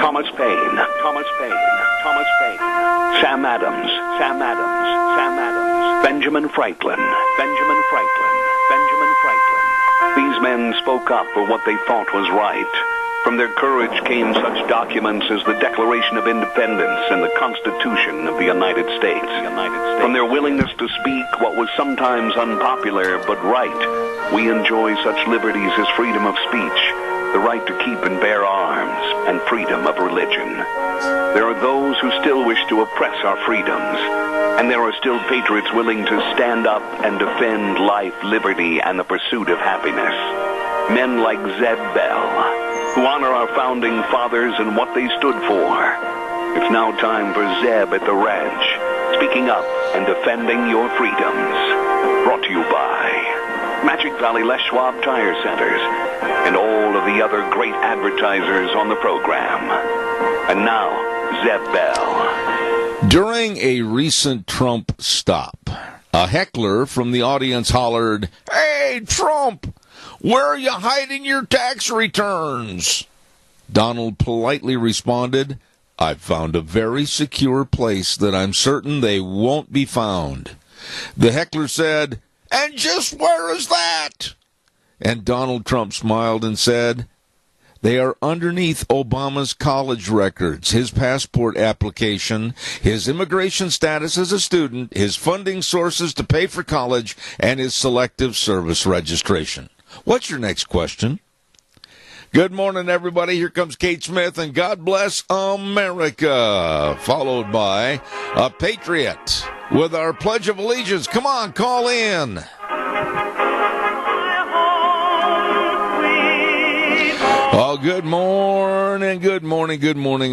Thomas Paine, Thomas Paine, Thomas Paine, Sam Adams, Sam Adams, Sam Adams, Benjamin Franklin, Benjamin Franklin, Benjamin Franklin. These men spoke up for what they thought was right. From their courage came such documents as the Declaration of Independence and the Constitution of the United States. From their willingness to speak what was sometimes unpopular but right, we enjoy such liberties as freedom of speech, the right to keep and bear arms, and freedom of religion. There are those who still wish to oppress our freedoms, and there are still patriots willing to stand up and defend life, liberty, and the pursuit of happiness. Men like Zeb Bell, who honor our founding fathers and what they stood for. It's now time for Zeb at the ranch, speaking up and defending your freedoms. Brought to you by Magic Valley Les Schwab Tire Centers and all of the other great advertisers on the program. And now, Zeb Bell. During a recent Trump stop, a heckler from the audience hollered, "Hey, Trump! Where are you hiding your tax returns?" Donald politely responded, "I've found a very secure place that I'm certain they won't be found." The heckler said, "And just where is that?" And Donald Trump smiled and said, "They are underneath Obama's college records, his passport application, his immigration status as a student, his funding sources to pay for college, and his selective service registration." What's your next question? Good morning, everybody. Here comes Kate Smith, and God bless America, followed by a Patriot with our Pledge of Allegiance. Come on, call in. Oh, good morning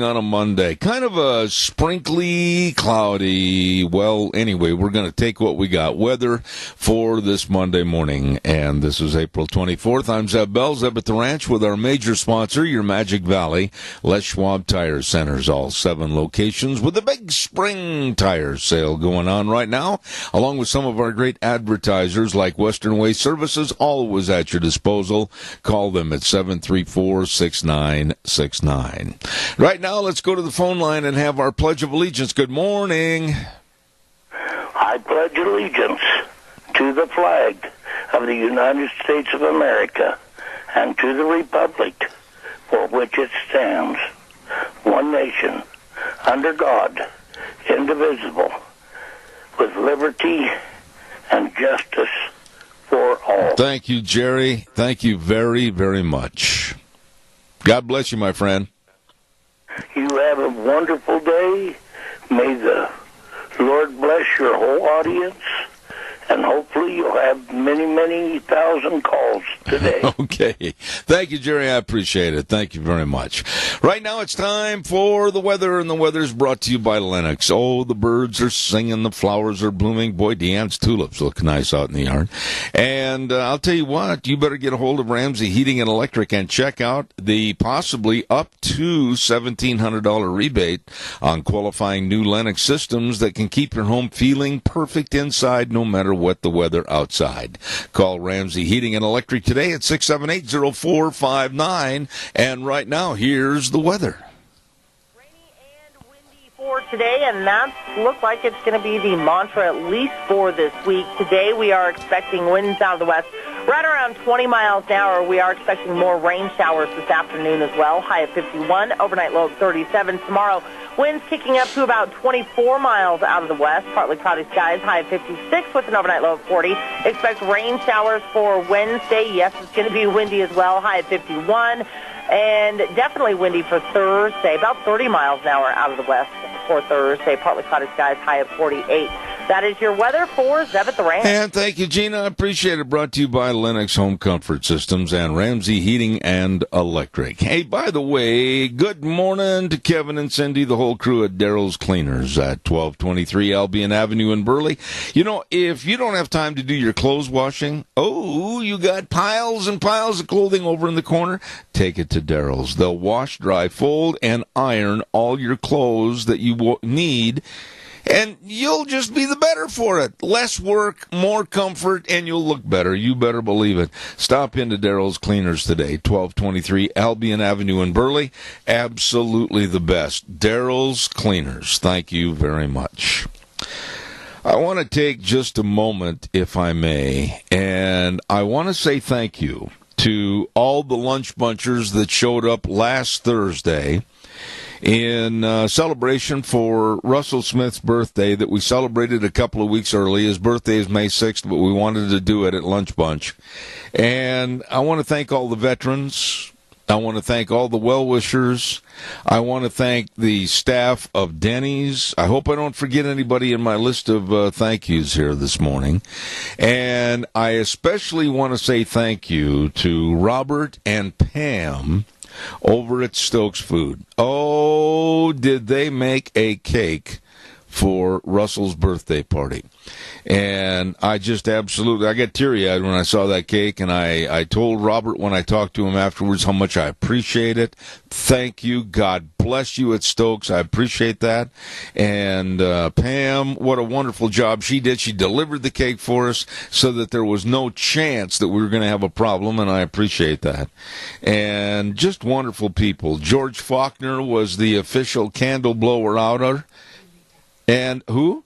on a Monday. Kind of a sprinkly, cloudy, well, anyway, we're going to take what we got. Weather for this Monday morning, and this is April 24th. I'm Zeb Bell, Zeb at the Ranch, with our major sponsor, your Magic Valley Les Schwab Tire Centers, all 7 locations, with a big spring tire sale going on right now, along with some of our great advertisers like Western Way Services, always at your disposal. Call them at 734-6969. Right now, let's go to the phone line and have our Pledge of Allegiance. Good morning. I pledge allegiance to the flag of the United States of America and to the republic for which it stands, one nation, under God, indivisible, with liberty and justice for all. Thank you, Jerry. Thank you very, very much. God bless you, my friend. You have a wonderful day. May the Lord bless your whole audience, and hopefully you'll have many, many thousand calls today. Okay. Thank you, Jerry. I appreciate it. Thank you very much. Right now it's time for the weather, and the weather's brought to you by Lennox. Oh, the birds are singing, the flowers are blooming. Boy, Deanne's tulips look nice out in the yard. And I'll tell you what, you better get a hold of Ramsey Heating and Electric and check out the possibly up to $1,700 rebate on qualifying new Lennox systems that can keep your home feeling perfect inside no matter what the weather outside. Call Ramsey Heating and Electric today at 678-0459. And right now, here's the weather. Rainy and windy for today, and that looks like it's going to be the mantra at least for this week. Today, we are expecting winds out of the west right around 20 miles an hour. We are expecting more rain showers this afternoon as well. High of 51, overnight low of 37. Tomorrow, winds kicking up to about 24 miles out of the west. Partly cloudy skies, high of 56 with an overnight low of 40. Expect rain showers for Wednesday. Yes, it's going to be windy as well, high of 51. And definitely windy for Thursday, about 30 miles an hour out of the west for Thursday. Partly cloudy skies, high of 48. That is your weather for Zeb at the Ranch. And thank you, Gina. I appreciate it. Brought to you by Lennox Home Comfort Systems and Ramsey Heating and Electric. Hey, by the way, good morning to Kevin and Cindy, the whole crew at Daryl's Cleaners at 1223 Albion Avenue in Burley. You know, if you don't have time to do your clothes washing, you got piles and piles of clothing over in the corner, take it to Daryl's. They'll wash, dry, fold, and iron all your clothes that you need. And you'll just be the better for it. Less work, more comfort, and you'll look better. You better believe it. Stop into Daryl's Cleaners today, 1223 Albion Avenue in Burley. Absolutely the best. Daryl's Cleaners. Thank you very much. I want to take just a moment, if I may, and I want to say thank you to all the lunch bunchers that showed up last Thursday in celebration for Russell Smith's birthday that we celebrated a couple of weeks early. His birthday is May 6th, but we wanted to do it at Lunch Bunch. And I want to thank all the veterans. I want to thank all the well-wishers. I want to thank the staff of Denny's. I hope I don't forget anybody in my list of thank yous here this morning. And I especially want to say thank you to Robert and Pam over at Stokes Food. Oh, did they make a cake for Russell's birthday party. And I just absolutely, I got teary-eyed when I saw that cake, and I told Robert when I talked to him afterwards how much I appreciate it. Thank you. God bless you at Stokes. I appreciate that. And Pam, what a wonderful job she did. She delivered the cake for us so that there was no chance that we were going to have a problem, and I appreciate that. And just wonderful people. George Faulkner was the official candle blower outer. And who?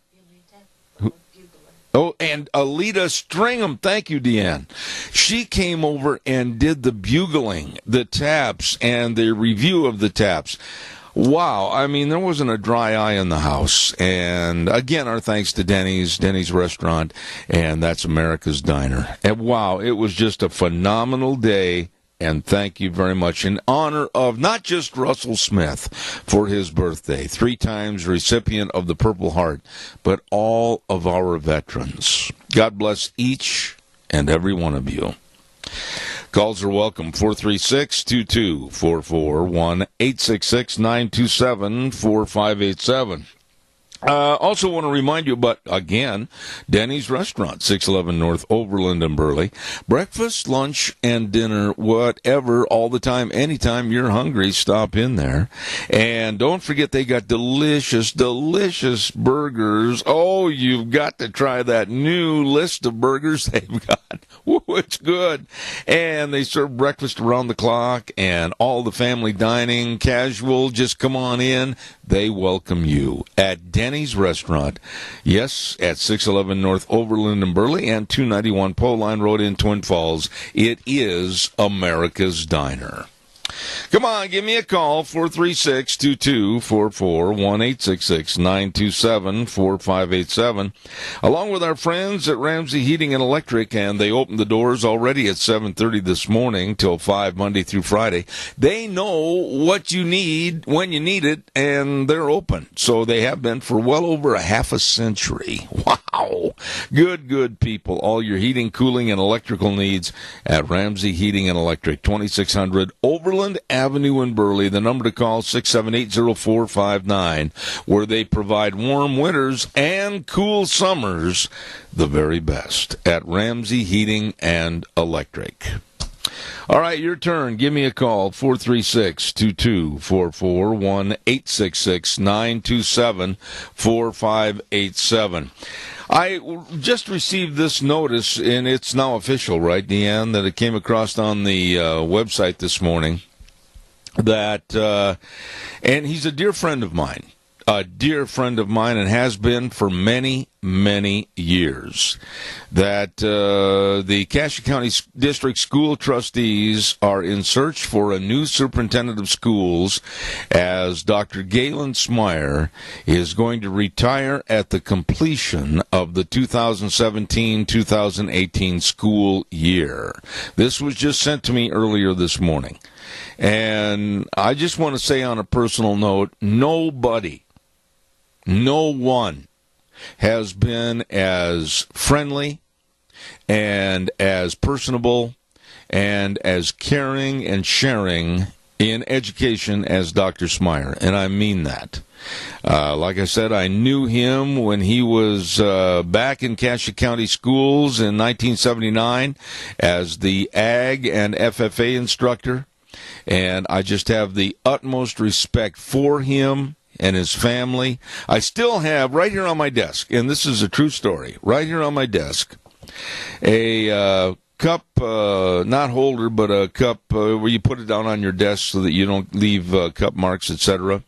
Oh, and Alita Stringham. Thank you, Deanne. She came over and did the bugling, the taps, and the review of the taps. Wow. I mean, there wasn't a dry eye in the house. And again, our thanks to Denny's Restaurant, and that's America's Diner. And wow, it was just a phenomenal day. And thank you very much in honor of not just Russell Smith for his birthday, 3 times recipient of the Purple Heart, but all of our veterans. God bless each and every one of you. Calls are welcome, 436-2244, 1-866-927-4587. Also want to remind you about, again, Denny's Restaurant, 611 North Overland in Burley. Breakfast, lunch, and dinner, whatever, all the time, anytime you're hungry, stop in there. And don't forget they got delicious, delicious burgers. Oh, you've got to try that new list of burgers they've got. Woo, it's good. And they serve breakfast around the clock and all the family dining, casual, just come on in. They welcome you at Denny's Restaurant. Yes, at 611 North Overland in Burley and 291 Pole Line Road in Twin Falls. It is America's Diner. Come on, give me a call, 436-2244, 1-866-927-4587. Along with our friends at Ramsey Heating and Electric, and they opened the doors already at 7:30 this morning till 5 Monday through Friday. They know what you need when you need it, and they're open. So they have been for well over a half a century. Wow. Good people. All your heating, cooling, and electrical needs at Ramsey Heating and Electric, 2600 Overland Avenue in Burley. The number to call, 678-0459, where they provide warm winters and cool summers, the very best, at Ramsey Heating and Electric. All right, your turn. Give me a call, 436-2244, 1-866-927-4587. I just received this notice, and it's now official, right, Deanne, that it came across on the website this morning, that, and he's a dear friend of mine, and has been for many, many years, that the Cassia County District School Trustees are in search for a new superintendent of schools, as Dr. Galen Smyer is going to retire at the completion of the 2017-2018 school year. This was just sent to me earlier this morning. And I just want to say on a personal note, no one has been as friendly and as personable and as caring and sharing in education as Dr. Smyer, and I mean that. Like I said, I knew him when he was back in Cassia County Schools in 1979 as the Ag and FFA instructor, and I just have the utmost respect for him, and his family. I still have right here on my desk, and this is a true story, right here on my desk, a cup, not holder, but a cup where you put it down on your desk so that you don't leave cup marks, etc.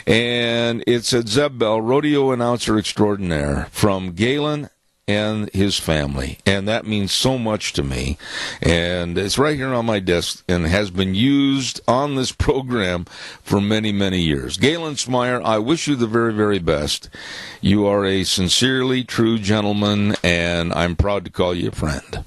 And it's a Zeb Bell, rodeo announcer extraordinaire, from Galen and his family, and that means so much to me. And it's right here on my desk and has been used on this program for many, many years. Galen Smyer, I wish you the very, very best. You are a sincerely true gentleman, and I'm proud to call you a friend.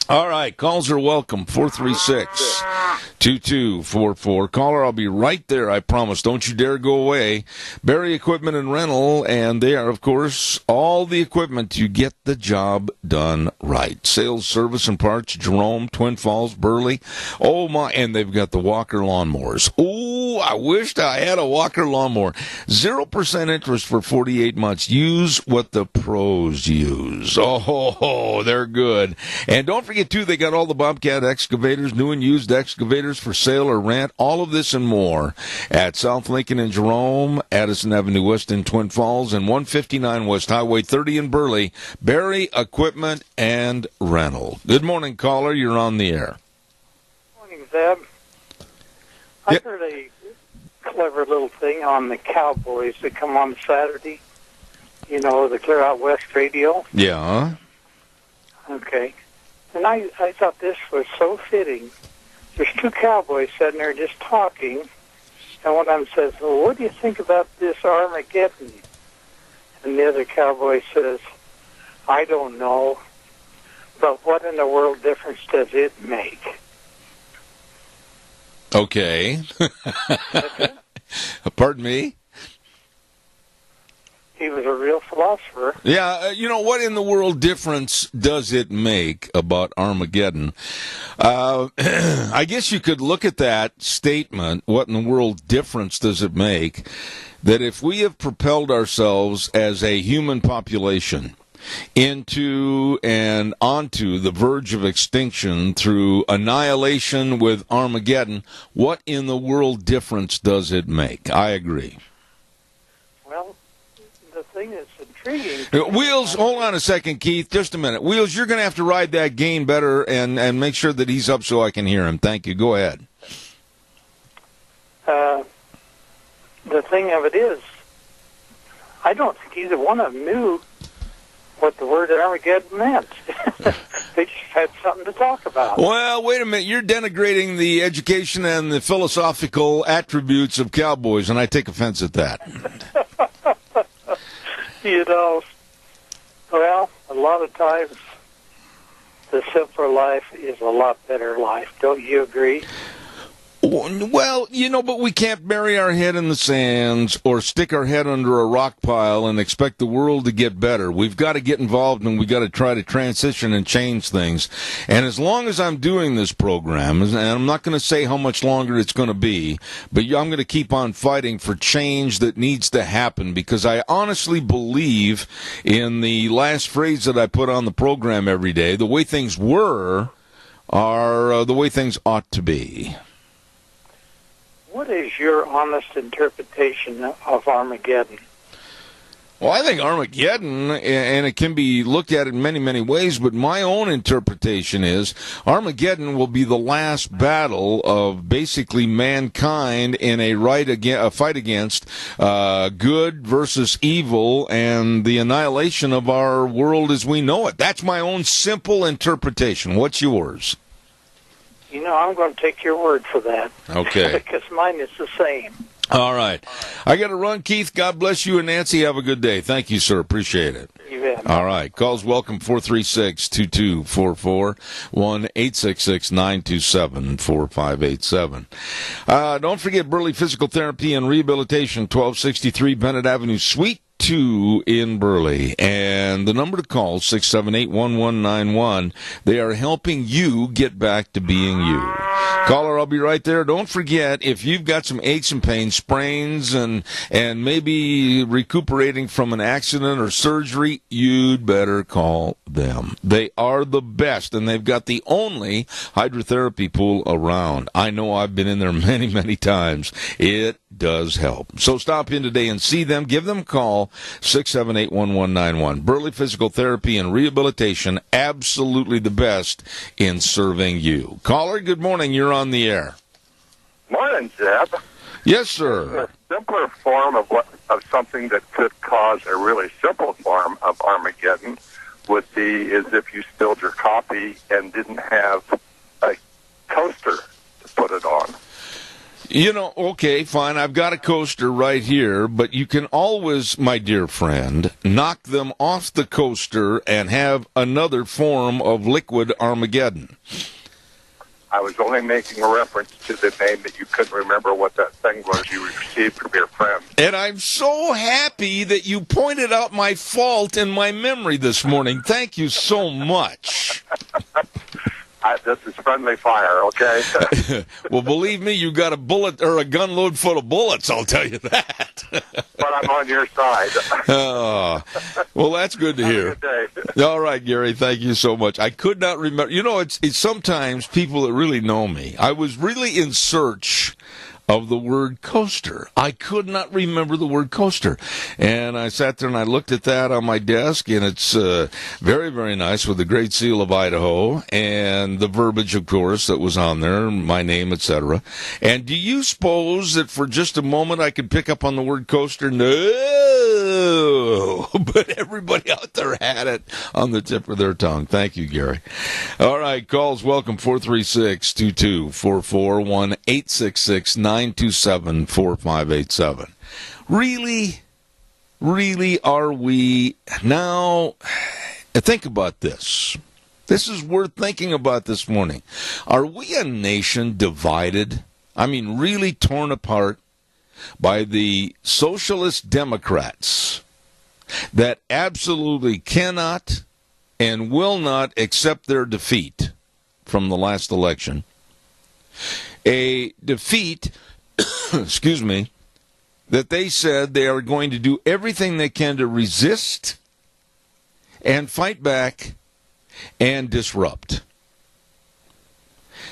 All right, calls are welcome, 436-2244. Caller, I'll be right there, I promise. Don't you dare go away. Barry Equipment and Rental, and they are, of course, all the equipment to get the job done right. Sales, service, and parts, Jerome, Twin Falls, Burley. Oh, my, and they've got the Walker lawnmowers. Oh, I wished I had a Walker lawnmower. 0% interest for 48 months. Use what the pros use. Oh, they're good. And don't forget, too, they got all the Bobcat excavators, new and used excavators for sale or rent, all of this and more at South Lincoln and Jerome, Addison Avenue West in Twin Falls, and 159 West Highway 30 in Burley. Barry Equipment and Rental. Good morning, caller. You're on the air. Morning, Zeb. I heard a clever little thing on the Cowboys that come on Saturday. You know, the Clear Out West radio. Yeah. Okay. And I thought this was so fitting. There's two cowboys sitting there just talking, and one of them says, well, what do you think about this Armageddon? And the other cowboy says, I don't know, but what in the world difference does it make? Okay. Pardon me? He was a real philosopher. Yeah, you know, what in the world difference does it make about Armageddon? I guess you could look at that statement, what in the world difference does it make, that if we have propelled ourselves as a human population into and onto the verge of extinction through annihilation with Armageddon, what in the world difference does it make? I agree. Well, the thing that's intriguing... Wheels, hold on a second, Keith. Just a minute. Wheels, you're going to have to ride that gain better and make sure that he's up so I can hear him. Thank you. Go ahead. The thing of it is, I don't think either one of them knew what the word Armageddon meant. They just had something to talk about. Well, wait a minute. You're denigrating the education and the philosophical attributes of cowboys, and I take offense at that. You know, well, a lot of times the simpler life is a lot better life. Don't you agree? Well, you know, but we can't bury our head in the sands or stick our head under a rock pile and expect the world to get better. We've got to get involved, and we've got to try to transition and change things. And as long as I'm doing this program, and I'm not going to say how much longer it's going to be, but I'm going to keep on fighting for change that needs to happen, because I honestly believe in the last phrase that I put on the program every day: the way things were are the way things ought to be. What is your honest interpretation of Armageddon? Well, I think Armageddon, and it can be looked at in many, many ways, but my own interpretation is Armageddon will be the last battle of basically mankind in a fight against good versus evil and the annihilation of our world as we know it. That's my own simple interpretation. What's yours? You know, I'm going to take your word for that. Okay. Because mine is the same. All right. I got to run, Keith. God bless you and Nancy. Have a good day. Thank you, sir. Appreciate it. You bet. All right. Calls welcome, 436-2244, 1-866-927-4587. Don't forget Burley Physical Therapy and Rehabilitation, 1263 Bennett Avenue, Suite 2 in Burley. And the number to call, 678-1191. They are helping you get back to being you. Caller, I'll be right there. Don't forget, if you've got some aches and pains, sprains, and maybe recuperating from an accident or surgery, you'd better call them. They are the best, and they've got the only hydrotherapy pool around. I know I've been in there many, many times. It does help. So stop in today and see them. Give them a call, 678-1191. Burley Physical Therapy and Rehabilitation, absolutely the best in serving you. Caller, good morning. You're on the air. Morning, Zeb. Yes, sir. A simpler form of something that could cause a really simple form of Armageddon would be as if you spilled your coffee and didn't have a coaster to put it on. You know, okay, fine, I've got a coaster right here, but you can always, my dear friend, knock them off the coaster and have another form of liquid Armageddon. I was only making a reference to the name that you couldn't remember what that thing was you received from your friend. And I'm so happy that you pointed out my fault in my memory this morning. Thank you so much. This is friendly fire, okay? Well, believe me, you got a bullet or a gun load full of bullets, I'll tell you that. But I'm on your side. Well, that's good to hear. Have a good day. All right, Gary, thank you so much. I could not remember. You know, it's sometimes people that really know me. I was really in search of the word coaster. I could not remember the word coaster. And I sat there and I looked at that on my desk, and it's very, very nice with the Great Seal of Idaho and the verbiage, of course, that was on there, my name, etc. And do you suppose that for just a moment I could pick up on the word coaster? No! But everybody out there had it on the tip of their tongue. Thank you, Gary. All right, calls welcome, 436-2244, 1-866-927-4587. Really, are we now? Think about this. This is worth thinking about this morning. Are we a nation divided? I mean, really torn apart by the Socialist Democrats that absolutely cannot and will not accept their defeat from the last election. A defeat, excuse me, that they said they are going to do everything they can to resist and fight back and disrupt.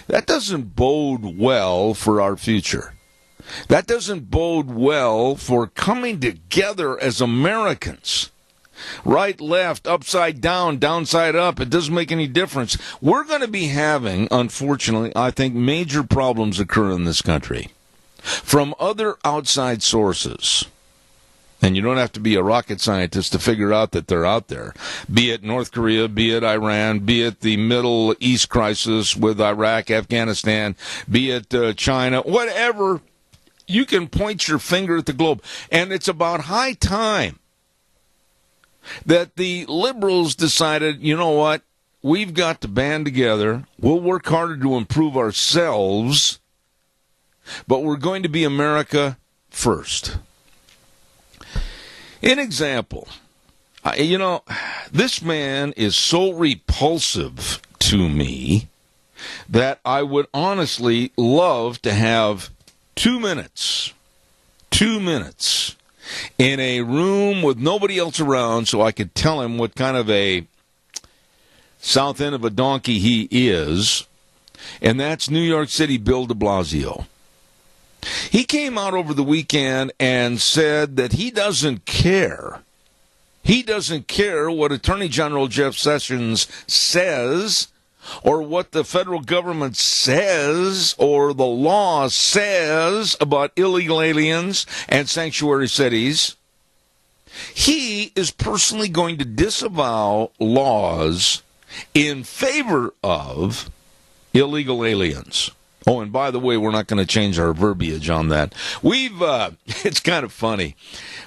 That doesn't bode well for our future. That doesn't bode well for coming together as Americans. Right, left, upside down, downside up, it doesn't make any difference. We're going to be having, unfortunately, I think, major problems occur in this country from other outside sources. And you don't have to be a rocket scientist to figure out that they're out there. Be it North Korea, be it Iran, be it the Middle East crisis with Iraq, Afghanistan, be it China, whatever. You can point your finger at the globe. And it's about high time that the liberals decided, you know what, we've got to band together. We'll work harder to improve ourselves, but we're going to be America first. An example, you know, this man is so repulsive to me that I would honestly love to have 2 minutes in a room with nobody else around so I could tell him what kind of a south end of a donkey he is, and that's New York City Bill de Blasio. He came out over the weekend and said that he doesn't care. He doesn't care what Attorney General Jeff Sessions says or what the federal government says or the law says about illegal aliens and sanctuary cities. He is personally going to disavow laws in favor of illegal aliens. Oh, and by the way, we're not going to change our verbiage on that. It's kind of funny.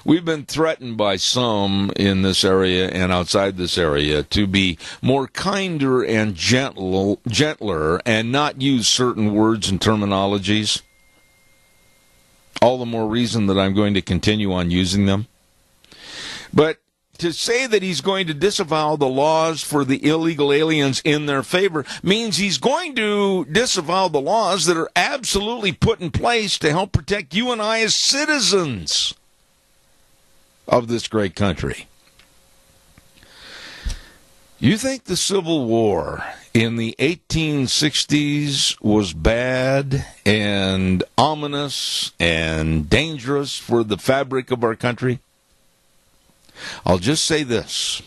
We've been threatened by some in this area and outside this area to be more kinder and gentler and not use certain words and terminologies. All the more reason that I'm going to continue on using them. But to say that he's going to disavow the laws for the illegal aliens in their favor means he's going to disavow the laws that are absolutely put in place to help protect you and I as citizens of this great country. You think the Civil War in the 1860s was bad and ominous and dangerous for the fabric of our country? I'll just say this.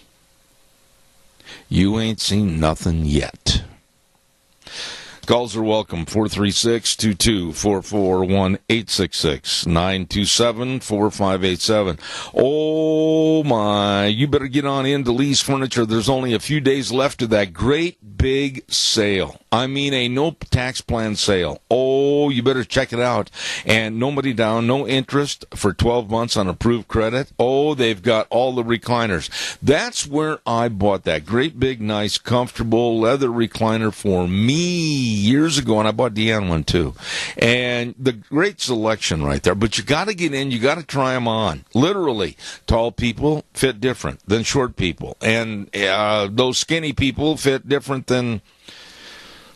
You ain't seen nothing yet. Calls are welcome, 436-2244, 1-866-927-4587. Oh, my, you better get on into Lee's Furniture. There's only a few days left of that great big sale. I mean, a no tax plan sale. Oh, you better check it out. And no money down, no interest for 12 months on approved credit. Oh, they've got all the recliners. That's where I bought that great big, nice, comfortable leather recliner for me years ago, and I bought Deanne one too. And the great selection right there. But you got to get in, you got to try them on. Literally, tall people fit different than short people, and those skinny people fit different than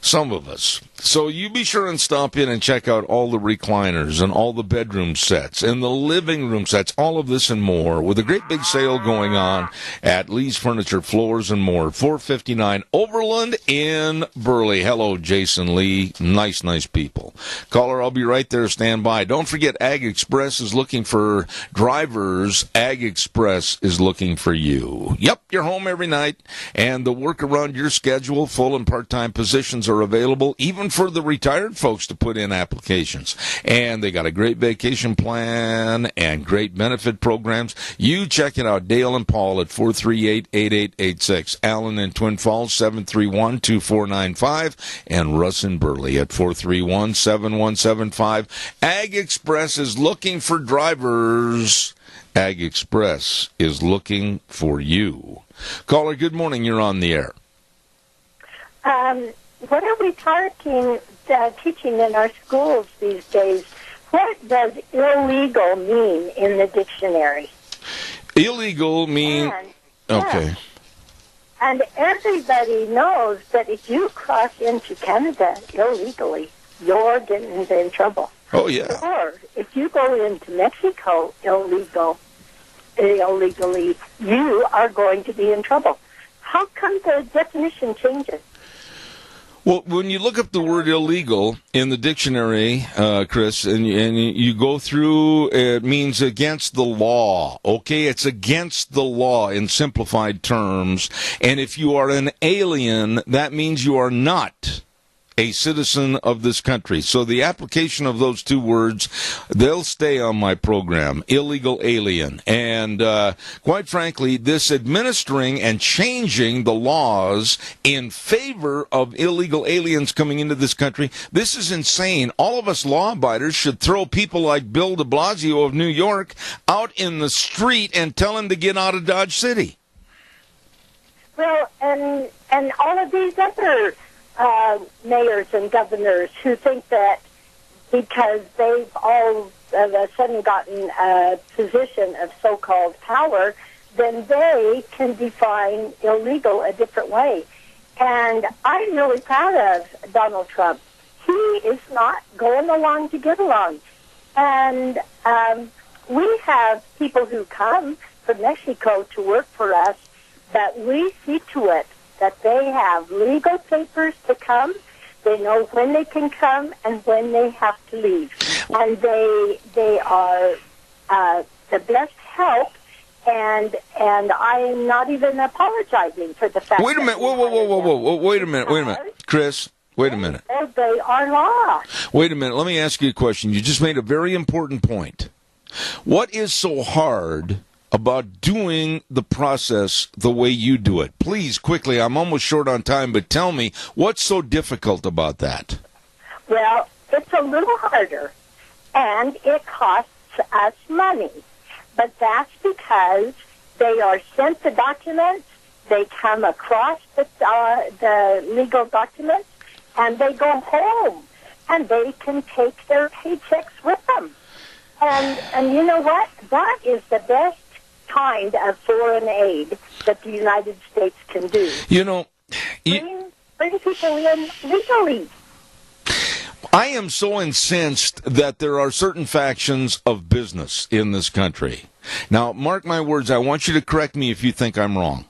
some of us. So you be sure and stop in and check out all the recliners and all the bedroom sets and the living room sets, all of this and more, with a great big sale going on at Lee's Furniture, Floors and More, 459 Overland in Burley. Hello, Jason Lee. Nice people. Caller, I'll be right there. Stand by. Don't forget, Ag Express is looking for drivers. Ag Express is looking for you. Yep, you're home every night, and the work around your schedule, full and part-time positions are available, even for the retired folks to put in applications. And they got a great vacation plan and great benefit programs. You check it out. Dale and Paul at 438-8886. Allen in Twin Falls, 731-2495. And Russ in Burley at 431-7175. Ag Express is looking for drivers. Ag Express is looking for you. Caller, good morning. You're on the air. What are we teaching in our schools these days? What does illegal mean in the dictionary? Illegal mean... Okay. Yeah. And everybody knows that if you cross into Canada illegally, you're getting in trouble. Oh, yeah. Or if you go into Mexico illegally, you are going to be in trouble. How come the definition changes? Well, when you look up the word illegal in the dictionary, Chris, and you go through, it means against the law. Okay, it's against the law in simplified terms. And if you are an alien, that means you are not a citizen of this country. So the application of those two words, they'll stay on my program, illegal alien. And quite frankly, this administering and changing the laws in favor of illegal aliens coming into this country, this is insane. All of us law-abiders should throw people like Bill de Blasio of New York out in the street and tell him to get out of Dodge City. Well, and all of these other mayors and governors who think that because they've all of a sudden gotten a position of so-called power, then they can define illegal a different way. And I'm really proud of Donald Trump. He is not going along to get along. And we have people who come from Mexico to work for us, but we see to it that they have legal papers to come. They know when they can come and when they have to leave. And they are the best help, and I'm not even apologizing for the fact Wait a minute. Whoa. Wait a minute. Chris, wait a minute. They are lost. Wait a minute. Let me ask you a question. You just made a very important point. What is so hard about doing the process the way you do it? Please, quickly, I'm almost short on time, but tell me, what's so difficult about that? Well, it's a little harder, and it costs us money. But that's because they are sent the documents, they come across the legal documents, and they go home, and they can take their paychecks with them. And you know what? That is the best kind of foreign aid that the United States can do. You know, Bring people in legally. I am so incensed that there are certain factions of business in this country. Now, mark my words, I want you to correct me if you think I'm wrong.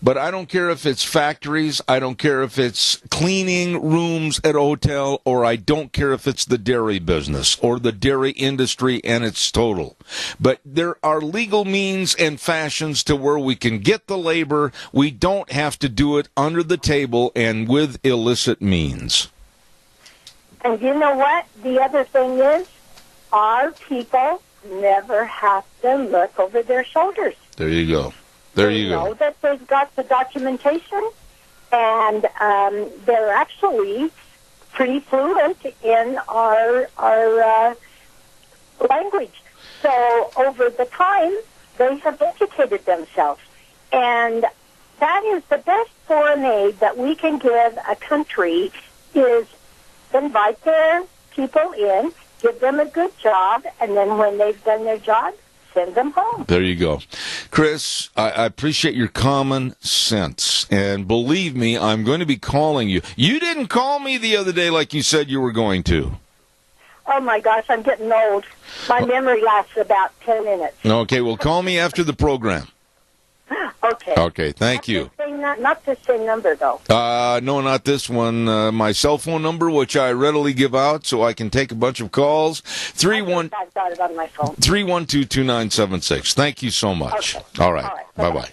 But I don't care if it's factories, I don't care if it's cleaning rooms at a hotel, or I don't care if it's the dairy business or the dairy industry and its total. But there are legal means and fashions to where we can get the labor. We don't have to do it under the table and with illicit means. And you know what? The other thing is, our people never have to look over their shoulders. There you go. There you go. They know that they've got the documentation, and they're actually pretty fluent in our language. So over the time, they have educated themselves. And that is the best foreign aid that we can give a country, is invite their people in, give them a good job, and then when they've done their job, send them home. There you go. Chris, I appreciate your common sense. And believe me, I'm going to be calling you. You didn't call me the other day like you said you were going to. Oh, my gosh, I'm getting old. My memory lasts about 10 minutes. Okay, well, call me after the program. Okay. Okay, thank you. Not the same number, though. No, not this one. My cell phone number, which I readily give out so I can take a bunch of calls. I've got it on my phone. 312-2976. Thank you so much. Okay. All right. Bye-bye.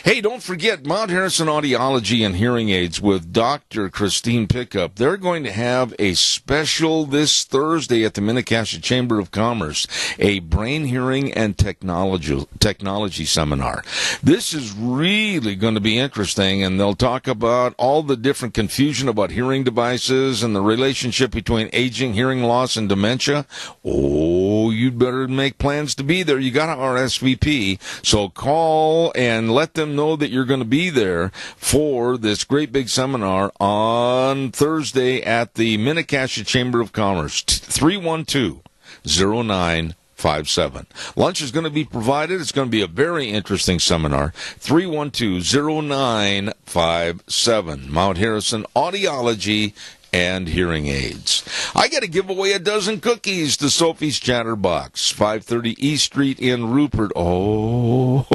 Hey, don't forget Mount Harrison Audiology and Hearing Aids with Dr. Christine Pickup. They're going to have a special this Thursday at the Minnecasia Chamber of Commerce, a brain hearing and technology seminar. This is really going to be interesting, and they'll talk about all the different confusion about hearing devices and the relationship between aging, hearing loss, and dementia. Oh, you'd better make plans to be there. You got to RSVP, so call and let them know that you're going to be there for this great big seminar on Thursday at the Minnecasia Chamber of Commerce, 312-0957. Lunch is going to be provided. It's going to be a very interesting seminar. 312-0957. Mount Harrison Audiology and Hearing Aids. I got to give away a dozen cookies to Sophie's Chatterbox, 530 East Street in Rupert. Oh,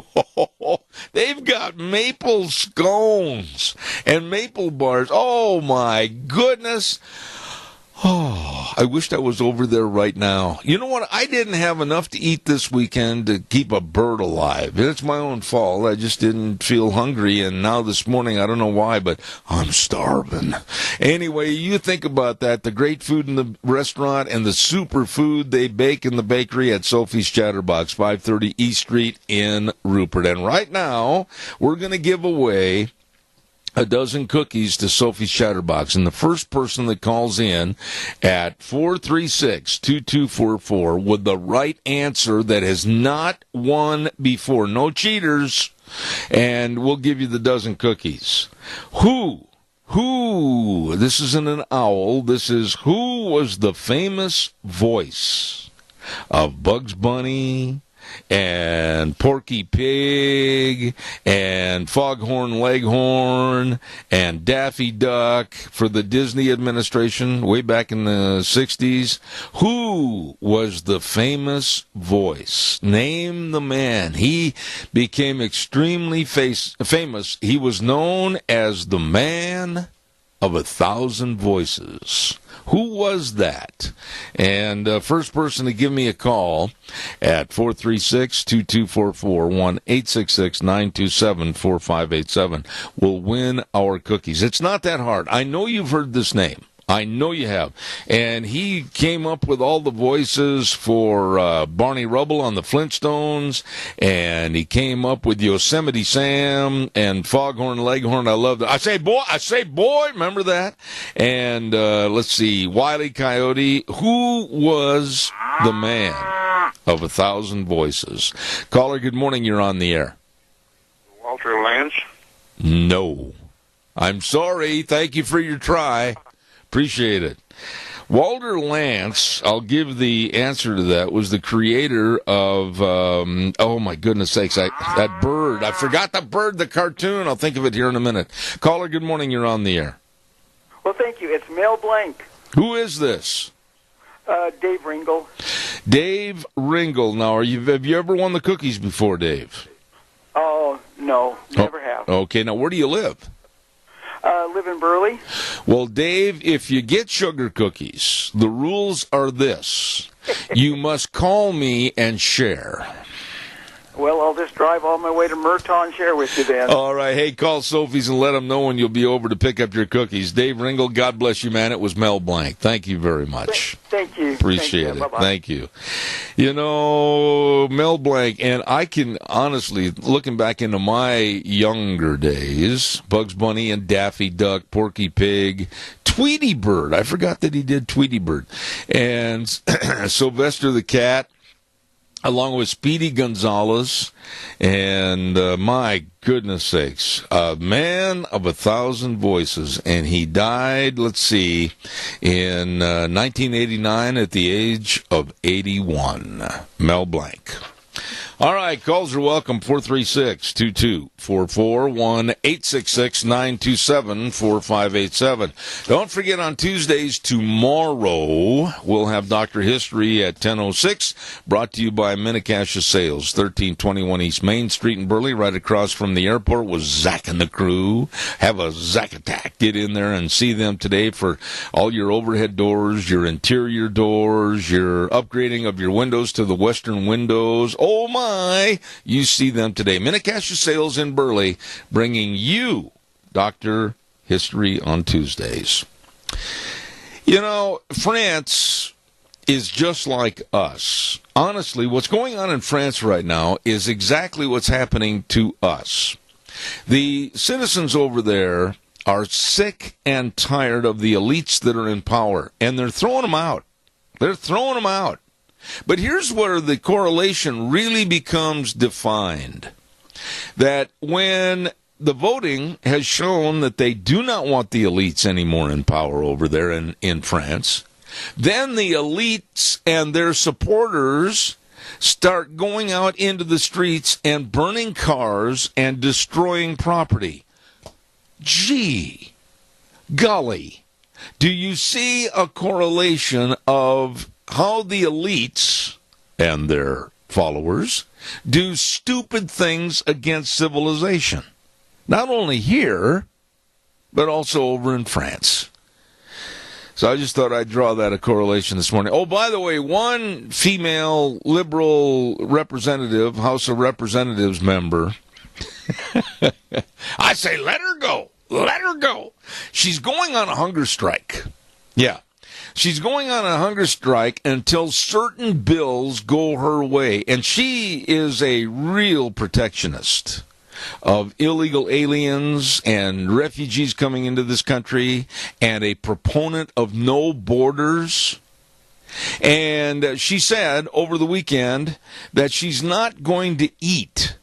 they've got maple scones and maple bars. Oh, my goodness. Oh, I wished I was over there right now. You know what? I didn't have enough to eat this weekend to keep a bird alive. It's my own fault. I just didn't feel hungry, and now this morning, I don't know why, but I'm starving. Anyway, you think about that, the great food in the restaurant and the super food they bake in the bakery at Sophie's Chatterbox, 530 East Street in Rupert. And right now, we're going to give away a dozen cookies to Sophie's Chatterbox. And the first person that calls in at 436-2244 with the right answer that has not won before, no cheaters, and we'll give you the dozen cookies. Who, this isn't an owl, this is who was the famous voice of Bugs Bunny and Porky Pig and Foghorn Leghorn and Daffy Duck for the Disney administration way back in the 60s? Who was the famous voice? Name the man. He became extremely famous. He was known as the man of 1,000 voices. Who was that? And first person to give me a call at 436-2244, 1-866-927-4587 will win our cookies. It's not that hard. I know you've heard this name. I know you have. And he came up with all the voices for Barney Rubble on the Flintstones, and he came up with Yosemite Sam and Foghorn Leghorn. I love that. I say boy, remember that? And let's see, Wile E. Coyote. Who was the man of 1,000 voices? Caller, good morning. You're on the air. Walter Lance? No. I'm sorry. Thank you for your try. Appreciate it. Walter Lantz, I'll give the answer to that, was the creator of, oh my goodness sakes, that bird. I forgot the bird, the cartoon. I'll think of it here in a minute. Caller, good morning. You're on the air. Well, thank you. It's Mel Blanc. Who is this? Dave Ringel. Dave Ringel. Now, have you ever won the cookies before, Dave? Oh, no, never have. Okay, now where do you live? Live in Burley. Well, Dave, if you get sugar cookies, the rules are this. You must call me and share. Well, I'll just drive all my way to Murtaugh and share with you then. All right. Hey, call Sophie's and let them know when you'll be over to pick up your cookies. Dave Ringel, God bless you, man. It was Mel Blanc. Thank you very much. Thank you. Appreciate it. Bye-bye. Thank you. You know, Mel Blanc, and I can honestly, looking back into my younger days, Bugs Bunny and Daffy Duck, Porky Pig, Tweety Bird. I forgot that he did Tweety Bird. And Sylvester the Cat, along with Speedy Gonzales, and my goodness sakes, a man of 1,000 voices, and he died, let's see, in 1989 at the age of 81. Mel Blanc. All right, calls are welcome, 436-2244, 1-866-927-4587. Don't forget, on Tuesdays tomorrow, we'll have Dr. History at 10:06, brought to you by Minnecasia Sales, 1321 East Main Street in Burley, right across from the airport with Zach and the crew. Have a Zach attack. Get in there and see them today for all your overhead doors, your interior doors, your upgrading of your windows to the Western windows. Oh, my! You see them today. Minnecasia Sales in Burley, bringing you Dr. History on Tuesdays. You know, France is just like us. Honestly, what's going on in France right now is exactly what's happening to us. The citizens over there are sick and tired of the elites that are in power, and they're throwing them out. They're throwing them out. But here's where the correlation really becomes defined. That when the voting has shown that they do not want the elites anymore in power over there in France, then the elites and their supporters start going out into the streets and burning cars and destroying property. Gee, golly, do you see a correlation of how the elites and their followers do stupid things against civilization? Not only here, but also over in France. So I just thought I'd draw that a correlation this morning. Oh, by the way, one female liberal representative, House of Representatives member, I say let her go. Let her go. She's going on a hunger strike. Yeah. She's going on a hunger strike until certain bills go her way. And she is a real protectionist of illegal aliens and refugees coming into this country, and a proponent of no borders. And she said over the weekend that she's not going to eat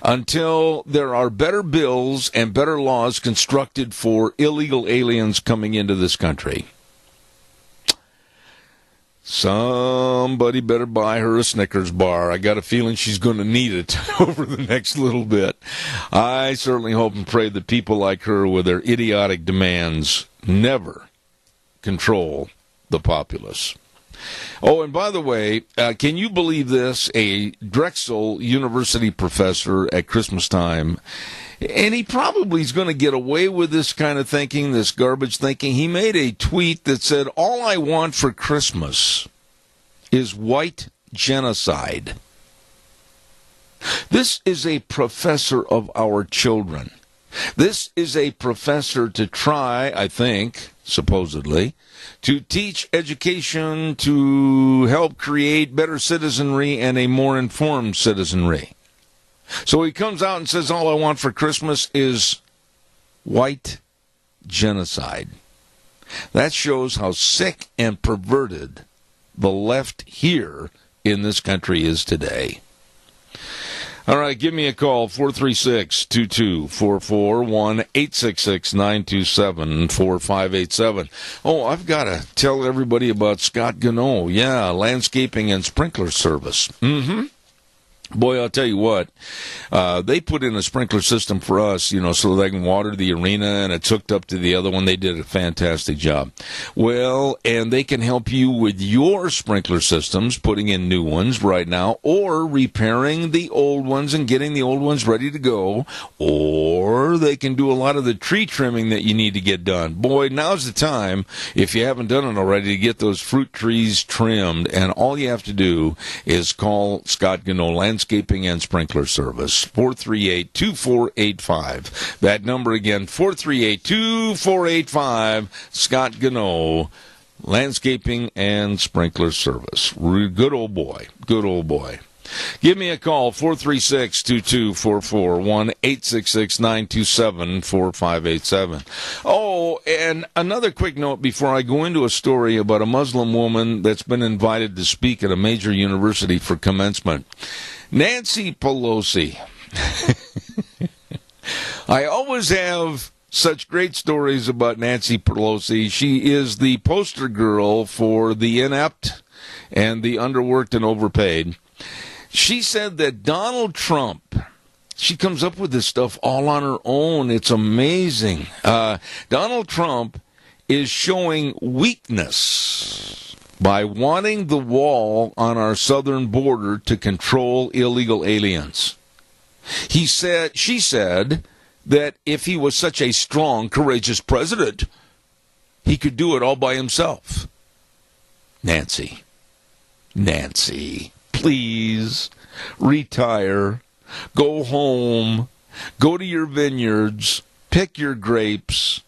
until there are better bills and better laws constructed for illegal aliens coming into this country. Somebody better buy her a Snickers bar. I got a feeling she's going to need it over the next little bit. I certainly hope and pray that people like her with their idiotic demands never control the populace. Oh, and by the way, can you believe this? A Drexel University professor at Christmas time, and he probably is going to get away with this kind of thinking, this garbage thinking. He made a tweet that said, "All I want for Christmas is white genocide." This is a professor of our children. This is a professor to try, I think, supposedly, to teach education, to help create better citizenry and a more informed citizenry. So he comes out and says, all I want for Christmas is white genocide. That shows how sick and perverted the left here in this country is today. All right, give me a call, 436-2244, 1-866-927-4587. Oh, I've got to tell everybody about Scott Gano. Yeah, landscaping and sprinkler service. Mm-hmm. Boy, I'll tell you what, they put in a sprinkler system for us, so they can water the arena, and it's hooked up to the other one. They did a fantastic job. Well, and they can help you with your sprinkler systems, putting in new ones right now, or repairing the old ones and getting the old ones ready to go, or they can do a lot of the tree trimming that you need to get done. Boy, now's the time, if you haven't done it already, to get those fruit trees trimmed, and all you have to do is call Scott Gano Landscaping and Sprinkler Service, 438-2485. That number again, 438-2485, Scott Gano, Landscaping and Sprinkler Service. Good old boy. Good old boy. Give me a call, 436-2244, 1-866-927-4587. Oh, and another quick note before I go into a story about a Muslim woman that's been invited to speak at a major university for commencement. Nancy Pelosi. I always have such great stories about Nancy Pelosi. She is the poster girl for the inept and the underworked and overpaid. She said that Donald Trump, she comes up with this stuff all on her own. It's amazing. Donald Trump is showing weakness by wanting the wall on our southern border to control illegal aliens. She said that if he was such a strong, courageous president, he could do it all by himself. Nancy, please retire, go home, go to your vineyards, pick your grapes,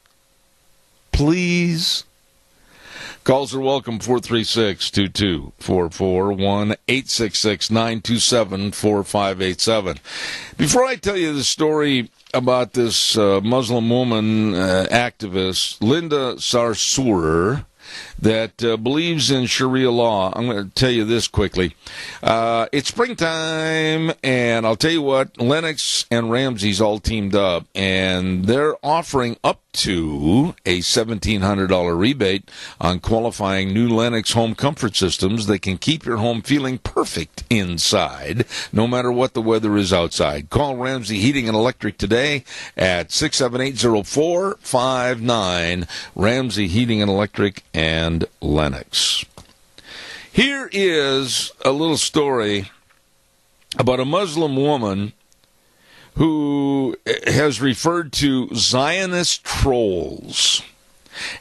please. Calls are welcome, 436-2244, 1-866-927-4587. Before I tell you the story about this Muslim woman activist, Linda Sarsour, that believes in Sharia law, I'm going to tell you this quickly. It's springtime, and I'll tell you what, Lennox and Ramsey's all teamed up, and they're offering up to a $1,700 rebate on qualifying new Lennox home comfort systems that can keep your home feeling perfect inside, no matter what the weather is outside. Call Ramsey Heating and Electric today at 678-0459, Ramsey Heating and Electric and Lennox. Here is a little story about a Muslim woman who has referred to Zionist trolls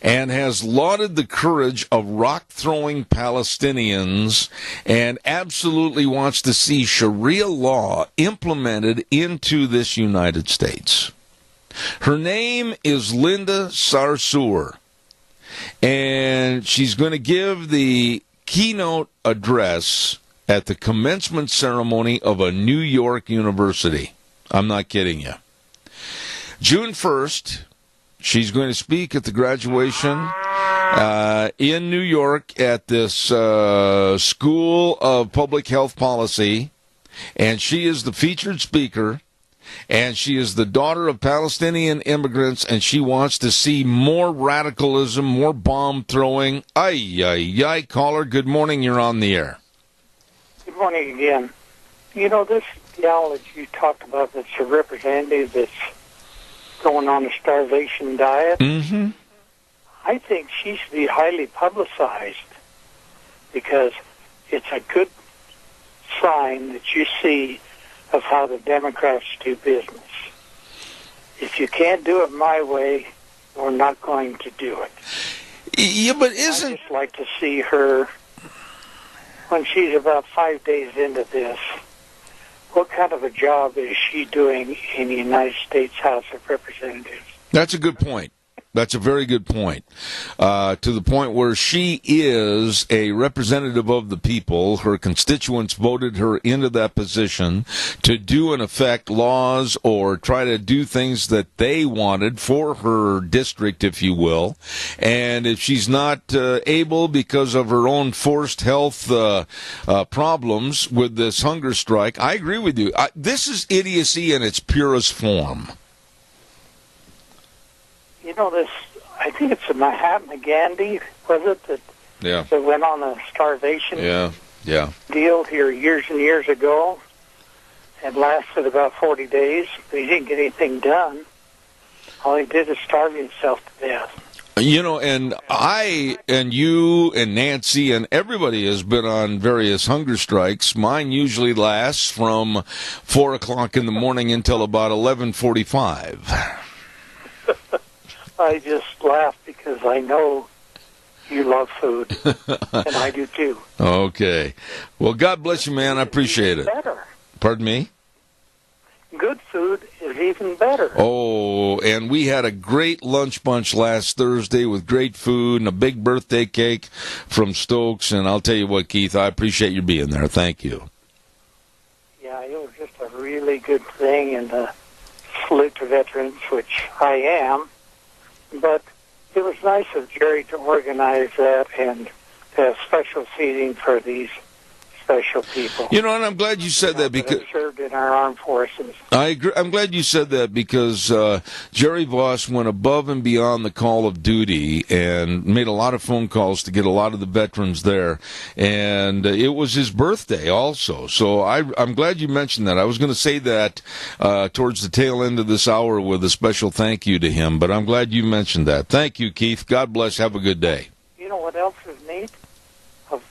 and has lauded the courage of rock-throwing Palestinians and absolutely wants to see Sharia law implemented into this United States. Her name is Linda Sarsour, and she's going to give the keynote address at the commencement ceremony of a New York university. I'm not kidding you. June 1st, she's going to speak at the graduation in New York at this School of Public Health Policy, and she is the featured speaker, and she is the daughter of Palestinian immigrants, and she wants to see more radicalism, more bomb throwing. Caller, good morning, you're on the air. Good morning again. You know, this gal that you talked about that's a representative that's going on a starvation diet, I think she should be highly publicized because it's a good sign that you see of how the Democrats do business. If you can't do it my way, we're not going to do it. Yeah, but I just like to see her, when she's about 5 days into this, what kind of a job is she doing in the United States House of Representatives? That's a good point. That's a very good point. To the point where she is a representative of the people. Her constituents voted her into that position to do and affect laws or try to do things that they wanted for her district, if you will. And if she's not able because of her own forced health problems with this hunger strike, I agree with you. This is idiocy in its purest form. You know, I think it's a Mahatma Gandhi, was it, that went on a starvation deal here years and years ago. It lasted about 40 days, but he didn't get anything done. All he did is starve himself to death. You know, and I and you and Nancy and everybody has been on various hunger strikes. Mine usually lasts from 4 o'clock in the morning until about 11:45. I just laugh because I know you love food, and I do too. Okay. Well, God bless you, man. I appreciate it. Better. Pardon me? Good food is even better. Oh, and we had a great lunch bunch last Thursday with great food and a big birthday cake from Stokes. And I'll tell you what, Keith, I appreciate you being there. Thank you. Yeah, it was just a really good thing, and salute to veterans, which I am. But it was nice of Jerry to organize that and to have special seating for these special people. You know, and I'm glad you said that because served in our armed forces. I agree. I'm glad you said that because Jerry Voss went above and beyond the call of duty and made a lot of phone calls to get a lot of the veterans there. And it was his birthday also. So I'm glad you mentioned that. I was going to say that towards the tail end of this hour with a special thank you to him, but I'm glad you mentioned that. Thank you, Keith. God bless. Have a good day. You know what else is neat? Of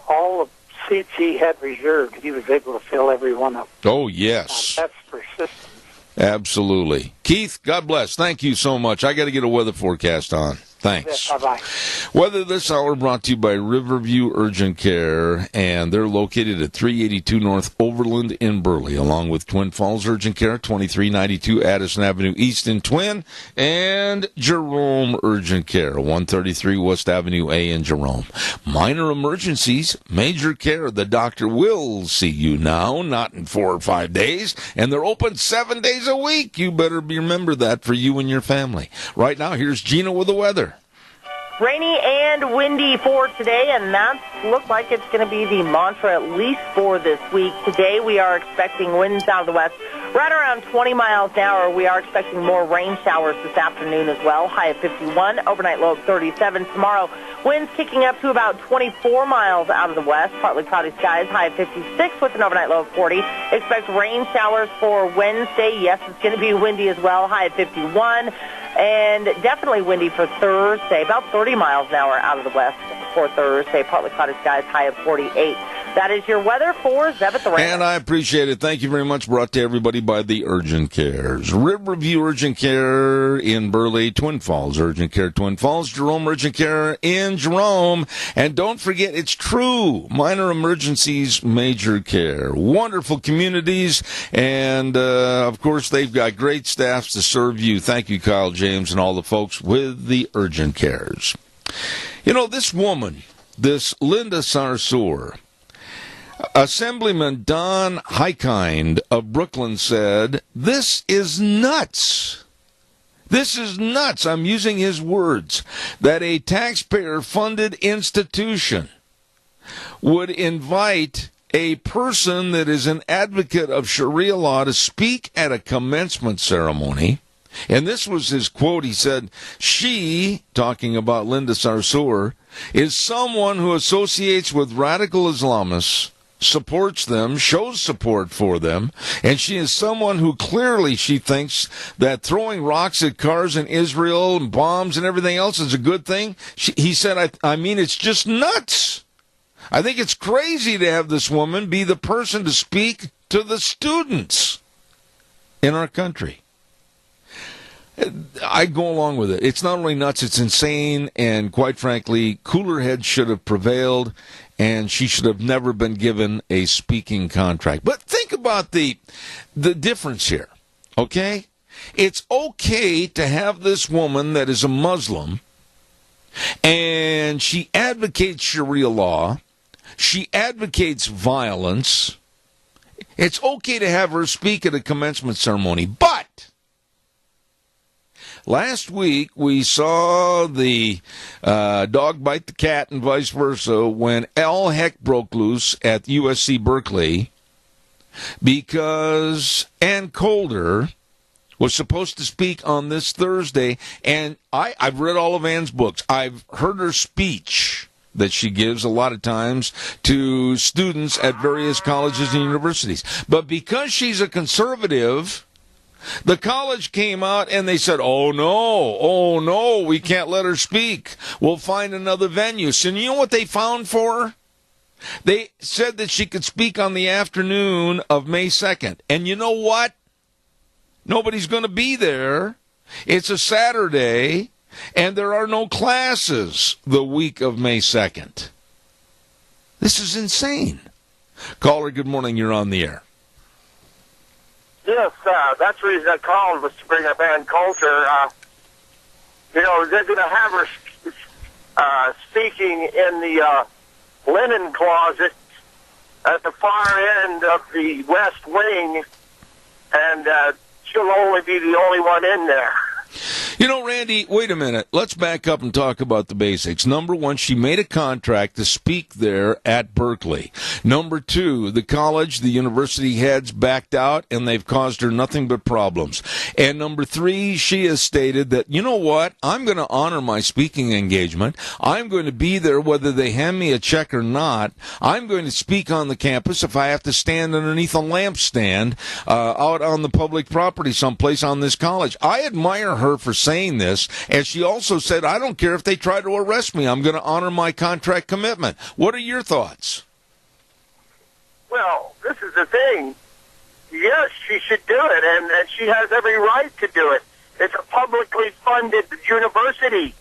all of seats he had reserved, he was able to fill every one of them. Oh, yes. That's persistence. Absolutely. Keith, God bless. Thank you so much. I got to get a weather forecast on. Thanks. Bye-bye. Weather this hour brought to you by Riverview Urgent Care, and they're located at 382 North Overland in Burley, along with Twin Falls Urgent Care, 2392 Addison Avenue East in Twin, and Jerome Urgent Care, 133 West Avenue A in Jerome. Minor emergencies, major care. The doctor will see you now, not in 4 or 5 days, and they're open 7 days a week. You better remember that for you and your family. Right now, here's Gina with the weather. Rainy and windy for today, and that looks like it's going to be the mantra at least for this week. Today we are expecting winds out of the west right around 20 miles an hour. We are expecting more rain showers this afternoon as well. High of 51, overnight low of 37. Tomorrow, winds kicking up to about 24 miles out of the west. Partly cloudy skies, high of 56 with an overnight low of 40. Expect rain showers for Wednesday. Yes, it's going to be windy as well. High of 51. And definitely windy for Thursday, about 30 miles an hour out of the west for Thursday. Partly cloudy skies, high of 48. That is your weather for Zebit the Rain. And I appreciate it. Thank you very much. Brought to everybody by the Urgent Cares. Riverview Urgent Care in Burley, Twin Falls Urgent Care, Twin Falls, Jerome Urgent Care in Jerome. And don't forget, it's true. Minor emergencies, major care. Wonderful communities. And, of course, they've got great staffs to serve you. Thank you, Kyle James, and all the folks with the Urgent Cares. You know, this woman, this Linda Sarsour, Assemblyman Don Highkind of Brooklyn said, "This is nuts. This is nuts." I'm using his words, that a taxpayer-funded institution would invite a person that is an advocate of Sharia law to speak at a commencement ceremony. And this was his quote. He said, "She," talking about Linda Sarsour, "is someone who associates with radical Islamists, supports them, shows support for them, and she is someone who clearly she thinks that throwing rocks at cars in Israel and bombs and everything else is a good thing." He said, I mean, it's just nuts. I think it's crazy to have this woman be the person to speak to the students in our country. I go along with it. It's not only nuts, it's insane, and quite frankly, cooler heads should have prevailed, and she should have never been given a speaking contract. But think about the difference here, okay? it's okay to have this woman that is a Muslim, and she advocates Sharia law, she advocates violence. It's okay to have her speak at a commencement ceremony, but last week we saw the dog bite the cat and vice versa when all heck broke loose at USC Berkeley because Ann Coulter was supposed to speak on this Thursday, and I've read all of Ann's books. I've heard her speech that she gives a lot of times to students at various colleges and universities. But because she's a conservative, the college came out and they said, oh no, we can't let her speak. We'll find another venue. So you know what they found for her? They said that she could speak on the afternoon of May 2nd. And you know what? Nobody's going to be there. It's a Saturday, and there are no classes the week of May 2nd. This is insane. Caller, good morning. You're on the air. Yes, that's the reason I called, was to bring up Ann Coulter. They're going to have her speaking in the linen closet at the far end of the West Wing, and she'll only be the only one in there. You know, Randy, wait a minute. Let's back up and talk about the basics. Number one, she made a contract to speak there at Berkeley. Number two, the college, the university heads backed out, and they've caused her nothing but problems. And number three, she has stated that, you know what, I'm going to honor my speaking engagement. I'm going to be there whether they hand me a check or not. I'm going to speak on the campus if I have to stand underneath a lampstand out on the public property someplace on this college. I admire her for saying this, and she also said, I don't care if they try to arrest me. I'm going to honor my contract commitment. What are your thoughts? Well, this is the thing. Yes, she should do it, and she has every right to do it. It's a publicly funded university.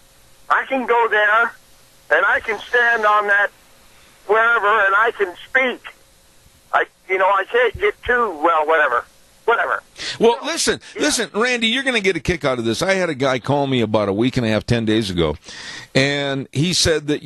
I can go there, and I can stand on that wherever, and I can speak. I can't get too, well, whatever. Well, listen, Randy, you're going to get a kick out of this. I had a guy call me about a week and a half, 10 days ago, and he said that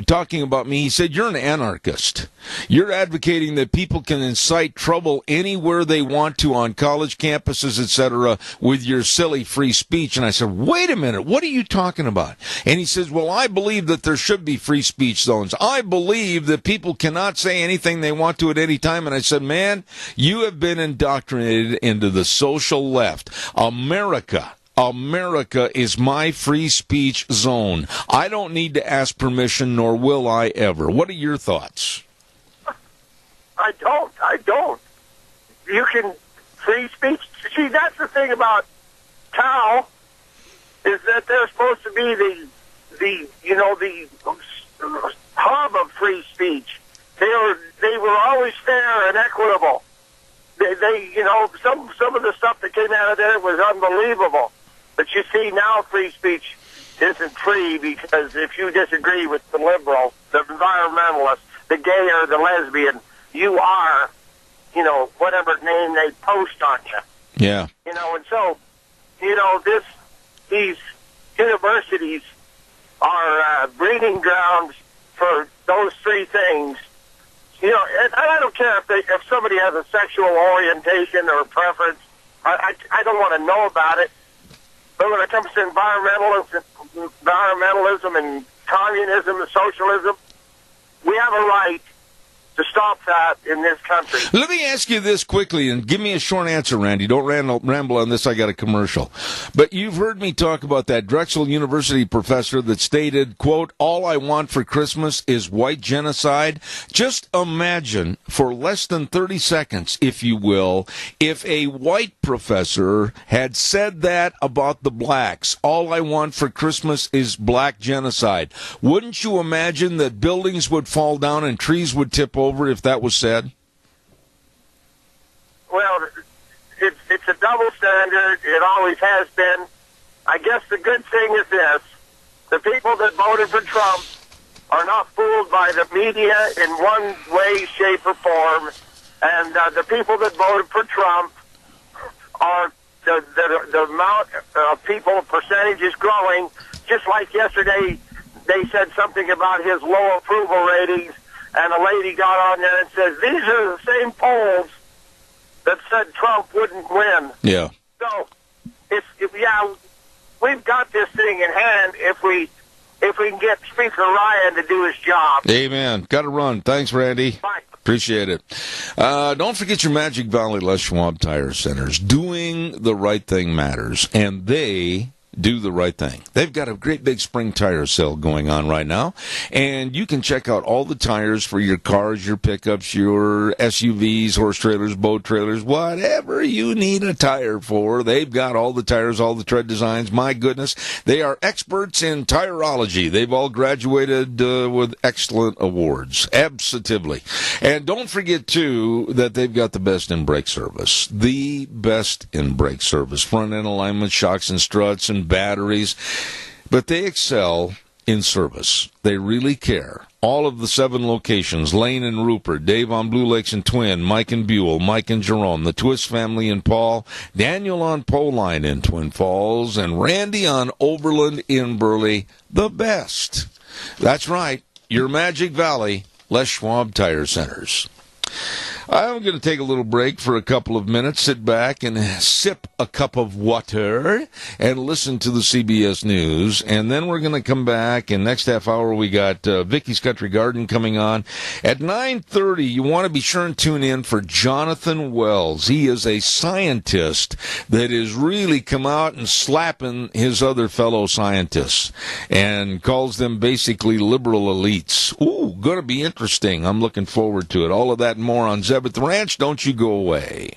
talking about me, he said, you're an anarchist. You're advocating that people can incite trouble anywhere they want to on college campuses, etc., with your silly free speech. And I said, wait a minute, what are you talking about? And he says, well, I believe that there should be free speech zones. I believe that people cannot say anything they want to at any time. And I said, man, you have been indoctrinated into the social left. America is my free speech zone. I don't need to ask permission, nor will I ever. What are your thoughts? I don't. You can free speech. See, that's the thing about Cal, is that they're supposed to be the hub of free speech. They were always fair and equitable. Some of the stuff that came out of there was unbelievable. But you see, now free speech isn't free, because if you disagree with the liberal, the environmentalist, the gay or the lesbian, you are, whatever name they post on you. Yeah. And so, these universities are breeding grounds for those three things. And I don't care if somebody has a sexual orientation or preference. I don't want to know about it. But when it comes to environmentalism and communism and socialism, we have a right to stop that in this country. Let me ask you this quickly, and give me a short answer, Randy. Don't ramble on this. I got a commercial. But you've heard me talk about that Drexel University professor that stated, quote, all I want for Christmas is white genocide. Just imagine for less than 30 seconds, if you will, if a white professor had said that about the blacks. All I want for Christmas is black genocide. Wouldn't you imagine that buildings would fall down and trees would tip over if that was said? Well, it's a double standard. It always has been. I guess the good thing is this. The people that voted for Trump are not fooled by the media in one way, shape, or form. And the people that voted for Trump are the amount of people percentage is growing. Just like yesterday, they said something about his low approval ratings, and a lady got on there and says, these are the same polls that said Trump wouldn't win. Yeah. So, we've got this thing in hand if we can get Speaker Ryan to do his job. Amen. Got to run. Thanks, Randy. Bye. Appreciate it. Don't forget your Magic Valley Les Schwab Tire Centers. Doing the right thing matters, and they do the right thing. They've got a great big spring tire sale going on right now, and you can check out all the tires for your cars, your pickups, your SUVs, horse trailers, boat trailers, whatever you need a tire for. They've got all the tires, all the tread designs. My goodness, they are experts in tireology. They've all graduated with excellent awards. Absolutely. And don't forget, too, that they've got the best in brake service. The best in brake service. Front end alignment, shocks and struts, and batteries, but they excel in service. They really care. All of the 7 locations, Lane and Rupert, Dave on Blue Lakes and Twin, Mike and Buell, Mike and Jerome, the Twist family in Paul, Daniel on Pole Line in Twin Falls, and Randy on Overland in Burley, the best. That's right, your Magic Valley Les Schwab Tire Centers. I'm going to take a little break for a couple of minutes, sit back and sip a cup of water and listen to the CBS News. And then we're going to come back, and next half hour we got Vicky's Country Garden coming on. At 9:30, you want to be sure and tune in for Jonathan Wells. He is a scientist that has really come out and slapping his other fellow scientists and calls them basically liberal elites. Ooh, going to be interesting. I'm looking forward to it. All of that and more on Zeb at the Ranch. Don't you go away.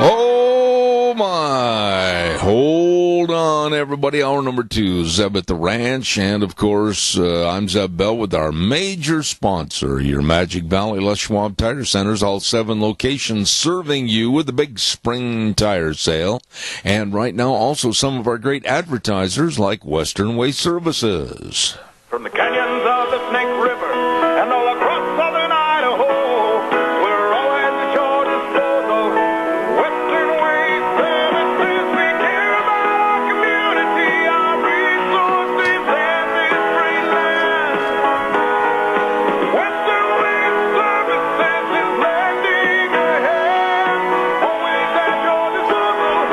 Oh, my. Hold on, everybody. Hour number 2, Zeb at the Ranch. And, of course, I'm Zeb Bell with our major sponsor, your Magic Valley Les Schwab Tire Centers, all 7 locations serving you with the big spring tire sale. And right now, also some of our great advertisers like Western Waste Services. From the canyons of the Snake River and all across southern Idaho, we're always at your disposal. Western Waste Services, we care about our community, our resources, and this great land. Western Waste Services is lending a hand, always at your disposal.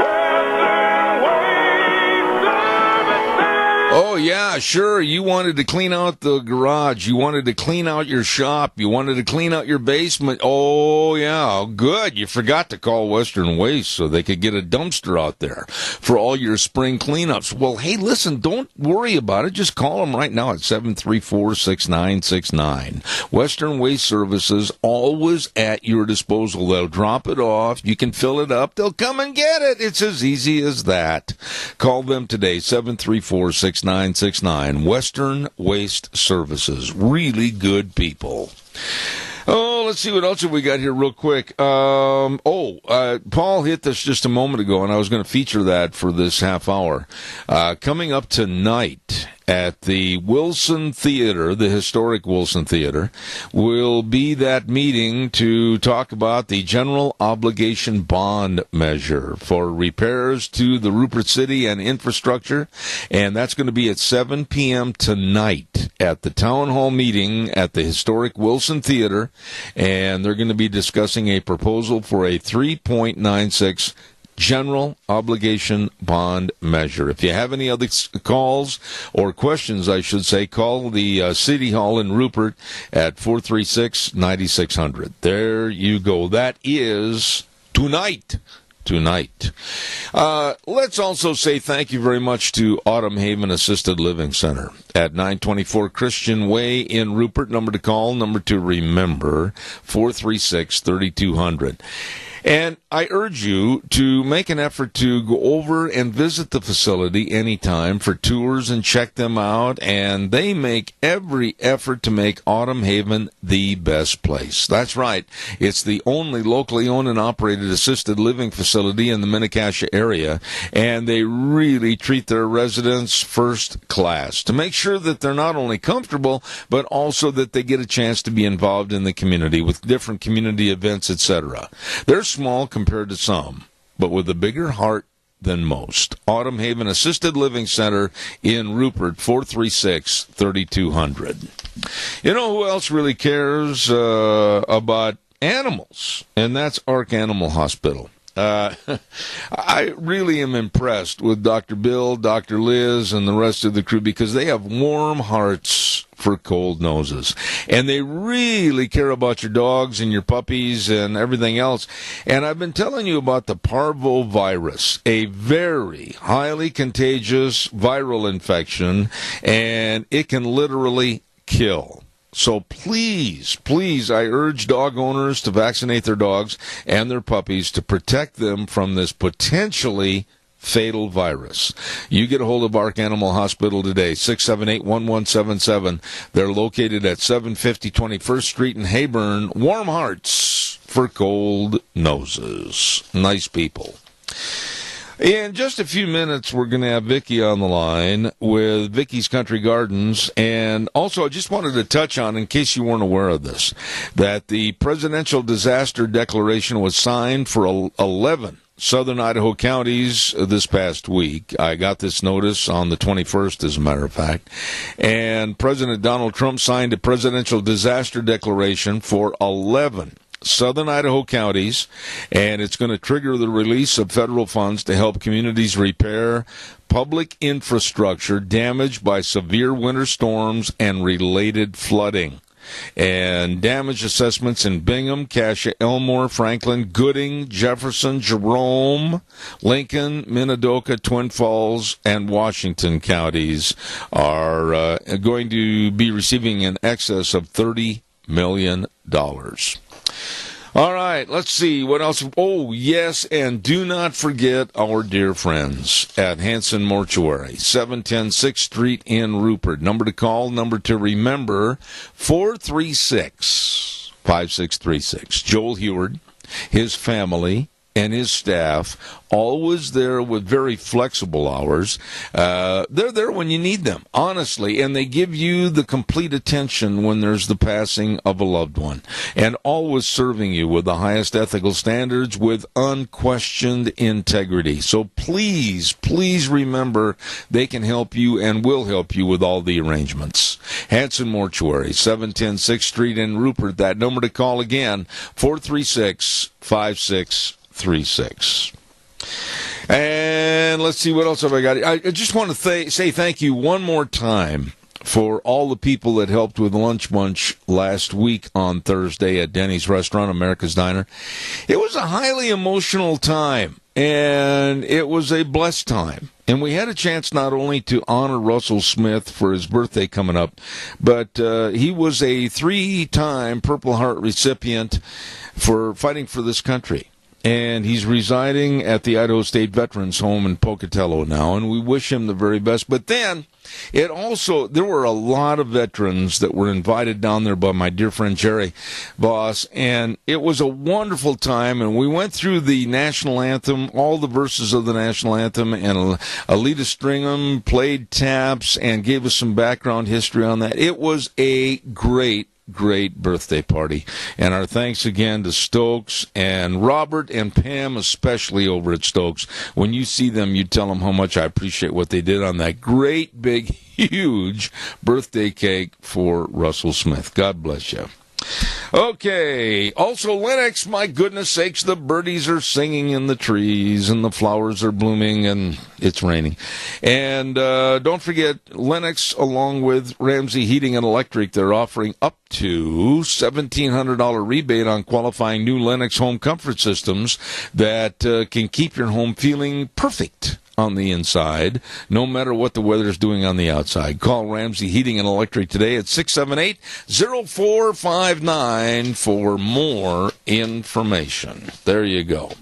Western Waste Services. Oh, yeah, sure. You wanted to clean out the garage. You wanted to clean out your shop. You wanted to clean out your basement. Oh, yeah, good. You forgot to call Western Waste so they could get a dumpster out there for all your spring cleanups. Well, hey, listen, don't worry about it. Just call them right now at 734-6969. Western Waste Services, always at your disposal. They'll drop it off. You can fill it up. They'll come and get it. It's as easy as that. Call them today, 734-6969. Western Waste Services. Really good people. Oh, let's see what else have we got here real quick. Paul hit this just a moment ago, and I was going to feature that for this half hour. Coming up tonight at the Wilson Theater, the historic Wilson Theater, will be that meeting to talk about the general obligation bond measure for repairs to the Rupert City and infrastructure, and that's going to be at 7 p.m. tonight at the town hall meeting at the historic Wilson Theater, and they're going to be discussing a proposal for a 3.96 general obligation bond measure. If you have any other calls or questions, I should say, call the City Hall in Rupert at 436-9600. There you go. That is tonight. Let's also say thank you very much to Autumn Haven Assisted Living Center at 924 Christian Way in Rupert. Number to call, number to remember, 436-3200. And I urge you to make an effort to go over and visit the facility anytime for tours and check them out. And they make every effort to make Autumn Haven the best place. That's right. It's the only locally owned and operated assisted living facility in the Mini-Cassia area. And they really treat their residents first class to make sure that they're not only comfortable, but also that they get a chance to be involved in the community with different community events, etc. They're small compared to some, but with a bigger heart than most. Autumn Haven Assisted Living Center in Rupert, 436-3200. You know who else really cares about animals? And that's Ark Animal Hospital. I really am impressed with Dr. Bill, Dr. Liz, and the rest of the crew because they have warm hearts for cold noses. And they really care about your dogs and your puppies and everything else. And I've been telling you about the parvovirus, a very highly contagious viral infection, and it can literally kill. So please, I urge dog owners to vaccinate their dogs and their puppies to protect them from this potentially fatal virus. You get a hold of Ark Animal Hospital today, 678-1177. They're located at 750 21st Street in Hayburn. Warm hearts for cold noses. Nice people. In just a few minutes, we're going to have Vicki on the line with Vicki's Country Gardens. And also, I just wanted to touch on, in case you weren't aware of this, that the Presidential Disaster Declaration was signed for 11 southern Idaho counties this past week. I got this notice on the 21st, as a matter of fact. And President Donald Trump signed a Presidential Disaster Declaration for 11 southern Idaho counties, and it's going to trigger the release of federal funds to help communities repair public infrastructure damaged by severe winter storms and related flooding. And damage assessments in Bingham, Cassia, Elmore, Franklin, Gooding, Jefferson, Jerome, Lincoln, Minidoka, Twin Falls, and Washington counties are going to be receiving in excess of $30 million. All right, let's see what else. Oh, yes, and do not forget our dear friends at Hanson Mortuary, 710 6th Street in Rupert. Number to call, number to remember, 436-5636. Joel Heward, his family, and his staff, always there with very flexible hours. They're there when you need them, honestly, and they give you the complete attention when there's the passing of a loved one, and always serving you with the highest ethical standards with unquestioned integrity. So please remember they can help you and will help you with all the arrangements. Hanson Mortuary, 710 6th Street in Rupert. That number to call again, 436-5636. And let's see, what else have I got? I just want to say thank you one more time for all the people that helped with Lunch Bunch last week on Thursday at Denny's Restaurant, America's Diner. It was a highly emotional time, and it was a blessed time. And we had a chance not only to honor Russell Smith for his birthday coming up, but he was a 3-time Purple Heart recipient for fighting for this country. And he's residing at the Idaho State Veterans Home in Pocatello now, and we wish him the very best. But then, there were a lot of veterans that were invited down there by my dear friend Jerry Voss, and it was a wonderful time, and we went through the national anthem, all the verses of the national anthem, and Alita Stringham played taps and gave us some background history on that. It was a great birthday party, and our thanks again to Stokes and Robert and Pam, especially over at Stokes. When you see them, you tell them how much I appreciate what they did on that great big huge birthday cake for Russell Smith. God bless you. Okay, also Lennox, my goodness sakes, the birdies are singing in the trees and the flowers are blooming and it's raining. And don't forget, Lennox, along with Ramsey Heating and Electric, they're offering up to $1,700 rebate on qualifying new Lennox home comfort systems that can keep your home feeling perfect on the inside, no matter what the weather's doing on the outside. Call Ramsey Heating and Electric today at 678-0459 for more information. There you go.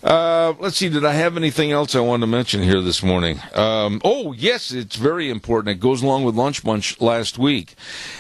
Let's see, did I have anything else I wanted to mention here this morning? Oh, yes, it's very important. It goes along with Lunch Bunch last week.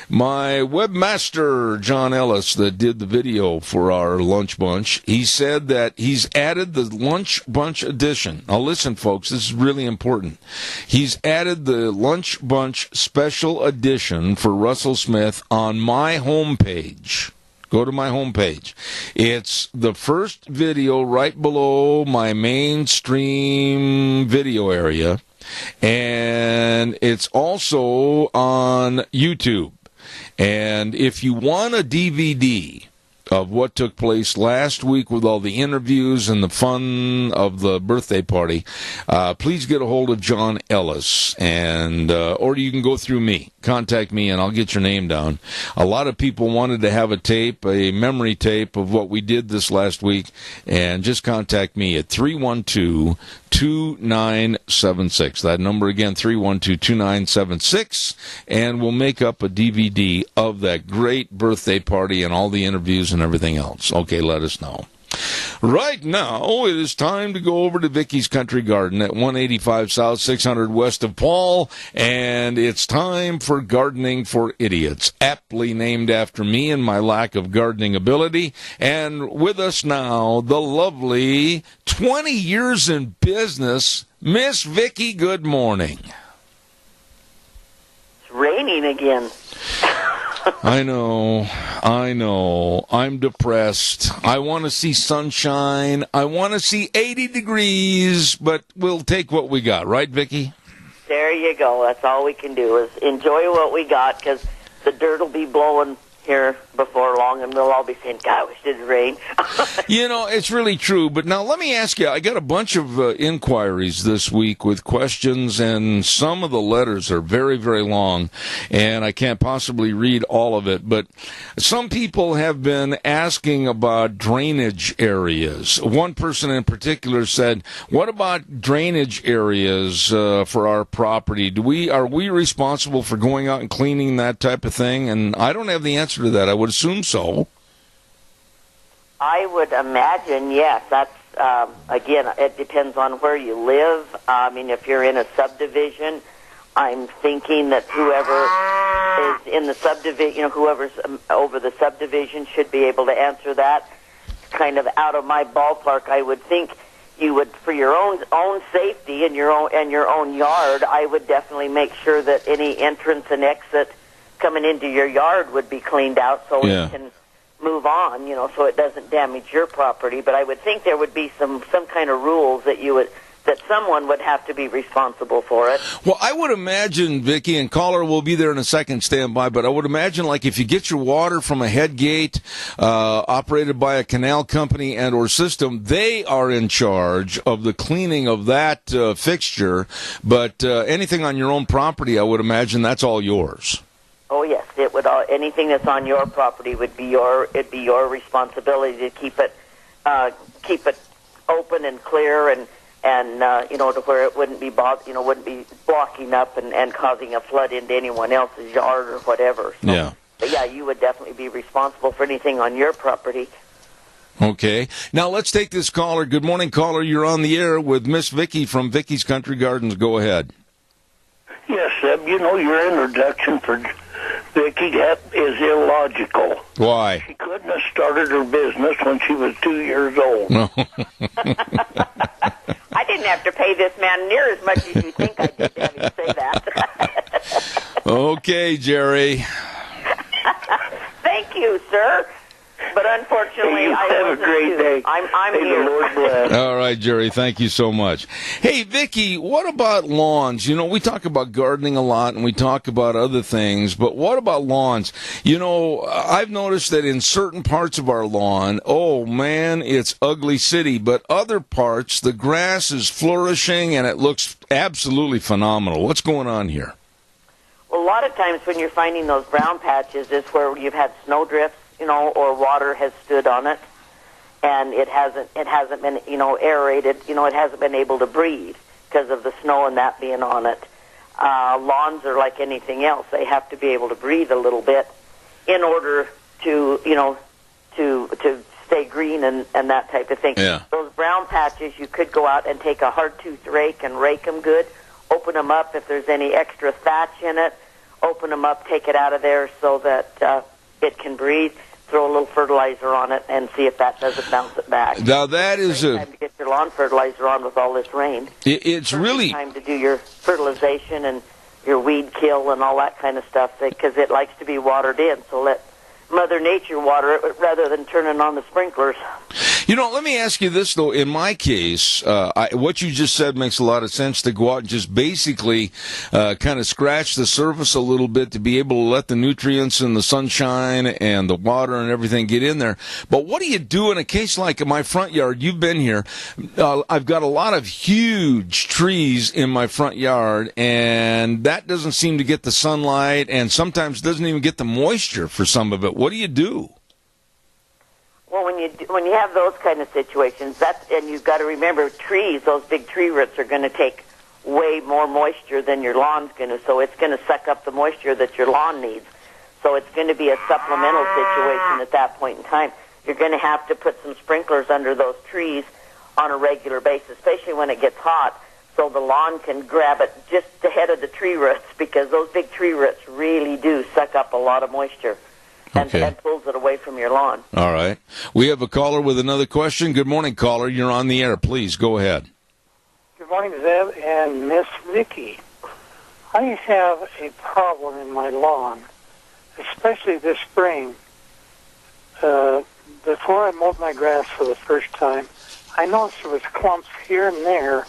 My webmaster, John Ellis, that did the video for our Lunch Bunch, he said that he's added the Lunch Bunch edition. Now, listen, folks, this is really important. He's added the Lunch Bunch special edition for Russell Smith on my homepage. Go to my homepage. It's the first video right below my mainstream video area, and it's also on YouTube. And if you want a DVD of what took place last week with all the interviews and the fun of the birthday party, please get a hold of John Ellis, and or you can go through me. Contact me, and I'll get your name down. A lot of people wanted to have a tape, a memory tape of what we did this last week, and just contact me at 312-2976. That number again, 312-2976, and we'll make up a DVD of that great birthday party and all the interviews and everything else. Okay, let us know. Right now, it is time to go over to Vicky's Country Garden at 185 South, 600 West of Paul, and it's time for Gardening for Idiots, aptly named after me and my lack of gardening ability. And with us now, the lovely 20 years in business, Miss Vicky. Good morning. It's raining again. I know. I'm depressed. I want to see sunshine. I want to see 80 degrees, but we'll take what we got, right, Vicky? There you go. That's all we can do is enjoy what we got, because the dirt will be blowing here before long, and we'll all be saying, God, I wish it didn't rain. You know, it's really true. But now let me ask you, I got a bunch of inquiries this week with questions, and some of the letters are very, very long, and I can't possibly read all of it. But some people have been asking about drainage areas. One person in particular said, what about drainage areas for our property? Are we responsible for going out and cleaning that type of thing? And I don't have the answer to that. I would assume so. I would imagine, yes. That's, again, it depends on where you live. I mean, if you're in a subdivision, I'm thinking that whoever is in the subdivision, whoever's over the subdivision should be able to answer that. Kind of out of my ballpark, I would think you would, for your own safety and your own yard, I would definitely make sure that any entrance and exit coming into your yard would be cleaned out so it can move on, so it doesn't damage your property. But I would think there would be some kind of rules that someone would have to be responsible for it. Well, I would imagine, Vicky, and caller will be there in a second, stand by, but I would imagine, like, if you get your water from a head gate operated by a canal company and or system, they are in charge of the cleaning of that fixture. But anything on your own property, I would imagine that's all yours. Oh yes, it would. Anything that's on your property would be your responsibility to keep it open and clear and to where it wouldn't be blocking up and causing a flood into anyone else's yard or whatever. So, yeah. But yeah, you would definitely be responsible for anything on your property. Okay. Now let's take this caller. Good morning, caller. You're on the air with Miss Vicky from Vicky's Country Gardens. Go ahead. Yes, Seb, your introduction for Vicky is illogical. Why? She couldn't have started her business when she was 2 years old. No. I didn't have to pay this man near as much as you think I did to have him say that. Okay, Jerry. Thank you, sir. But unfortunately, I have a great day. I'm May here. the Lord bless. All right, Jerry. Thank you so much. Hey, Vicky, what about lawns? We talk about gardening a lot, and we talk about other things, but what about lawns? I've noticed that in certain parts of our lawn, oh, man, it's ugly city, but other parts, the grass is flourishing, and it looks absolutely phenomenal. What's going on here? Well, a lot of times when you're finding those brown patches is where you've had snow drifts, or water has stood on it, and it hasn't been, aerated, it hasn't been able to breathe. because of the snow and that being on it. Lawns are like anything else. They have to be able to breathe a little bit in order to, to stay green and that type of thing. Yeah. Those brown patches, you could go out and take a hard-tooth rake and rake them good, open them up if there's any extra thatch in it, open them up, take it out of there so that it can breathe, throw a little fertilizer on it, and see if that doesn't bounce it back. Now, that is time to get your lawn fertilizer on with all this rain. It's really time to do your fertilization and your weed kill and all that kind of stuff, because it likes to be watered in. So let Mother Nature water it rather than turning on the sprinklers. Let me ask you this, though. In my case, what you just said makes a lot of sense, to go out and just basically kind of scratch the surface a little bit to be able to let the nutrients and the sunshine and the water and everything get in there. But what do you do in a case like in my front yard? You've been here. I've got a lot of huge trees in my front yard, and that doesn't seem to get the sunlight and sometimes doesn't even get the moisture for some of it. What do you do? Well, when you have those kind of situations, and you've got to remember, trees, those big tree roots are going to take way more moisture than your lawn's going to, so it's going to suck up the moisture that your lawn needs. So it's going to be a supplemental situation at that point in time. You're going to have to put some sprinklers under those trees on a regular basis, especially when it gets hot, so the lawn can grab it just ahead of the tree roots, because those big tree roots really do suck up a lot of moisture. Okay. And pulls it away from your lawn. All right. We have a caller with another question. Good morning, caller. You're on the air. Please, go ahead. Good morning, Zeb and Miss Vicky. I have a problem in my lawn, especially this spring. Before I mowed my grass for the first time, I noticed there was clumps here and there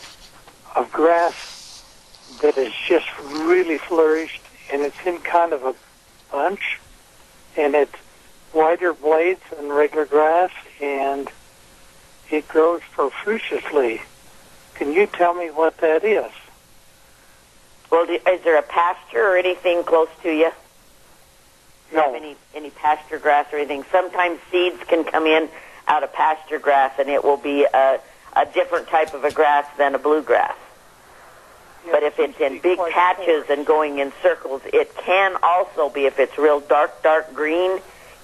of grass that has just really flourished, and it's in kind of a bunch. And it's wider blades than regular grass, and it grows profusely. Can you tell me what that is? Well, is there a pasture or anything close to you? No. Any pasture grass or anything? Sometimes seeds can come in out of pasture grass, and it will be a different type of a grass than a bluegrass. Yeah, but if it's in big patches and going in circles, it can also be, if it's real dark green,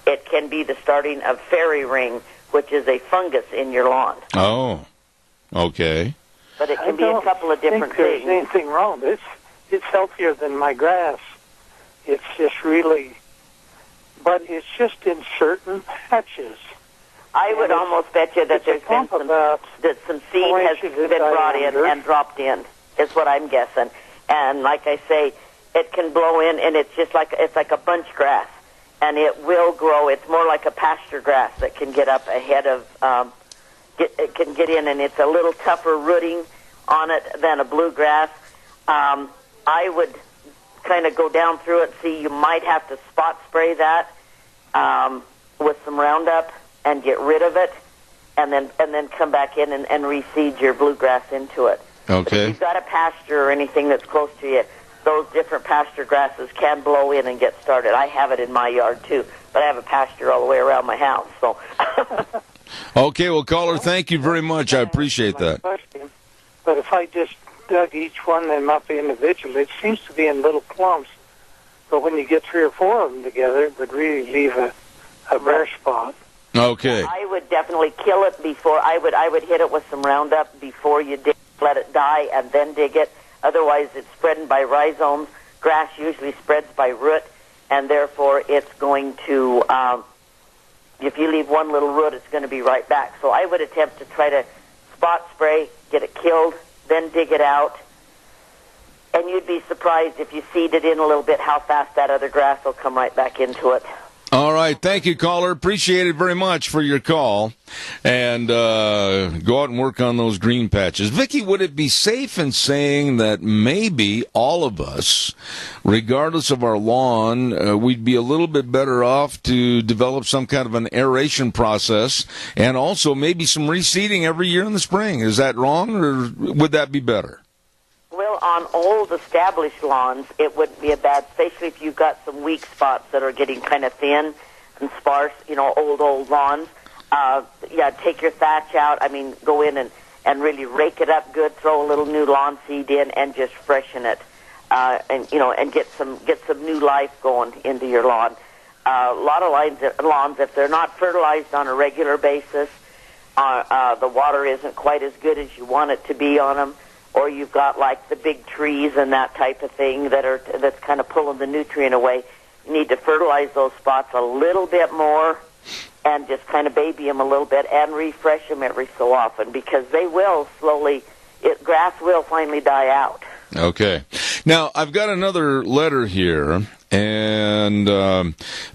it can be the starting of fairy ring, which is a fungus in your lawn. Oh, okay. But it can be a couple of different things. There's anything wrong. It's healthier than my grass. It's just really, but it's just in certain patches. I would almost bet you that there's been some seed has been brought in and dropped in. Is what I'm guessing. And like I say, it can blow in, and it's like a bunch grass, and it will grow. It's more like a pasture grass that can get up ahead of, it can get in, and it's a little tougher rooting on it than a bluegrass. I would kind of go down through it, see, you might have to spot spray that with some Roundup and get rid of it, and then come back in and reseed your bluegrass into it. Okay. But if you've got a pasture or anything that's close to you, those different pasture grasses can blow in and get started. I have it in my yard, too, but I have a pasture all the way around my house. So. Okay, well, caller, thank you very much. I appreciate that. But if I just dug each one of them up individually, it seems to be in little clumps. But when you get 3 or 4 of them together, it would really leave a bare spot. Okay. I would definitely kill it before. I would hit it with some Roundup before you dig. Let it die and then dig it. Otherwise, it's spreading by rhizomes. Grass usually spreads by root, and therefore it's going to, if you leave one little root, it's going to be right back. So I would attempt to try to spot spray, get it killed, then dig it out. And you'd be surprised if you seed it in a little bit how fast that other grass will come right back into it. All right. Thank you, caller. Appreciate it very much for your call. And go out and work on those green patches. Vicki, would it be safe in saying that maybe all of us, regardless of our lawn, we'd be a little bit better off to develop some kind of an aeration process and also maybe some reseeding every year in the spring? Is that wrong, or would that be better? Well, on old established lawns, it wouldn't be a bad, especially if you've got some weak spots that are getting kind of thin and sparse, old lawns. Take your thatch out. I mean, go in and really rake it up good, throw a little new lawn seed in, and just freshen it, and get some new life going into your lawn. A lot of lawns, if they're not fertilized on a regular basis, the water isn't quite as good as you want it to be on them, or you've got like the big trees and that type of thing that's kind of pulling the nutrient away. You need to fertilize those spots a little bit more and just kind of baby them a little bit and refresh them every so often, because they will grass will finally die out. Okay. Now, I've got another letter here, and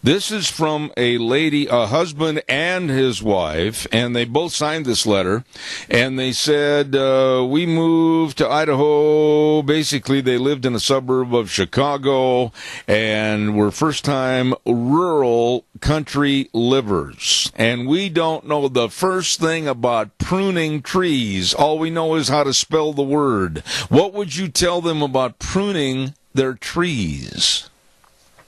this is from a lady, a husband and his wife, and they both signed this letter, and they said, we moved to Idaho. Basically, they lived in a suburb of Chicago, and were first-time rural country livers, and we don't know the first thing about pruning trees. All we know is how to spell the word. What would you tell them about pruning their trees?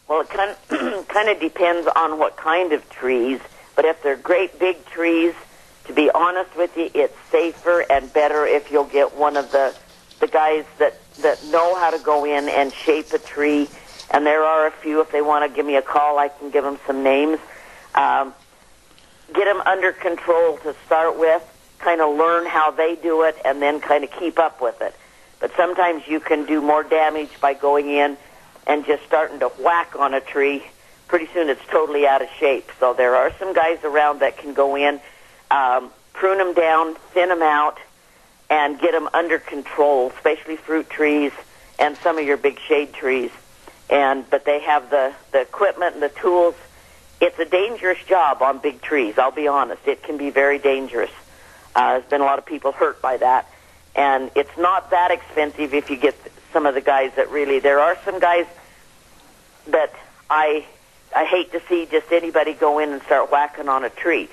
Well, it kind of depends on what kind of trees, but if they're great big trees, to be honest with you, it's safer and better if you'll get one of the guys that know how to go in and shape a tree. And there are a few. If they want to give me a call, I can give them some names. Get them under control to start with, kind of learn how they do it, and then kind of keep up with it. But sometimes you can do more damage by going in and just starting to whack on a tree. Pretty soon it's totally out of shape. So there are some guys around that can go in, prune them down, thin them out, and get them under control, especially fruit trees and some of your big shade trees. But they have the equipment and the tools. It's a dangerous job on big trees, I'll be honest. It can be very dangerous. There's been a lot of people hurt by that. And it's not that expensive if you get some of the guys that really... There are some guys that I hate to see just anybody go in and start whacking on a tree.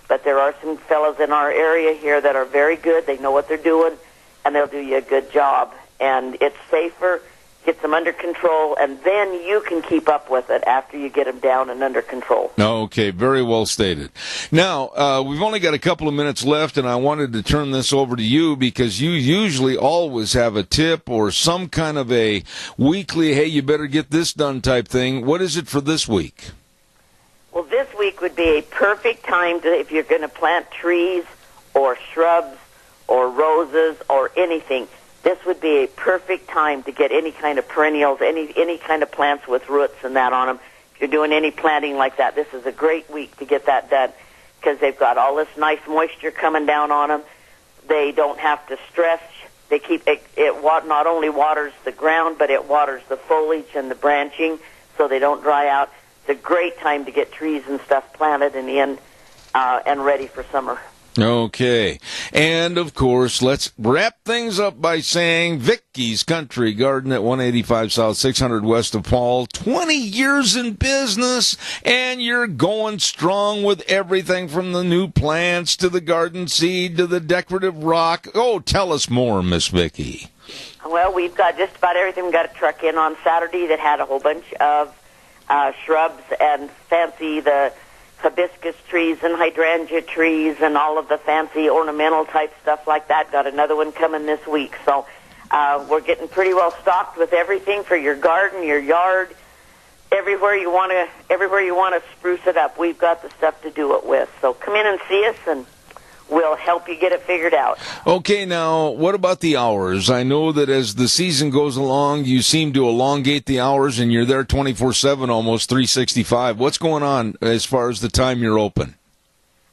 But there are some fellows in our area here that are very good. They know what they're doing, and they'll do you a good job. And it's safer, gets them under control, and then you can keep up with it after you get them down and under control. Okay, very well stated. Now, we've only got a couple of minutes left, and I wanted to turn this over to you because you usually always have a tip or some kind of a weekly, hey, you better get this done type thing. What is it for this week? Well, this week would be a perfect time to, if you're going to plant trees or shrubs or roses or anything, this would be a perfect time to get any kind of perennials, any kind of plants with roots and that on them. If you're doing any planting like that, this is a great week to get that done because they've got all this nice moisture coming down on them. They don't have to stress. They keep it not only waters the ground, but it waters the foliage and the branching so they don't dry out. It's a great time to get trees and stuff planted and in and ready for summer. Okay. And, of course, let's wrap things up by saying Vicky's Country Garden at 185 South, 600 West of Paul. 20 years in business, and you're going strong with everything from the new plants to the garden seed to the decorative rock. Oh, tell us more, Miss Vicky. Well, we've got just about everything. We got a truck in on Saturday that had a whole bunch of shrubs and the hibiscus trees and hydrangea trees and all of the fancy ornamental type stuff like that. Got another one coming this week. So we're getting pretty well stocked with everything for your garden, your yard, everywhere you want to spruce it up. We've got the stuff to do it with. So come in and see us, and we'll help you get it figured out. Okay, now, what about the hours? I know that as the season goes along, you seem to elongate the hours, and you're there 24/7, almost 365. What's going on as far as the time you're open?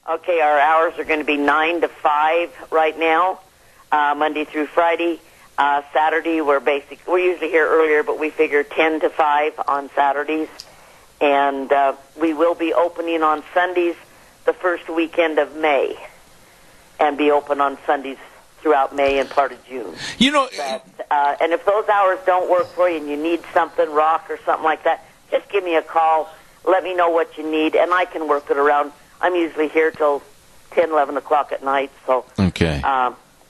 Okay, our hours are going to be 9 to 5 right now, Monday through Friday. Saturday, we're usually here earlier, but we figure 10 to 5 on Saturdays. And we will be opening on Sundays the first weekend of May, and be open on Sundays throughout May and part of June. And if those hours don't work for you and you need something, rock or something like that, just give me a call. Let me know what you need, and I can work it around. I'm usually here till 10, 11 o'clock at night. So, okay.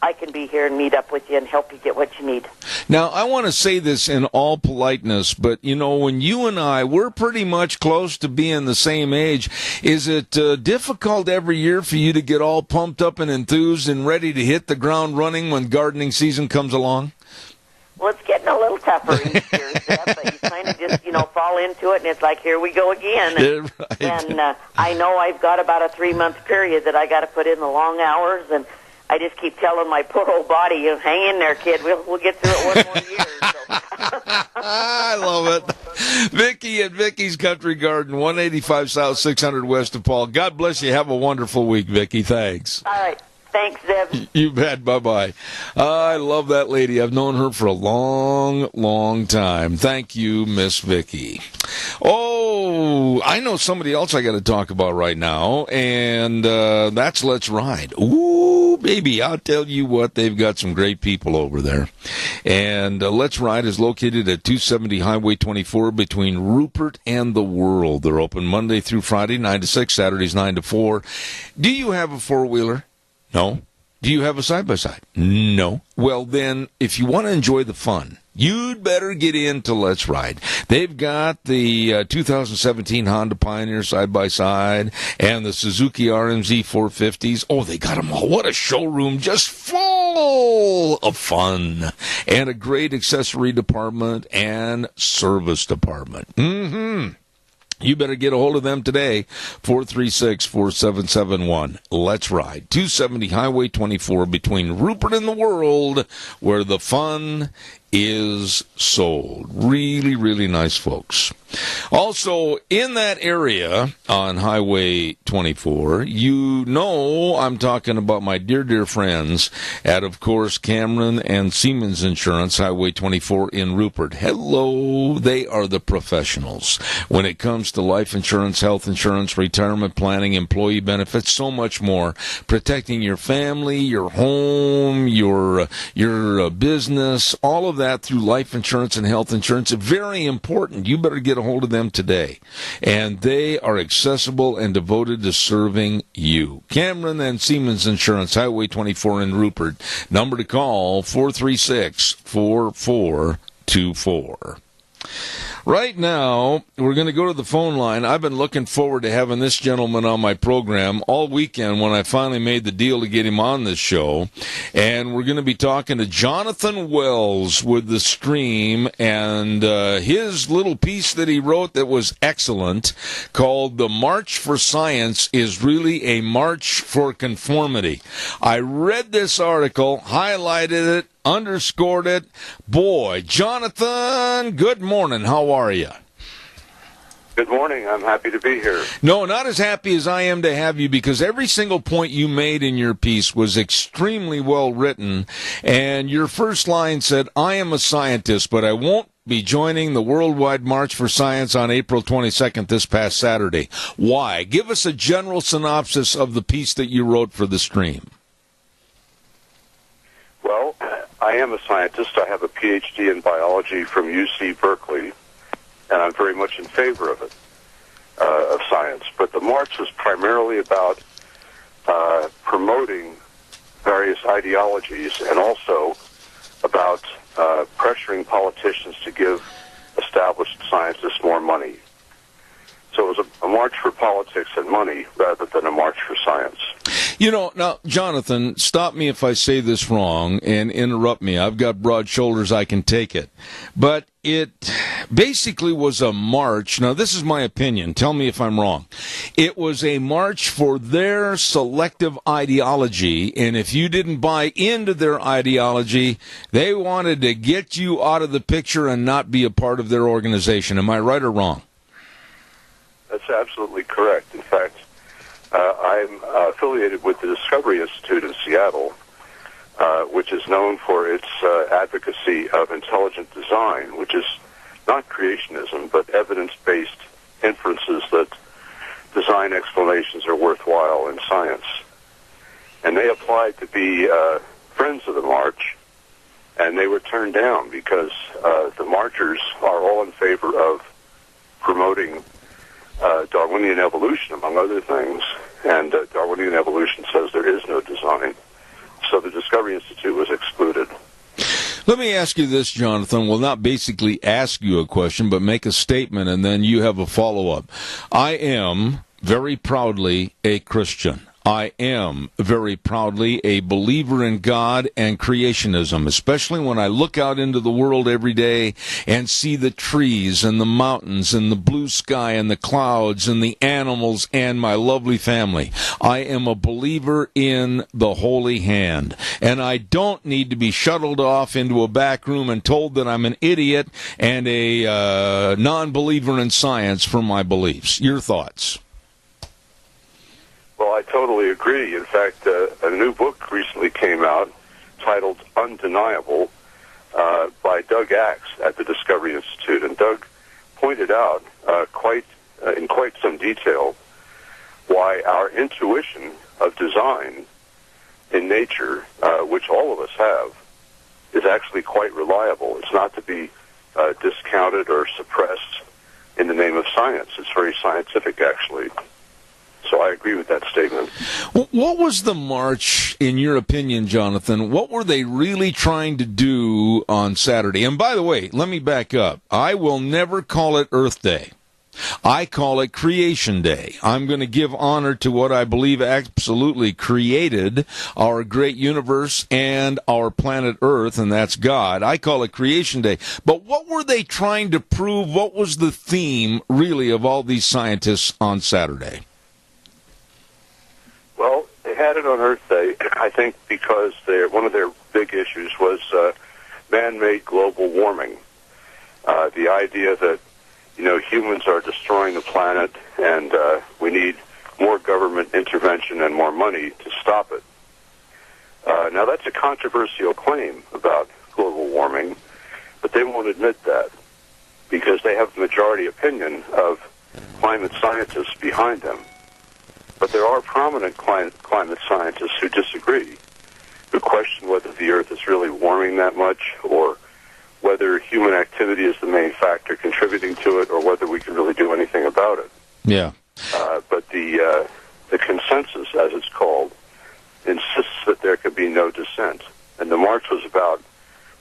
I can be here and meet up with you and help you get what you need. Now, I want to say this in all politeness, but, you know, when you and I, we're pretty much close to being the same age, is it difficult every year for you to get all pumped up and enthused and ready to hit the ground running when gardening season comes along? Well, it's getting a little tougher each year, Zeb, but you kind of just, fall into it, and it's like, here we go again. Right. And I know I've got about a 3-month period that I got to put in the long hours, and I just keep telling my poor old body, hang in there, kid. We'll get through it one more year. So. I love it. Vicky at Vicky's Country Garden, 185 South, 600 West of Paul. God bless you. Have a wonderful week, Vicky. Thanks. All right. Thanks, Zeb. You bet. Bye-bye. I love that lady. I've known her for a long, long time. Thank you, Miss Vicky. Oh, I know somebody else I got to talk about right now, and that's Let's Ride. Ooh, baby, I'll tell you what, they've got some great people over there. And Let's Ride is located at 270 Highway 24 between Rupert and the World. They're open Monday through Friday, 9 to 6, Saturdays 9 to 4. Do you have a four-wheeler? No. Do you have a side-by-side? No. Well, then, if you want to enjoy the fun, you'd better get into Let's Ride. They've got the 2017 Honda Pioneer side-by-side and the Suzuki RMZ 450s. Oh, they got them all. What a showroom, just full of fun. And a great accessory department and service department. Mm-hmm. You better get a hold of them today, 436-4771. Let's Ride. 270 Highway 24 between Rupert and the World, where the fun is sold. Really, really nice folks. Also, in that area on Highway 24, you know I'm talking about my dear, dear friends at, of course, Cameron and Siemens Insurance, Highway 24 in Rupert. Hello, they are the professionals when it comes to life insurance, health insurance, retirement planning, employee benefits, so much more. Protecting your family, your home, your business, all of that through life insurance and health insurance. Very important. You better get a hold of them today. And they are accessible and devoted to serving you. Cameron and Siemens Insurance, Highway 24 in Rupert. Number to call, 436-4424. Right now, we're going to go to the phone line. I've been looking forward to having this gentleman on my program all weekend when I finally made the deal to get him on this show. And we're going to be talking to Jonathan Wells with The Stream and his little piece that he wrote that was excellent called The March for Science is Really a March for Conformity. I read this article, highlighted it, underscored it. Boy, Jonathan, good morning. How are you? Good morning. I'm happy to be here. No, not as happy as I am to have you, because every single point you made in your piece was extremely well written. And your first line said, I am a scientist, but I won't be joining the Worldwide March for Science on April 22nd this past Saturday. Why? Give us a general synopsis of the piece that you wrote for The Stream. Well, I am a scientist. I have a PhD in biology from UC Berkeley, and I'm very much in favor of it, of science. But the march was primarily about promoting various ideologies and also about pressuring politicians to give established scientists more money. So it was a march for politics and money rather than a march for science. You know, now, Jonathan, stop me if I say this wrong and interrupt me. I've got broad shoulders, I can take it. But it basically was a march. Now, this is my opinion. Tell me if I'm wrong. It was a march for their selective ideology, and if you didn't buy into their ideology, they wanted to get you out of the picture and not be a part of their organization. Am I right or wrong? That's absolutely correct. In fact, I'm affiliated with the Discovery Institute in Seattle, which is known for its advocacy of intelligent design, which is not creationism, but evidence-based inferences that design explanations are worthwhile in science. And they applied to be friends of the march, and they were turned down because the marchers are all in favor of promoting Darwinian evolution, among other things, and Darwinian evolution says there is no design. so the Discovery Institute was excluded. Let me ask you this, Jonathan. We'll not basically ask you a question, but make a statement, and then you have a follow-up. I am very proudly a Christian. I am very proudly a believer in God and creationism, especially when I look out into the world every day and see the trees and the mountains and the blue sky and the clouds and the animals and my lovely family. I am a believer in the Holy Hand, and I don't need to be shuttled off into a back room and told that I'm an idiot and a non-believer in science for my beliefs. Your thoughts? Well, I totally agree. In fact, a new book recently came out titled Undeniable by Doug Axe at the Discovery Institute. And Doug pointed out in quite some detail why our intuition of design in nature, which all of us have, is actually quite reliable. It's not to be discounted or suppressed in the name of science. It's very scientific, actually. So I agree with that statement. What was the march, in your opinion, Jonathan? What were they really trying to do on Saturday? And by the way, let me back up. I will never call it Earth Day. I call it Creation Day. I'm going to give honor to what I believe absolutely created our great universe and our planet Earth, and that's God. I call it Creation Day. But what were they trying to prove? What was the theme, really, of all these scientists on Saturday? Well, they had it on Earth Day, I think, because one of their big issues was man-made global warming. The idea that, humans are destroying the planet and we need more government intervention and more money to stop it. Now, that's a controversial claim about global warming, but they won't admit that because they have the majority opinion of climate scientists behind them. But there are prominent climate scientists who disagree, who question whether the Earth is really warming that much, or whether human activity is the main factor contributing to it, or whether we can really do anything about it. Yeah. But the consensus, as it's called, insists that there could be no dissent. And the march was about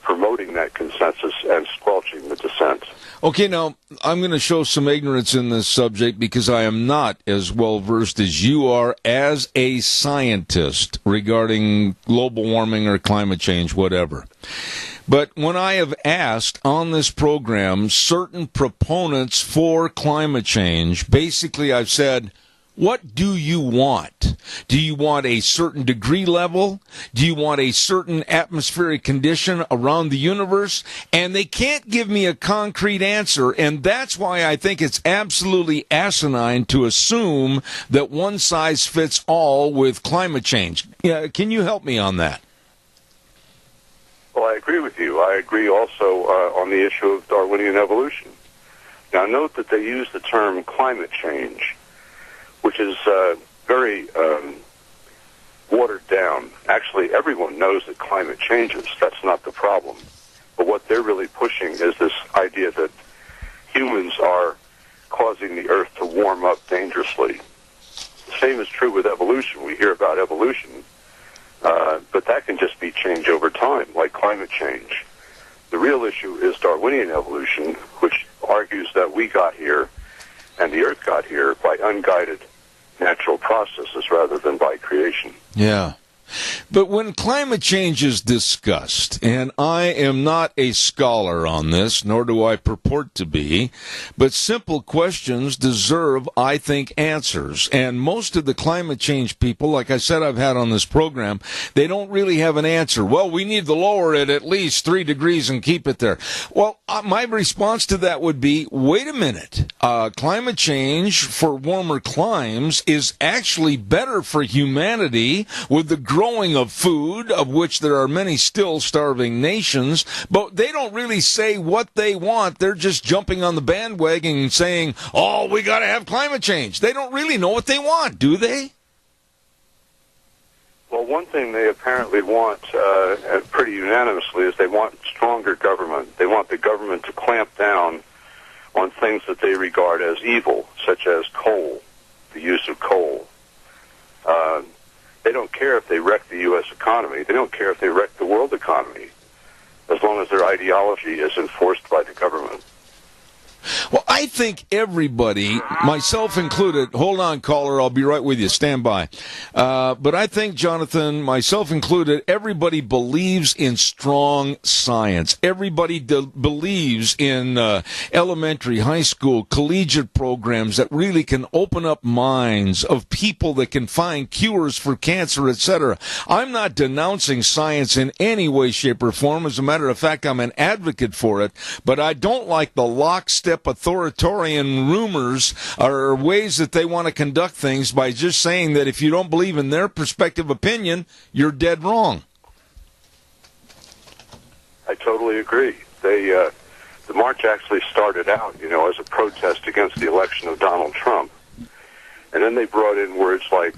promoting that consensus and squelching the dissent. Okay, now, I'm going to show some ignorance in this subject because I am not as well versed as you are as a scientist regarding global warming or climate change, whatever. But when I have asked on this program certain proponents for climate change, basically I've said, what do you want? Do you want a certain degree level? Do you want a certain atmospheric condition around the universe? And they can't give me a concrete answer, and that's why I think it's absolutely asinine to assume that one size fits all with climate change. Can you help me on that? Well, I agree with you. I agree also on the issue of Darwinian evolution. Now, note that they use the term climate change, which is very watered down. Actually, everyone knows that climate changes. That's not the problem. But what they're really pushing is this idea that humans are causing the Earth to warm up dangerously. The same is true with evolution. We hear about evolution, but that can just be change over time, like climate change. The real issue is Darwinian evolution, which argues that we got here and the Earth got here by unguided natural processes rather than by creation. Yeah. But when climate change is discussed, and I am not a scholar on this, nor do I purport to be, but simple questions deserve, I think, answers. And most of the climate change people, like I said I've had on this program, they don't really have an answer. Well, we need to lower it at least 3 degrees and keep it there. Well, my response to that would be, wait a minute. Climate change for warmer climes is actually better for humanity with the growing of food, of which there are many still starving nations, but they don't really say what they want. They're just jumping on the bandwagon and saying, oh, we got to have climate change. They don't really know what they want, do they? Well, one thing they apparently want pretty unanimously is they want stronger government. They want the government to clamp down on things that they regard as evil, such as coal, the use of coal. They don't care care if they wreck the U.S. economy. They don't care if they wreck the world economy, as long as their ideology is enforced by the government. Well, I think everybody, myself included, hold on, caller, I'll be right with you, stand by. But I think, Jonathan, myself included, everybody believes in strong science. Everybody believes in elementary, high school, collegiate programs that really can open up minds of people that can find cures for cancer, etc. I'm not denouncing science in any way, shape, or form. As a matter of fact, I'm an advocate for it, but I don't like the lockstep authoritarian rumors or ways that they want to conduct things by just saying that if you don't believe in their perspective opinion, you're dead wrong. I totally agree. The march actually started out, as a protest against the election of Donald Trump. And then they brought in words like,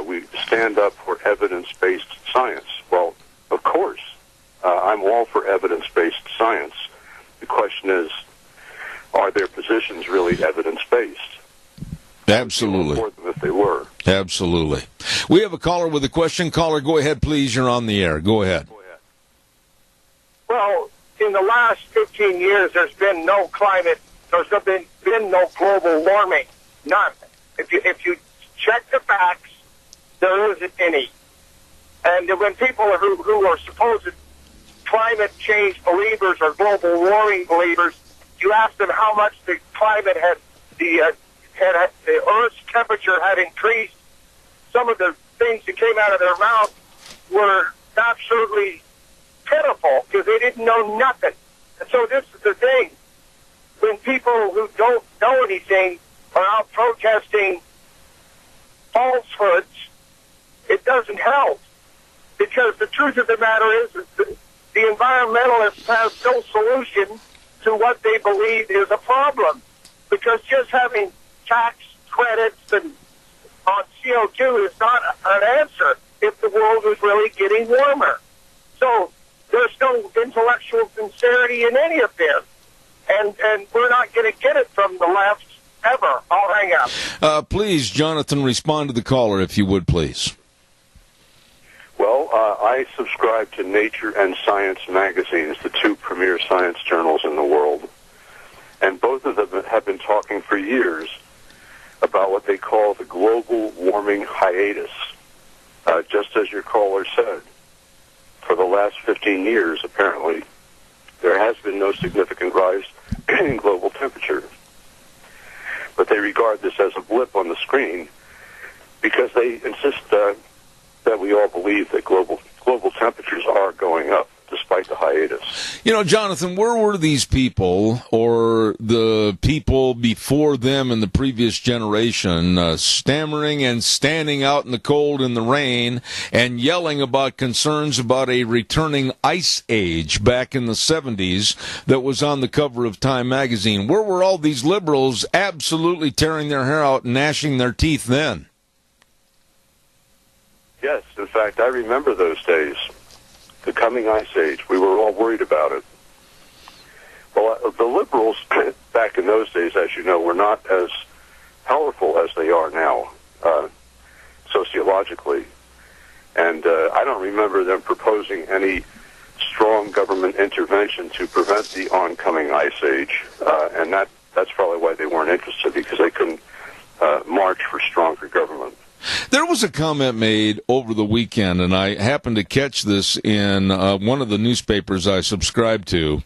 we stand up for evidence-based science. Well, of course, I'm all for evidence-based science. The question is, are their positions really evidence-based? Absolutely. More than if they were. Absolutely. We have a caller with a question. Caller, go ahead, please. You're on the air. Go ahead. Well, in the last 15 years, there's been no climate. There's been no global warming. None. If you check the facts, there isn't any. And when people who are supposed climate change believers or global warming believers, you ask them how much the climate had the Earth's temperature had increased. Some of the things that came out of their mouth were absolutely pitiful because they didn't know nothing. And so this is the thing. When people who don't know anything are out protesting falsehoods, it doesn't help. Because the truth of the matter is that the environmentalists have no solution to what they believe is a problem. Because just having tax credits and on CO2 is not an answer if the world is really getting warmer. So there's no intellectual sincerity in any of this. And we're not going to get it from the left ever. I'll hang up. Please, Jonathan, respond to the caller, if you would, please. Well, I subscribe to Nature and Science magazines, the two premier science journals in the world. And both of them have been talking for years about what they call the global warming hiatus. Just as your caller said, for the last 15 years, apparently, there has been no significant rise in global temperature. But they regard this as a blip on the screen because they insist that we all believe that global temperatures are going up despite the hiatus. Jonathan, where were these people or the people before them in the previous generation stammering and standing out in the cold and the rain and yelling about concerns about a returning ice age back in the 70s that was on the cover of Time magazine? Where were all these liberals absolutely tearing their hair out and gnashing their teeth then? Yes, in fact, I remember those days. The coming ice age, we were all worried about it. Well, the liberals back in those days, as you know, were not as powerful as they are now, sociologically. And I don't remember them proposing any strong government intervention to prevent the oncoming ice age. And that's probably why they weren't interested, because they couldn't march for stronger government. There was a comment made over the weekend, and I happened to catch this in one of the newspapers I subscribe to,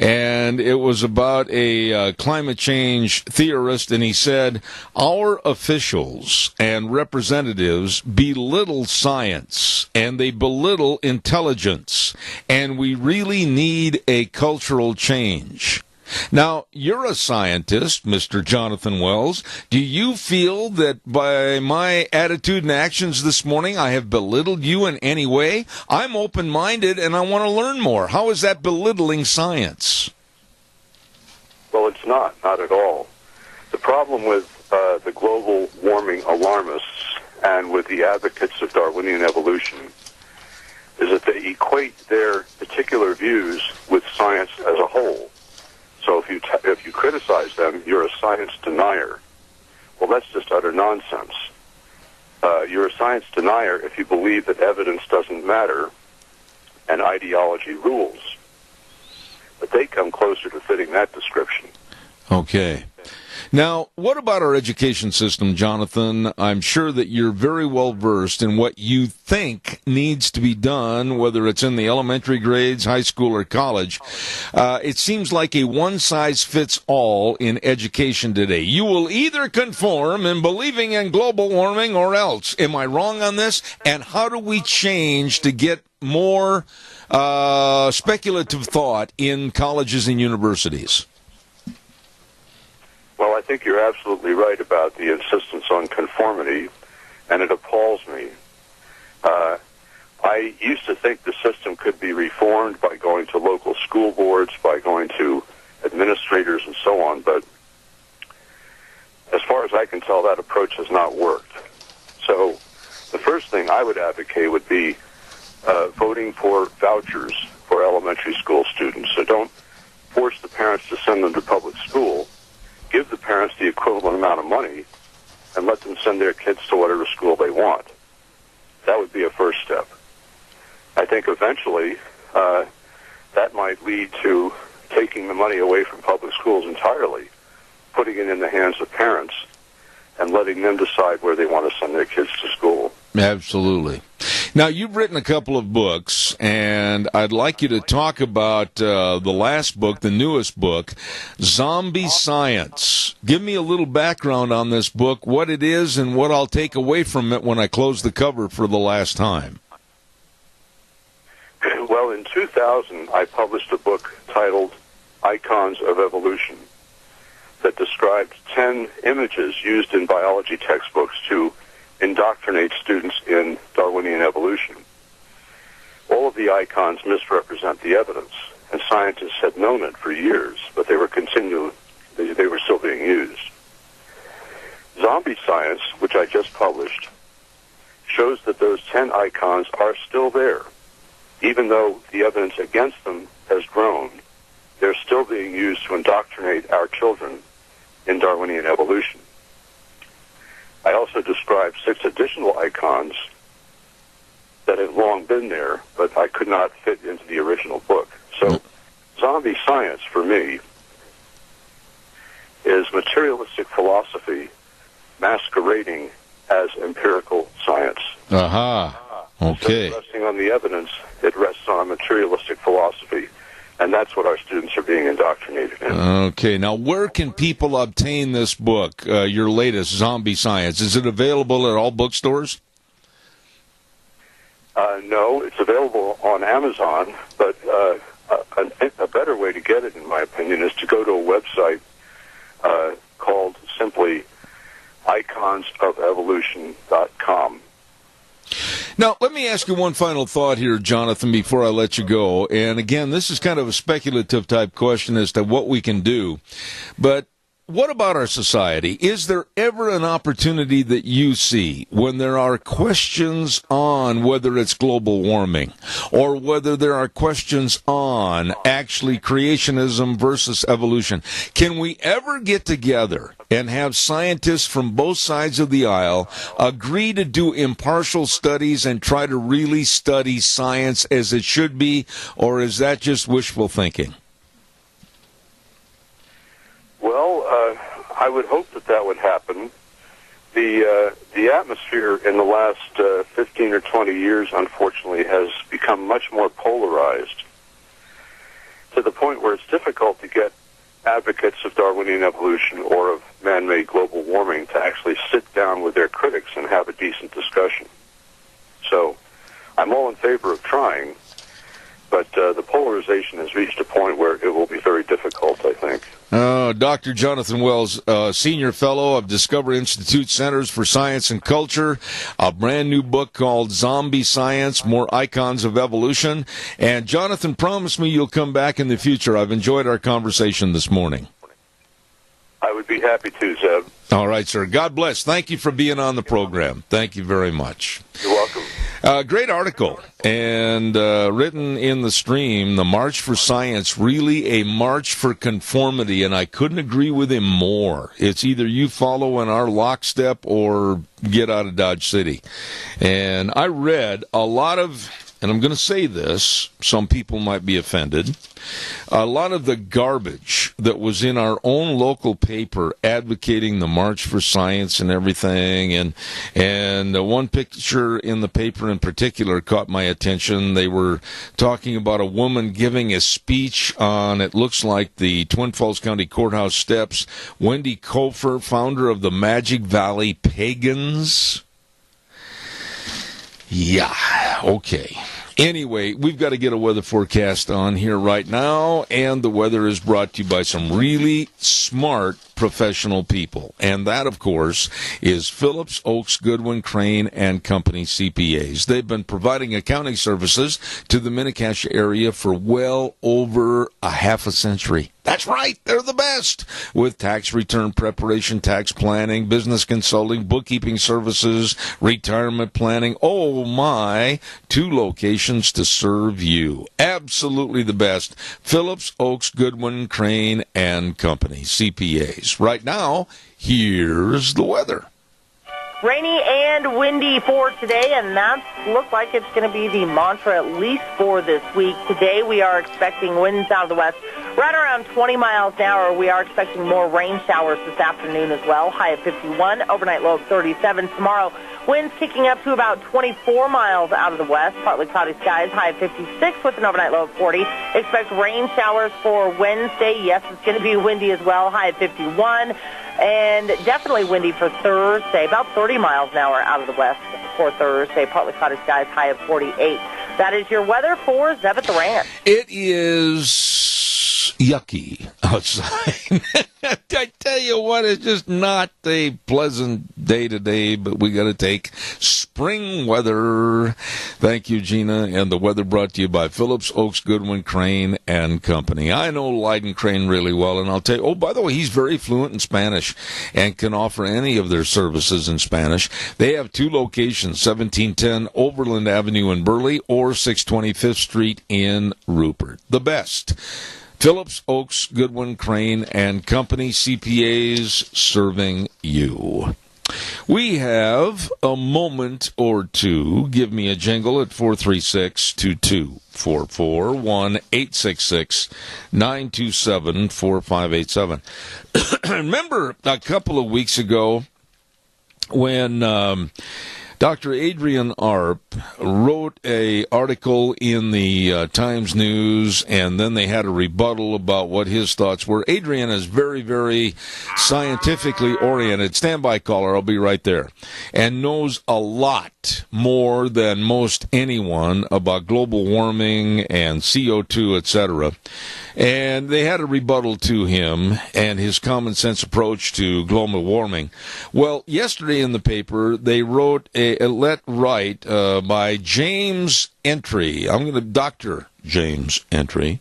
and it was about a climate change theorist, and he said, our officials and representatives belittle science, and they belittle intelligence, and we really need a cultural change. Now, you're a scientist, Mr. Jonathan Wells. Do you feel that by my attitude and actions this morning, I have belittled you in any way? I'm open-minded and I want to learn more. How is that belittling science? Well, it's not at all. The problem with the global warming alarmists and with the advocates of Darwinian evolution is that they equate their particular views with science as a whole. So if you criticize them, you're a science denier. Well, that's just utter nonsense. you're a science denier if you believe that evidence doesn't matter and ideology rules. But they come closer to fitting that description. Okay. Now, what about our education system, Jonathan? I'm sure that you're very well versed in what you think needs to be done, whether it's in the elementary grades, high school, or college. It seems like a one-size-fits-all in education today. You will either conform in believing in global warming or else. Am I wrong on this? And how do we change to get more speculative thought in colleges and universities? Well, I think you're absolutely right about the insistence on conformity, and it appalls me. I used to think the system could be reformed by going to local school boards, by going to administrators and so on, but as far as I can tell, that approach has not worked. So the first thing I would advocate would be voting for vouchers for elementary school students. So don't force the parents to send them to public school. Give the parents the equivalent amount of money and let them send their kids to whatever school they want. That would be a first step. I think eventually that might lead to taking the money away from public schools entirely, putting it in the hands of parents, and letting them decide where they want to send their kids to school. Absolutely. Now, you've written a couple of books, and I'd like you to talk about the last book, the newest book, Zombie Science. Give me a little background on this book, what it is, and what I'll take away from it when I close the cover for the last time. Well, in 2000, I published a book titled Icons of Evolution that described 10 images used in biology textbooks to indoctrinate students in Darwinian evolution. All of the icons misrepresent the evidence, and scientists had known it for years, but they were still being used. Zombie Science, which I just published, shows that those 10 icons are still there. Even though the evidence against them has grown, they're still being used to indoctrinate our children in Darwinian evolution. I also described 6 additional icons that have long been there, but I could not fit into the original book. So Zombie Science, for me, is materialistic philosophy masquerading as empirical science. Aha. Okay. Instead of resting on the evidence, it rests on a materialistic philosophy. And that's what our students are being indoctrinated in. Okay. Now, where can people obtain this book, your latest, Zombie Science? Is it available at all bookstores? No, it's available on Amazon, but a better way to get it, in my opinion, is to go to a website called simply iconsofevolution.com. Now, let me ask you one final thought here, Jonathan, before I let you go. And again, this is kind of a speculative type question as to what we can do. But what about our society? Is there ever an opportunity that you see when there are questions on whether it's global warming or whether there are questions on actually creationism versus evolution? Can we ever get together and have scientists from both sides of the aisle agree to do impartial studies and try to really study science as it should be, or is that just wishful thinking? Well, I would hope that would happen. The atmosphere in the last 15 or 20 years, unfortunately, has become much more polarized to the point where it's difficult to get advocates of Darwinian evolution or of man-made global warming to actually sit down with their critics and have a decent discussion. So I'm all in favor of trying, but the polarization has reached a point where it will be very difficult, I think. Dr. Jonathan Wells, Senior Fellow of Discovery Institute Centers for Science and Culture, a brand new book called Zombie Science, More Icons of Evolution. And Jonathan, promise me you'll come back in the future. I've enjoyed our conversation this morning. I would be happy to, Zeb. All right, sir. God bless. Thank you for being on the program. Thank you very much. You're welcome. Great article, and written in the stream, the March for Science, really a march for conformity, and I couldn't agree with him more. It's either you follow in our lockstep or get out of Dodge City. And I read a lot of, and I'm going to say this, some people might be offended, a lot of the garbage that was in our own local paper advocating the March for Science and everything, and one picture in the paper in particular caught my attention. They were talking about a woman giving a speech on, it looks like, the Twin Falls County Courthouse steps. Wendy Kofer, founder of the Magic Valley Pagans. Yeah, okay. Anyway, we've got to get a weather forecast on here right now, and the weather is brought to you by some really smart professional people. And that, of course, is Phillips, Oaks, Goodwin, Crane, and Company CPAs. They've been providing accounting services to the Mini-Cache area for well over a half a century. That's right, they're the best. With tax return preparation, tax planning, business consulting, bookkeeping services, retirement planning. Oh my, 2 locations to serve you. Absolutely the best. Phillips, Oaks, Goodwin, Crane, and Company CPAs. Right now, here's the weather. Rainy and windy for today, and that looks like it's going to be the mantra at least for this week. Today we are expecting winds out of the west right around 20 miles an hour. We are expecting more rain showers this afternoon as well. High of 51, overnight low of 37. Tomorrow, winds kicking up to about 24 miles out of the west. Partly cloudy skies, high of 56 with an overnight low of 40. Expect rain showers for Wednesday. Yes, it's going to be windy as well. High of 51. And definitely windy for Thursday, about 30 miles an hour out of the west for Thursday. Partly cloudy skies, high of 48. That is your weather for Zeb at the Ranch. It is yucky outside. I tell you what, it's just not a pleasant day today, but we got to take spring weather. Thank you, Gina. And the weather brought to you by Phillips, Oaks, Goodwin, Crane, and Company. I know Leiden Crane really well, and I'll tell you, oh, by the way, he's very fluent in Spanish and can offer any of their services in Spanish. They have 2 locations, 1710 Overland Avenue in Burley or 625th Street in Rupert. The best. Phillips, Oaks, Goodwin, Crane, and Company CPAs serving you. We have a moment or two. Give me a jingle at 436-2244, 1-866-927-4587. Remember a couple of weeks ago when Dr. Adrian Arp wrote an article in the Times News, and then they had a rebuttal about what his thoughts were. Adrian is very, very scientifically oriented. Stand by, caller. I'll be right there. And knows a lot more than most anyone about global warming and CO2, etc. And they had a rebuttal to him and his common sense approach to global warming. Well, yesterday in the paper, they wrote a let write by James Entry. Dr. James Entry.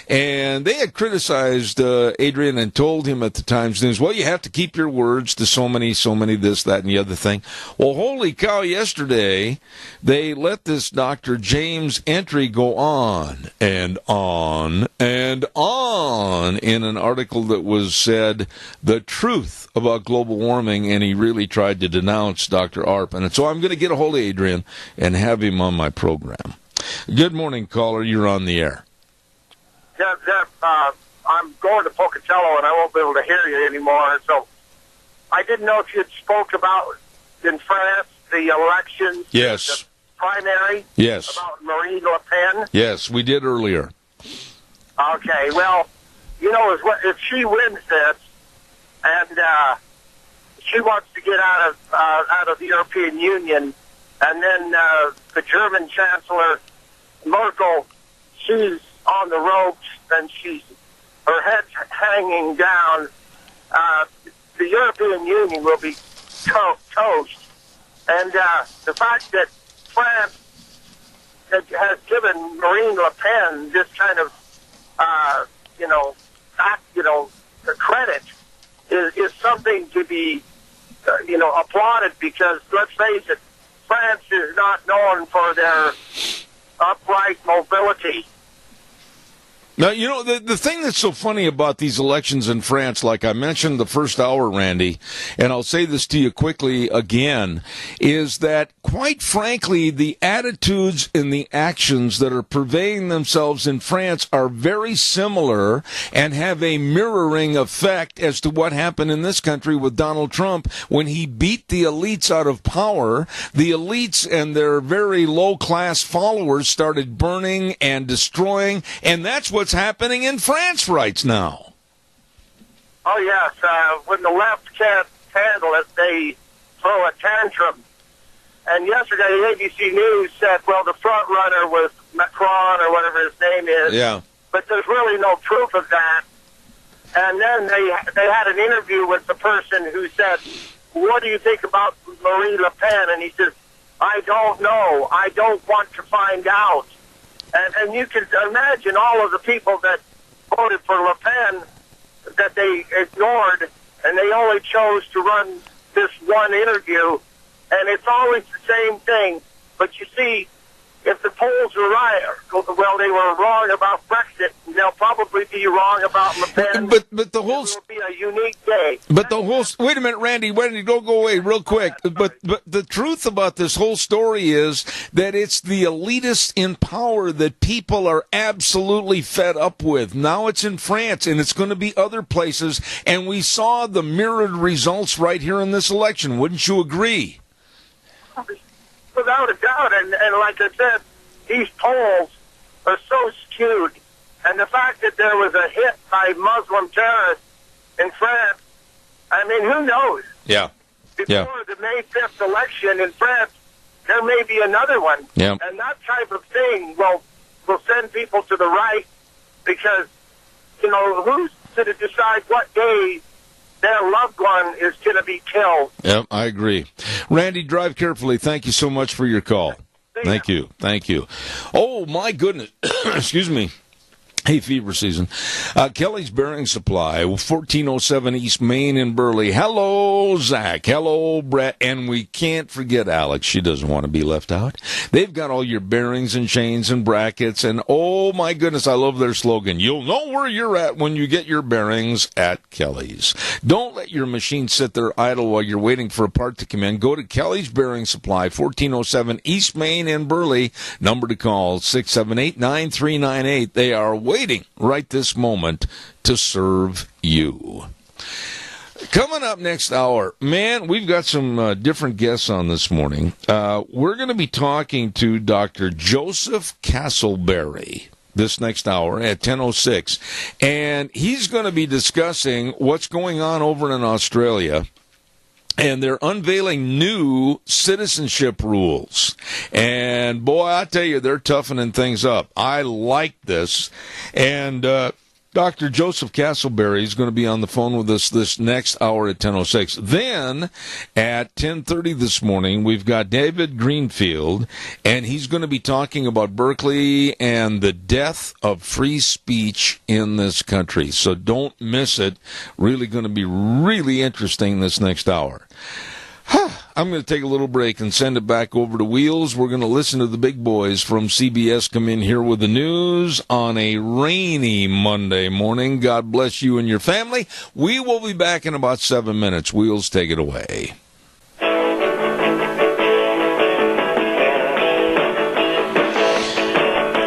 And they had criticized Adrian and told him at the Times News, well, you have to keep your words to so many, this, that, and the other thing. Well, holy cow, yesterday they let this Dr. James Entry go on and on and on in an article that was said the truth about global warming, and he really tried to denounce Dr. Arp. And so I'm going to get a hold of Adrian and have him on my program. Good morning, caller. You're on the air. Yeah, I'm going to Pocatello, and I won't be able to hear you anymore. So I didn't know if you'd spoke about, in France, the elections. Yes. The primary. Yes. About Marine Le Pen. Yes, we did earlier. Okay, well, if she wins this, and she wants to get out of the European Union, and then the German Chancellor Merkel, she's on the ropes and her head's hanging down. The European Union will be toast. And the fact that France has given Marine Le Pen this kind of, credit is something to be, applauded, because let's face it, France is not known for their upright mobility. Now, you know, the thing that's so funny about these elections in France, like I mentioned the first hour, Randy, and I'll say this to you quickly again, is that, quite frankly, the attitudes and the actions that are purveying themselves in France are very similar and have a mirroring effect as to what happened in this country with Donald Trump when he beat the elites out of power. The elites and their very low-class followers started burning and destroying, and that's what's happening in France right now. Oh, yes. When the left can't handle it, they throw a tantrum. And yesterday, ABC News said, well, the front runner was Macron or whatever his name is. Yeah. But there's really no proof of that. And then they had an interview with the person who said, what do you think about Marine Le Pen? And he says, I don't know. I don't want to find out. And you can imagine all of the people that voted for Le Pen that they ignored, and they only chose to run this one interview. And it's always the same thing. But you see, if the polls were right, well, they were wrong about Brexit, they'll probably be wrong about Le Pen. But the whole... It will be a unique day. But the whole... Wait a minute, Randy, don't go away real quick. But the truth about this whole story is that it's the elitists in power that people are absolutely fed up with. Now it's in France, and it's going to be other places, and we saw the mirrored results right here in this election. Wouldn't you agree? Without a doubt, and like I said, these polls are so skewed. And the fact that there was a hit by Muslim terrorists in France, I mean, who knows? Yeah. Before the May 5th election in France, there may be another one. Yeah. And that type of thing will send people to the right because, you know, who's going to decide what day their loved one is going to be killed? Yep, I agree. Randy, drive carefully. Thank you so much for your call. Thank you. Oh, my goodness. Excuse me. Hay fever season. Kelly's Bearing Supply, 1407 East Main in Burley. Hello, Zach. Hello, Brett. And we can't forget Alex. She doesn't want to be left out. They've got all your bearings and chains and brackets. And, oh, my goodness, I love their slogan. You'll know where you're at when you get your bearings at Kelly's. Don't let your machine sit there idle while you're waiting for a part to come in. Go to Kelly's Bearing Supply, 1407 East Main in Burley. Number to call, 678-9398. They are waiting right this moment to serve you. Coming up next hour, man, we've got some different guests on this morning. We're going to be talking to Dr. Joseph Castleberry this next hour at 10:06, and he's going to be discussing what's going on over in Australia. And they're unveiling new citizenship rules. And, boy, I tell you, they're toughening things up. I like this. And Dr. Joseph Castleberry is going to be on the phone with us this next hour at 10:06. Then, at 10:30 this morning, we've got David Greenfield, and he's going to be talking about Berkeley and the death of free speech in this country. So don't miss it. Really going to be really interesting this next hour. I'm going to take a little break and send it back over to Wheels. We're going to listen to the big boys from CBS come in here with the news on a rainy Monday morning. God bless you and your family. We will be back in about 7 minutes. Wheels, take it away.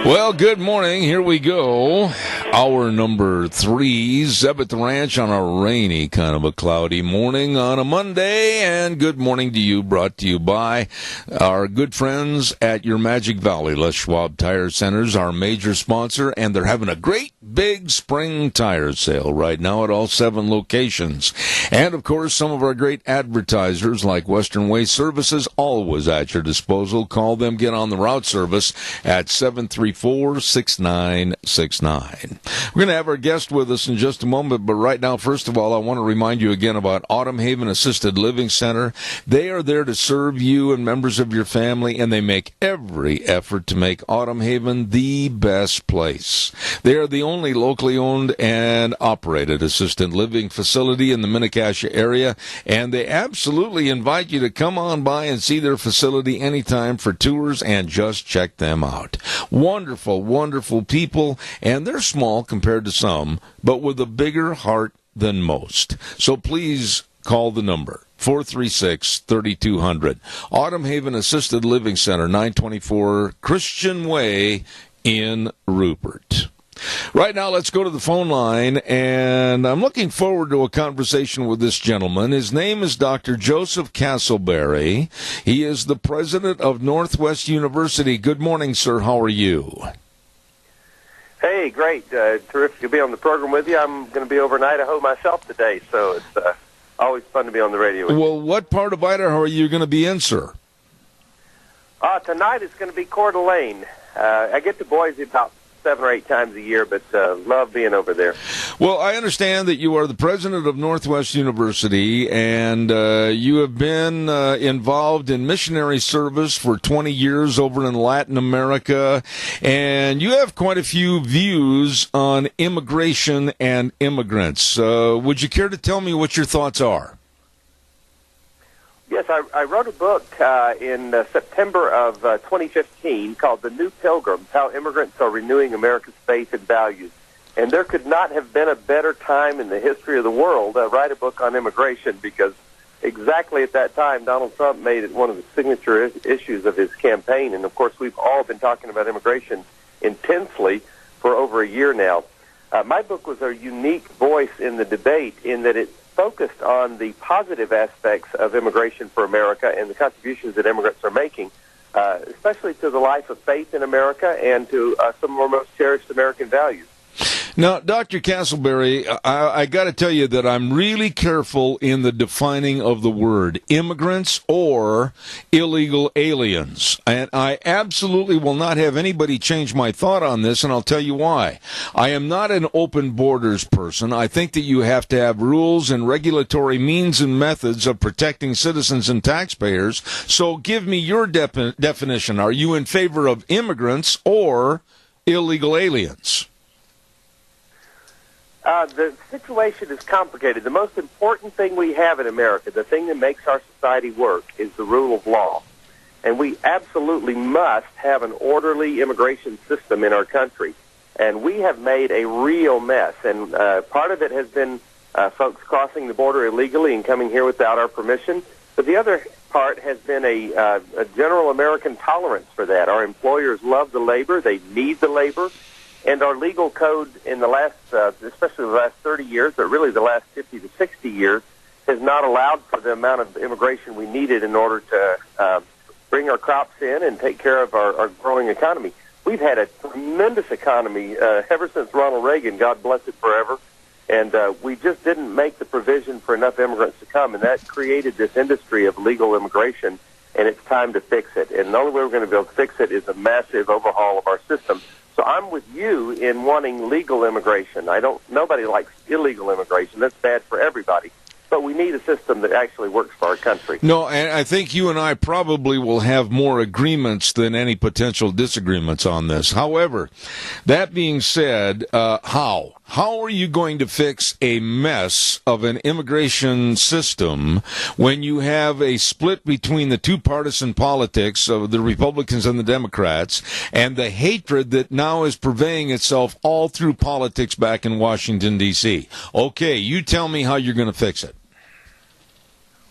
Well, good morning. Here we go. Hour number 3, Zeb at the Ranch on a rainy, kind of a cloudy morning on a Monday. And good morning to you, brought to you by our good friends at your Magic Valley. Les Schwab Tire Centers, our major sponsor, and they're having a great big spring tire sale right now at all 7 locations. And, of course, some of our great advertisers like Western Waste Services, always at your disposal. Call them, get on the route service at 734-6969. We're going to have our guest with us in just a moment, but right now, first of all, I want to remind you again about Autumn Haven Assisted Living Center. They are there to serve you and members of your family, and they make every effort to make Autumn Haven the best place. They are the only locally owned and operated assisted living facility in the Mini-Cassia area, and they absolutely invite you to come on by and see their facility anytime for tours and just check them out. Wonderful, wonderful people, and they're small compared to some, but with a bigger heart than most. So please call the number, 436-3200. Autumn Haven Assisted Living Center, 924 Christian Way in Rupert. Right now, let's go to the phone line, and I'm looking forward to a conversation with this gentleman. His name is Dr. Joseph Castleberry. He is the president of Northwest University. Good morning, sir. How are you? Hey, great. Terrific to be on the program with you. I'm going to be over in Idaho myself today, so it's always fun to be on the radio with you. Well, what part of Idaho are you going to be in, sir? Tonight it's going to be Coeur d'Alene. I get to Boise about 7 or 8 times a year, but love being over there. Well, I understand that you are the president of Northwest University, and you have been involved in missionary service for 20 years over in Latin America, and you have quite a few views on immigration and immigrants. Would you care to tell me what your thoughts are? Yes, I wrote a book in September of 2015 called The New Pilgrims, How Immigrants Are Renewing America's Faith and Values. And there could not have been a better time in the history of the world to write a book on immigration, because exactly at that time, Donald Trump made it one of the signature issues of his campaign. And, of course, we've all been talking about immigration intensely for over a year now. My book was a unique voice in the debate in that it focused on the positive aspects of immigration for America and the contributions that immigrants are making, especially to the life of faith in America and to some of our most cherished American values. Now, Dr. Castleberry, I got to tell you that I'm really careful in the defining of the word immigrants or illegal aliens. And I absolutely will not have anybody change my thought on this, and I'll tell you why. I am not an open borders person. I think that you have to have rules and regulatory means and methods of protecting citizens and taxpayers. So give me your definition. Are you in favor of immigrants or illegal aliens? The situation is complicated. The most important thing we have in America, the thing that makes our society work, is the rule of law. And we absolutely must have an orderly immigration system in our country. And we have made a real mess. And part of it has been folks crossing the border illegally and coming here without our permission. But the other part has been a general American tolerance for that. Our employers love the labor. They need the labor. And our legal code in the last, especially the last 30 years, but really the last 50 to 60 years, has not allowed for the amount of immigration we needed in order to bring our crops in and take care of our growing economy. We've had a tremendous economy ever since Ronald Reagan, God bless it forever, and we just didn't make the provision for enough immigrants to come, and that created this industry of legal immigration, and it's time to fix it. And the only way we're going to be able to fix it is a massive overhaul of our system. So I'm with you in wanting legal immigration. Nobody likes illegal immigration. That's bad for everybody. But we need a system that actually works for our country. No, and I think you and I probably will have more agreements than any potential disagreements on this. However, that being said, how? How are you going to fix a mess of an immigration system when you have a split between the two partisan politics of the Republicans and the Democrats and the hatred that now is purveying itself all through politics back in Washington, D.C.? Okay, you tell me how you're going to fix it.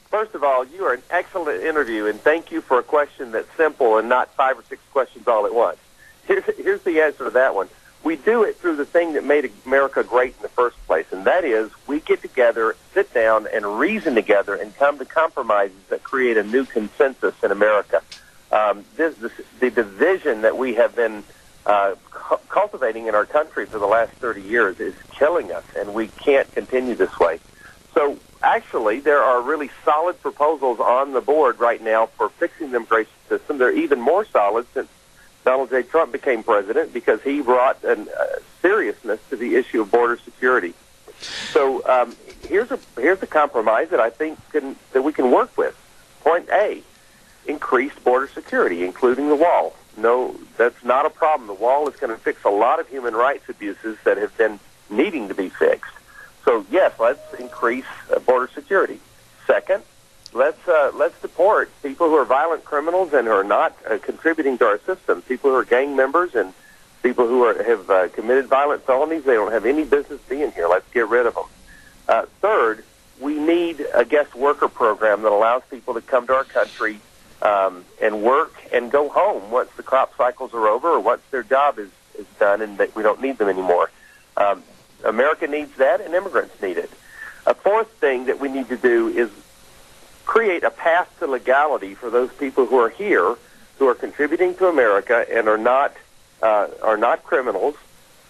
First of all, you are an excellent interview, and thank you for a question that's simple and not 5 or 6 questions all at once. Here's the answer to that one. We do it through the thing that made America great in the first place, and that is we get together, sit down, and reason together and come to compromises that create a new consensus in America. The division that we have been cultivating in our country for the last 30 years is killing us, and we can't continue this way. So actually, there are really solid proposals on the board right now for fixing the immigration system. They're even more solid since Donald J. Trump became president because he brought a seriousness to the issue of border security. So here's a compromise that I think that we can work with. Point A, increased border security, including the wall. No, that's not a problem. The wall is going to fix a lot of human rights abuses that have been needing to be fixed. So yes, let's increase border security. Second, let's deport people who are violent criminals and who are not contributing to our system. People who are gang members and people who have committed violent felonies. They don't have any business being here. Let's get rid of them. Third, we need a guest worker program that allows people to come to our country and work and go home once the crop cycles are over or once their job is done and that we don't need them anymore. America needs that, and immigrants need it. A fourth thing that we need to do is create a path to legality for those people who are here, who are contributing to America and are not criminals.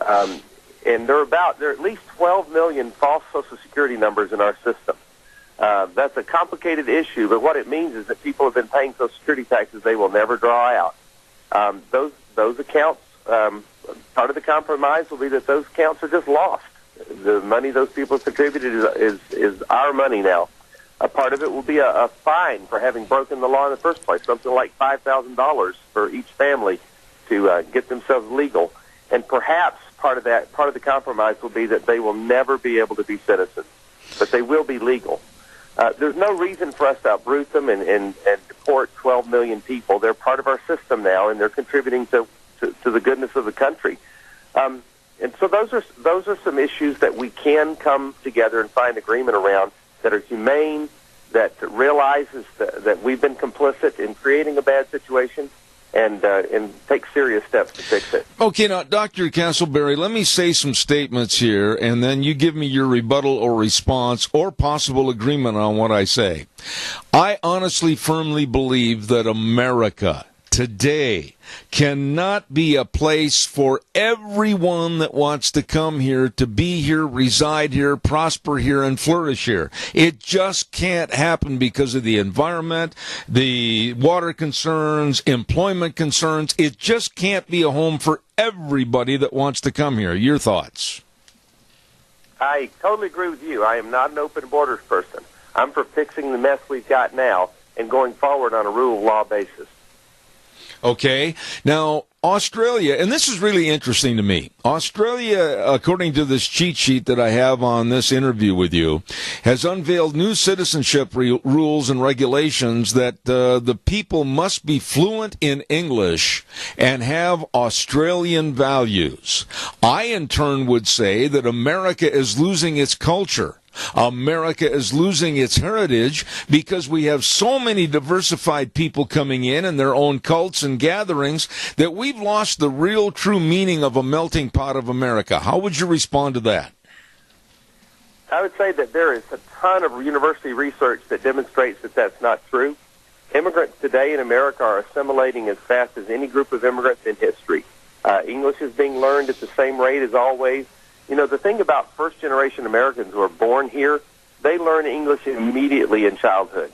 And there are at least 12 million false Social Security numbers in our system. That's a complicated issue, but what it means is that people have been paying Social Security taxes they will never draw out. Those accounts, part of the compromise will be that those accounts are just lost. The money those people have contributed is our money now. A part of it will be a fine for having broken the law in the first place, something like $5,000 for each family to get themselves legal. And perhaps part of the compromise will be that they will never be able to be citizens, but they will be legal. There's no reason for us to uproot them and deport 12 million people. They're part of our system now, and they're contributing to the goodness of the country. And so those are some issues that we can come together and find agreement around that are humane, that realizes that we've been complicit in creating a bad situation, and take serious steps to fix it. Okay, now, Dr. Castleberry, let me say some statements here, and then you give me your rebuttal or response or possible agreement on what I say. I honestly, firmly believe that America today cannot be a place for everyone that wants to come here, to be here, reside here, prosper here, and flourish here. It just can't happen because of the environment, the water concerns, employment concerns. It just can't be a home for everybody that wants to come here. Your thoughts? I totally agree with you. I am not an open borders person. I'm for fixing the mess we've got now and going forward on a rule of law basis. Okay. Now, Australia, and this is really interesting to me. Australia, according to this cheat sheet that I have on this interview with you, has unveiled new citizenship rules and regulations that the people must be fluent in English and have Australian values. I, in turn, would say that America is losing its culture. America is losing its heritage because we have so many diversified people coming in their own cults and gatherings that we've lost the real true meaning of a melting pot of America. How would you respond to that? I would say that there is a ton of university research that demonstrates that that's not true. Immigrants today in America are assimilating as fast as any group of immigrants in history. English is being learned at the same rate as always. You know, the thing about first-generation Americans who are born here, they learn English immediately in childhood.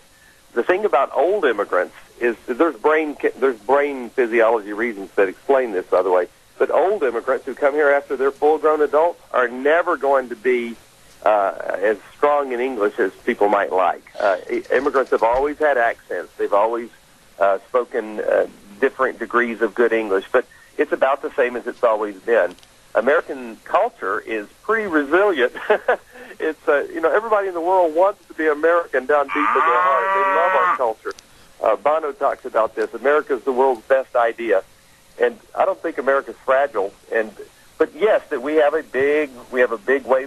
The thing about old immigrants is that there's brain physiology reasons that explain this, by the way. But old immigrants who come here after they're full-grown adults are never going to be as strong in English as people might like. Immigrants have always had accents. They've always spoken different degrees of good English, but it's about the same as it's always been. American culture is pretty resilient. It's everybody in the world wants to be American down deep in their heart. They love our culture. Bono talks about this. America is the world's best idea, and I don't think America's fragile. But yes, that we have a big wave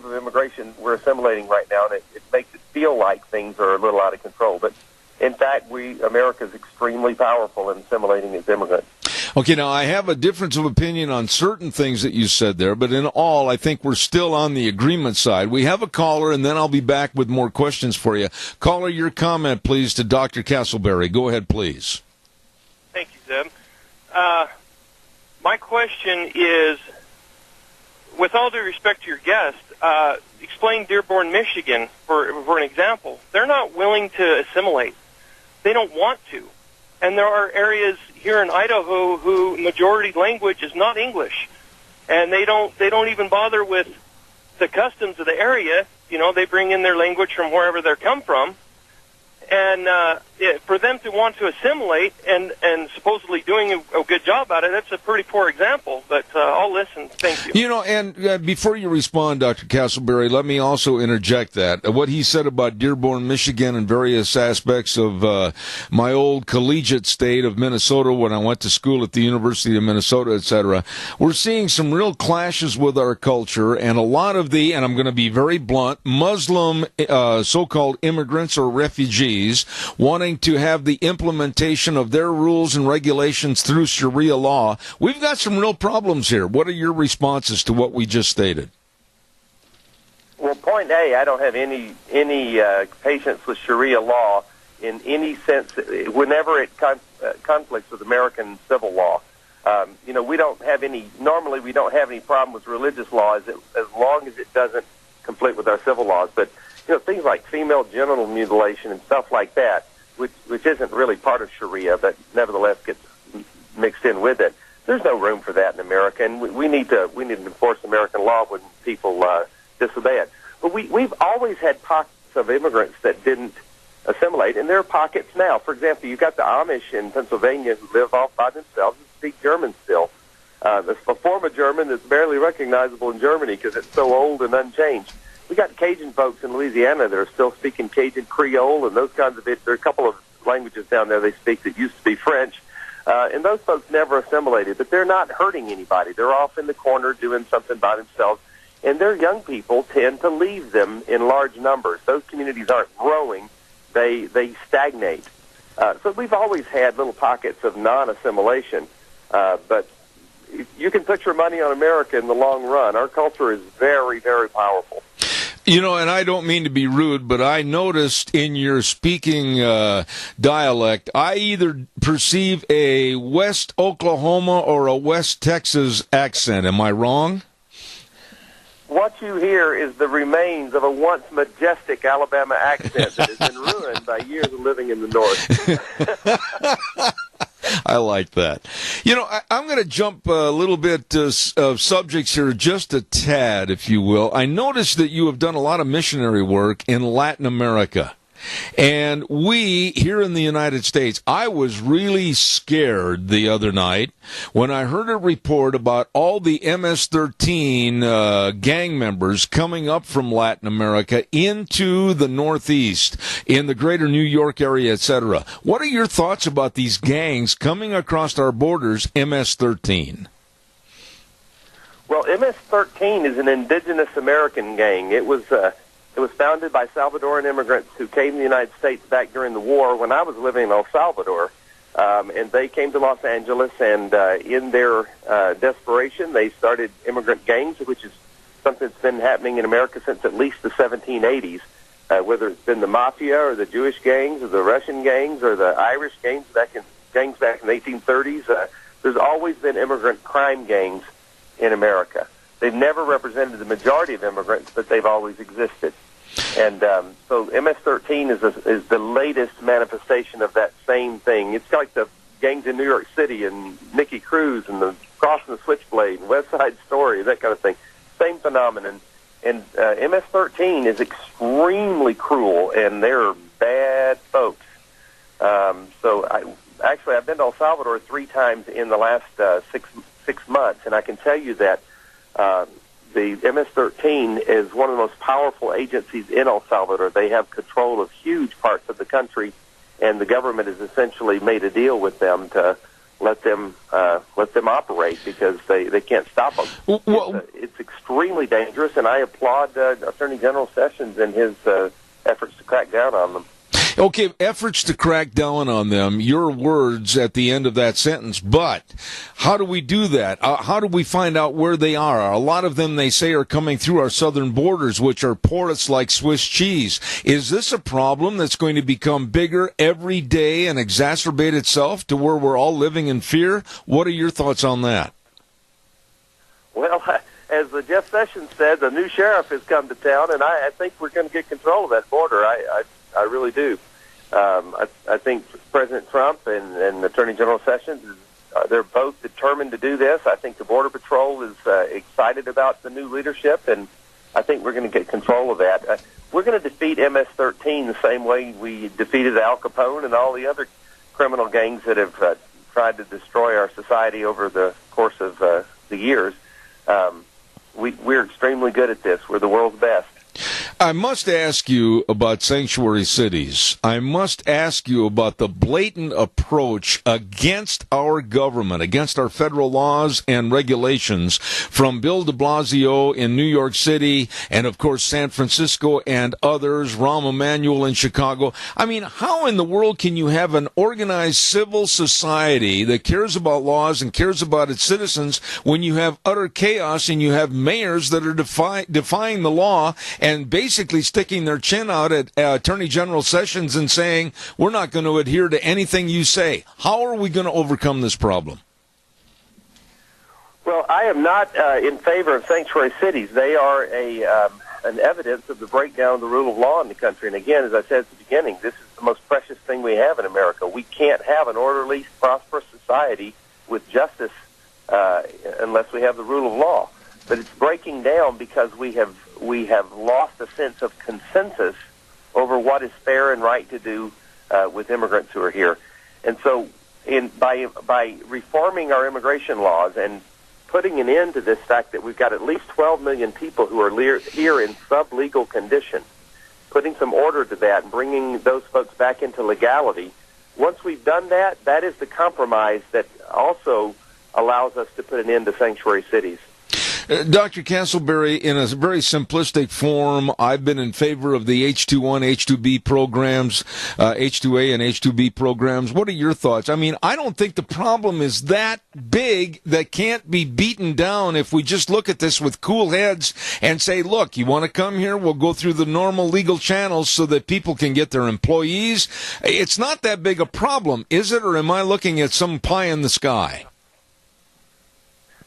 of immigration we're assimilating right now, and it makes it feel like things are a little out of control. But in fact, America is extremely powerful in assimilating its immigrants. Okay, now I have a difference of opinion on certain things that you said there, but in all, I think we're still on the agreement side. We have a caller, and then I'll be back with more questions for you. Caller, your comment, please, to Dr. Castleberry. Go ahead, please. Thank you, Zeb. My question is, with all due respect to your guest, explain Dearborn, Michigan, for an example. They're not willing to assimilate. They don't want to. And there are areas here in Idaho who majority language is not English, and they don't even bother with the customs of the area. You know, they bring in their language from wherever they come from. And for them to want to assimilate and supposedly doing a good job at it, that's a pretty poor example. But I'll listen. Thank you. You know, and before you respond, Dr. Castleberry, let me also interject that. What he said about Dearborn, Michigan, and various aspects of my old collegiate state of Minnesota when I went to school at the University of Minnesota, etc., we're seeing some real clashes with our culture, and a lot of the, and I'm going to be very blunt, Muslim so-called immigrants or refugees wanting to have the implementation of their rules and regulations through Sharia law. We've got some real problems here. What are your responses to what we just stated? Well, point A, I don't have any patience with Sharia law in any sense whenever it conflicts with American civil law. You know, we don't have any problem with religious law as long as it doesn't conflict with our civil laws. But you know, things like female genital mutilation and stuff like that, which isn't really part of Sharia, but nevertheless gets mixed in with it. There's no room for that in America, and we need to enforce American law when people disobey it. But we've always had pockets of immigrants that didn't assimilate, and there are pockets now. For example, you've got the Amish in Pennsylvania who live off by themselves and speak German still. It's a form of German that's barely recognizable in Germany because it's so old and unchanged. We got Cajun folks in Louisiana that are still speaking Cajun Creole and those kinds of it. There are a couple of languages down there they speak that used to be French. And those folks never assimilated, but they're not hurting anybody. They're off in the corner doing something by themselves. And their young people tend to leave them in large numbers. Those communities aren't growing. They stagnate. So we've always had little pockets of non-assimilation. But you can put your money on America in the long run. Our culture is very, very powerful. You know, and I don't mean to be rude, but I noticed in your speaking dialect, I either perceive a West Oklahoma or a West Texas accent. Am I wrong? What you hear is the remains of a once majestic Alabama accent that has been ruined by years of living in the North. I like that. You know, I'm going to jump a little bit of subjects here, just a tad, if you will. I noticed that you have done a lot of missionary work in Latin America. And we, here in the United States, I was really scared the other night when I heard a report about all the MS-13 gang members coming up from Latin America into the Northeast, in the greater New York area, etc. What are your thoughts about these gangs coming across our borders, MS-13? Well, MS-13 is an indigenous American gang. It was founded by Salvadoran immigrants who came to the United States back during the war when I was living in El Salvador. And they came to Los Angeles, and in their desperation, they started immigrant gangs, which is something that's been happening in America since at least the 1780s, whether it's been the mafia or the Jewish gangs or the Russian gangs or the Irish gangs back in the 1830s. There's always been immigrant crime gangs in America. They've never represented the majority of immigrants, but they've always existed. And so MS-13 is the latest manifestation of that same thing. It's like the gangs in New York City and Nicky Cruz and the Cross and the Switchblade and West Side Story, that kind of thing. Same phenomenon. And MS-13 is extremely cruel, and they're bad folks. I've been to El Salvador 3 times in the last six months, and I can tell you that the MS-13 is one of the most powerful agencies in El Salvador. They have control of huge parts of the country, and the government has essentially made a deal with them to let them operate because they can't stop them. Well, it's extremely dangerous, and I applaud Attorney General Sessions in his efforts to crack down on them. Okay, efforts to crack down on them, your words at the end of that sentence, but how do we do that? How do we find out where they are? A lot of them, they say, are coming through our southern borders, which are porous like Swiss cheese. Is this a problem that's going to become bigger every day and exacerbate itself to where we're all living in fear? What are your thoughts on that? Well, as Jeff Sessions said, the new sheriff has come to town, and I think we're going to get control of that border. I really do. I think President Trump and Attorney General Sessions, they're both determined to do this. I think the Border Patrol is excited about the new leadership, and I think we're going to get control of that. We're going to defeat MS-13 the same way we defeated Al Capone and all the other criminal gangs that have tried to destroy our society over the course of the years. We're extremely good at this. We're the world's best. I must ask you about sanctuary cities. I must ask you about the blatant approach against our government, against our federal laws and regulations from Bill de Blasio in New York City and, of course, San Francisco and others, Rahm Emanuel in Chicago. I mean, how in the world can you have an organized civil society that cares about laws and cares about its citizens when you have utter chaos and you have mayors that are defying the law and basically sticking their chin out at Attorney General Sessions and saying, we're not going to adhere to anything you say? How are we going to overcome this problem? Well, I am not in favor of sanctuary cities. They are an evidence of the breakdown of the rule of law in the country. And again, as I said at the beginning, this is the most precious thing we have in America. We can't have an orderly, prosperous society with justice unless we have the rule of law. But it's breaking down because we have lost a sense of consensus over what is fair and right to do with immigrants who are here. And so by reforming our immigration laws and putting an end to this fact that we've got at least 12 million people who are here in sub-legal condition, putting some order to that and bringing those folks back into legality, once we've done that, that is the compromise that also allows us to put an end to sanctuary cities. Dr. Castleberry, in a very simplistic form, I've been in favor of the H-2-1, H-2B programs, H-2A and H-2B programs. What are your thoughts? I mean, I don't think the problem is that big that can't be beaten down if we just look at this with cool heads and say, look, you want to come here? We'll go through the normal legal channels so that people can get their employees. It's not that big a problem, is it? Or am I looking at some pie in the sky?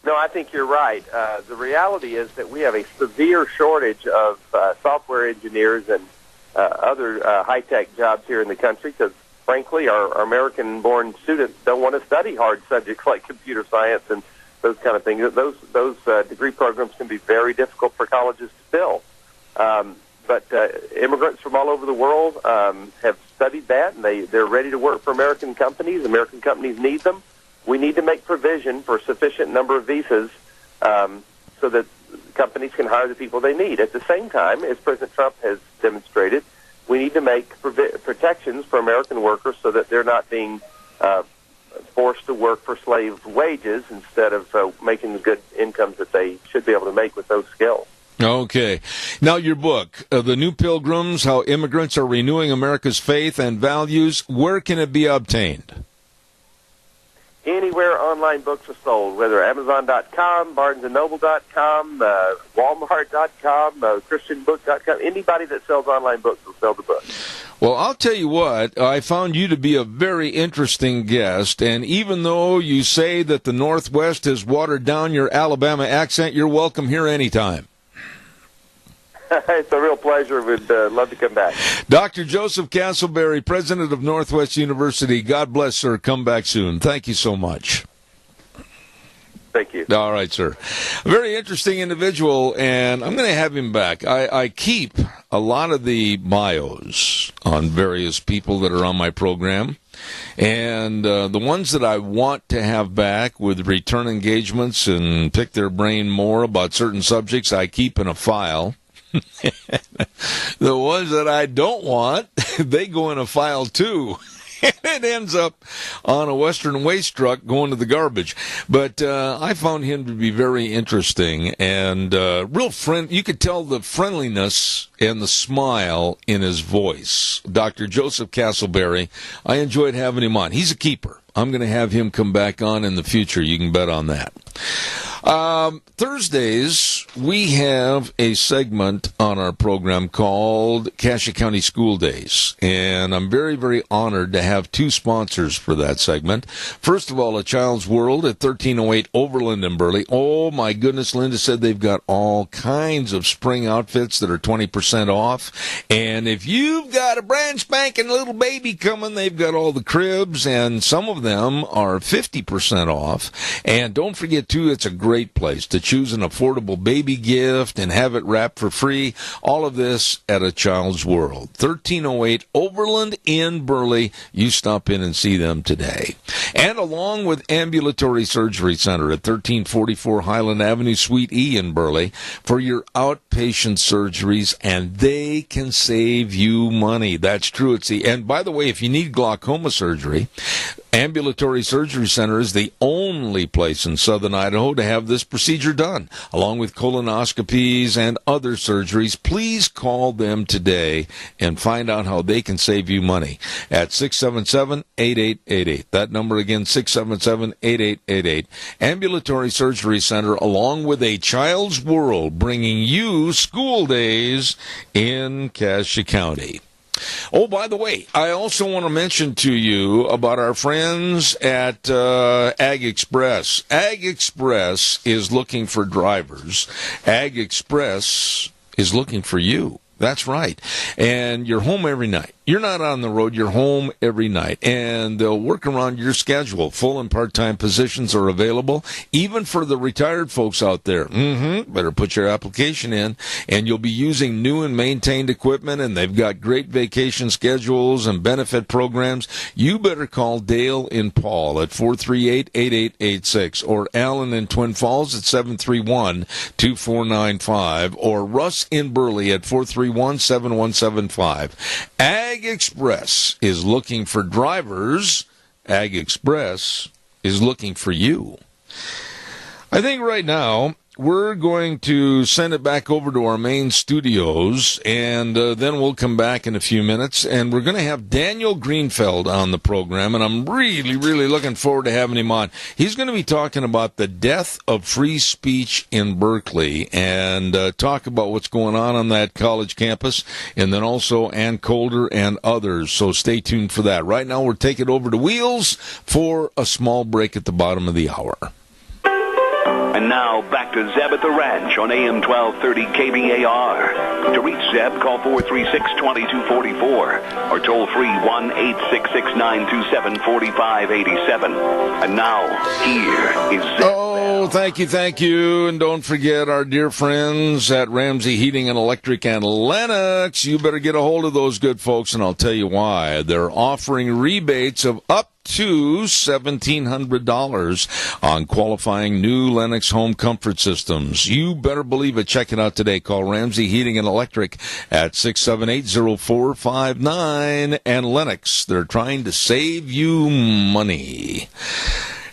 No, I think you're right. The reality is that we have a severe shortage of software engineers and other high-tech jobs here in the country because, frankly, our American-born students don't want to study hard subjects like computer science and those kind of things. Those degree programs can be very difficult for colleges to fill. But immigrants from all over the world have studied that, and they're ready to work for American companies. American companies need them. We need to make provision for a sufficient number of visas so that companies can hire the people they need. At the same time, as President Trump has demonstrated, we need to make protections for American workers so that they're not being forced to work for slave wages instead of making the good incomes that they should be able to make with those skills. Okay. Now your book, The New Pilgrims, How Immigrants Are Renewing America's Faith and Values, where can it be obtained? Anywhere online books are sold, whether Amazon.com, BarnesandNoble.com, Walmart.com, ChristianBook.com. Anybody that sells online books will sell the book. Well, I'll tell you what, I found you to be a very interesting guest, and even though you say that the Northwest has watered down your Alabama accent, you're welcome here anytime. It's a real pleasure. We'd love to come back. Dr. Joseph Castleberry, president of Northwest University. God bless, sir. Come back soon. Thank you so much. Thank you. All right, sir. A very interesting individual, and I'm going to have him back. I keep a lot of the bios on various people that are on my program, and the ones that I want to have back with return engagements and pick their brain more about certain subjects, I keep in a file. The ones that I don't want, they go in a file too. And it ends up on a Western waste truck going to the garbage. But I found him to be very interesting and real friend. You could tell the friendliness and the smile in his voice. Dr. Joseph Castleberry, I enjoyed having him on. He's a keeper. I'm going to have him come back on in the future. You can bet on that. Thursdays, we have a segment on our program called Cassia County School Days, and I'm very, very honored to have two sponsors for that segment. First of all, A Child's World at 1308 Overland in Burley. Oh, my goodness, Linda said they've got all kinds of spring outfits that are 20% off, and if you've got a brand spanking little baby coming, they've got all the cribs, and some of them are 50% off. And don't forget, too, it's a great place to choose an affordable baby gift and have it wrapped for free. All of this at A Child's World. 1308 Overland in Burley. You stop in and see them today. And along with Ambulatory Surgery Center at 1344 Highland Avenue, Suite E in Burley for your outpatient surgeries, and they can save you money. That's true. And by the way, if you need glaucoma surgery, Ambulatory Surgery Center is the only place in southern Idaho to have this procedure done, along with colonoscopies and other surgeries. Please call them today and find out how they can save you money at 677-8888. That number again, 677-8888. Ambulatory Surgery Center, along with A Child's World, bringing you school days in Cassia County. Oh, by the way, I also want to mention to you about our friends at Ag Express. Ag Express is looking for drivers. Ag Express is looking for you. That's right. And you're home every night. You're not on the road. You're home every night. And they'll work around your schedule. Full and part-time positions are available, even for the retired folks out there. Better put your application in. And you'll be using new and maintained equipment, and they've got great vacation schedules and benefit programs. You better call Dale in Paul at 438-8886, or Alan in Twin Falls at 731-2495, or Russ in Burley at 431-7175. Ag Express is looking for drivers. Ag Express is looking for you. I think right now we're going to send it back over to our main studios, and then we'll come back in a few minutes, and we're going to have Daniel Greenfeld on the program, and I'm really, really looking forward to having him on. He's going to be talking about the death of free speech in Berkeley, and talk about what's going on that college campus, and then also Ann Coulter and others, so stay tuned for that. Right now, we're taking over to Wheels for a small break at the bottom of the hour. And now, back to Zeb at the Ranch on AM 1230 KBAR. To reach Zeb, call 436-2244 or toll free 1-866-927-4587. And now, here is Zeb. Oh, thank you. And don't forget our dear friends at Ramsey Heating and Electric and Lennox. You better get a hold of those good folks, and I'll tell you why. They're offering rebates of up to $1,700 on qualifying new Lennox home comfort systems. You better believe it. Check it out today. Call Ramsey Heating and Electric at 678-0459. And Lennox, they're trying to save you money.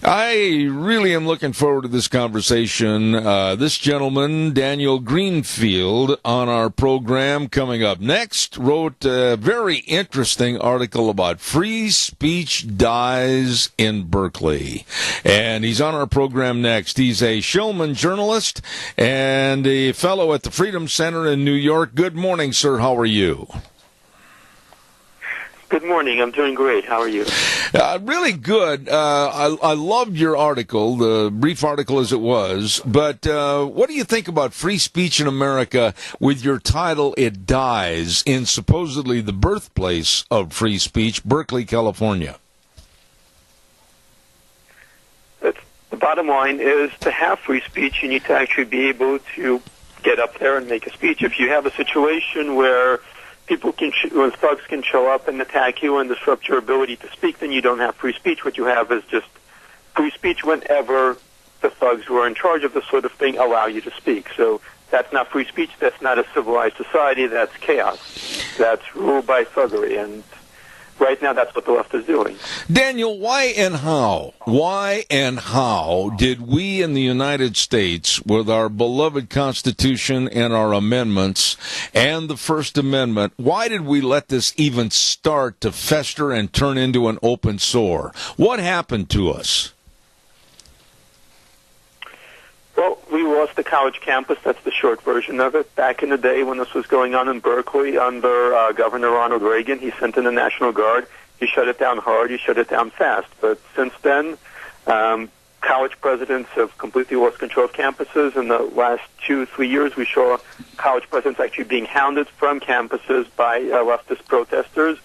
I really am looking forward to this conversation. This gentleman, Daniel Greenfeld, on our program coming up next, wrote a very interesting article about free speech dies in Berkeley. And he's on our program next. He's a Shillman journalist and a fellow at the Freedom Center in New York. Good morning, sir. How are you? Good morning. I'm doing great. How are you? Really good. I loved your article, the brief article as it was. But what do you think about free speech in America with your title, It Dies, in supposedly the birthplace of free speech, Berkeley, California? The bottom line is, to have free speech, you need to actually be able to get up there and make a speech. If you have a situation where when thugs can show up and attack you and disrupt your ability to speak, then you don't have free speech. What you have is just free speech whenever the thugs who are in charge of this sort of thing allow you to speak. So that's not free speech. That's not a civilized society. That's chaos. That's ruled by thuggery. And right now, that's what the left is doing. Daniel, why and how did we in the United States, with our beloved Constitution and our amendments and the First Amendment, why did we let this even start to fester and turn into an open sore? What happened to us? Well, we lost the college campus. That's the short version of it. Back in the day when this was going on in Berkeley under Governor Ronald Reagan, he sent in the National Guard. He shut it down hard. He shut it down fast. But since then, college presidents have completely lost control of campuses. In the last 2-3 years, we saw college presidents actually being hounded from campuses by leftist protesters.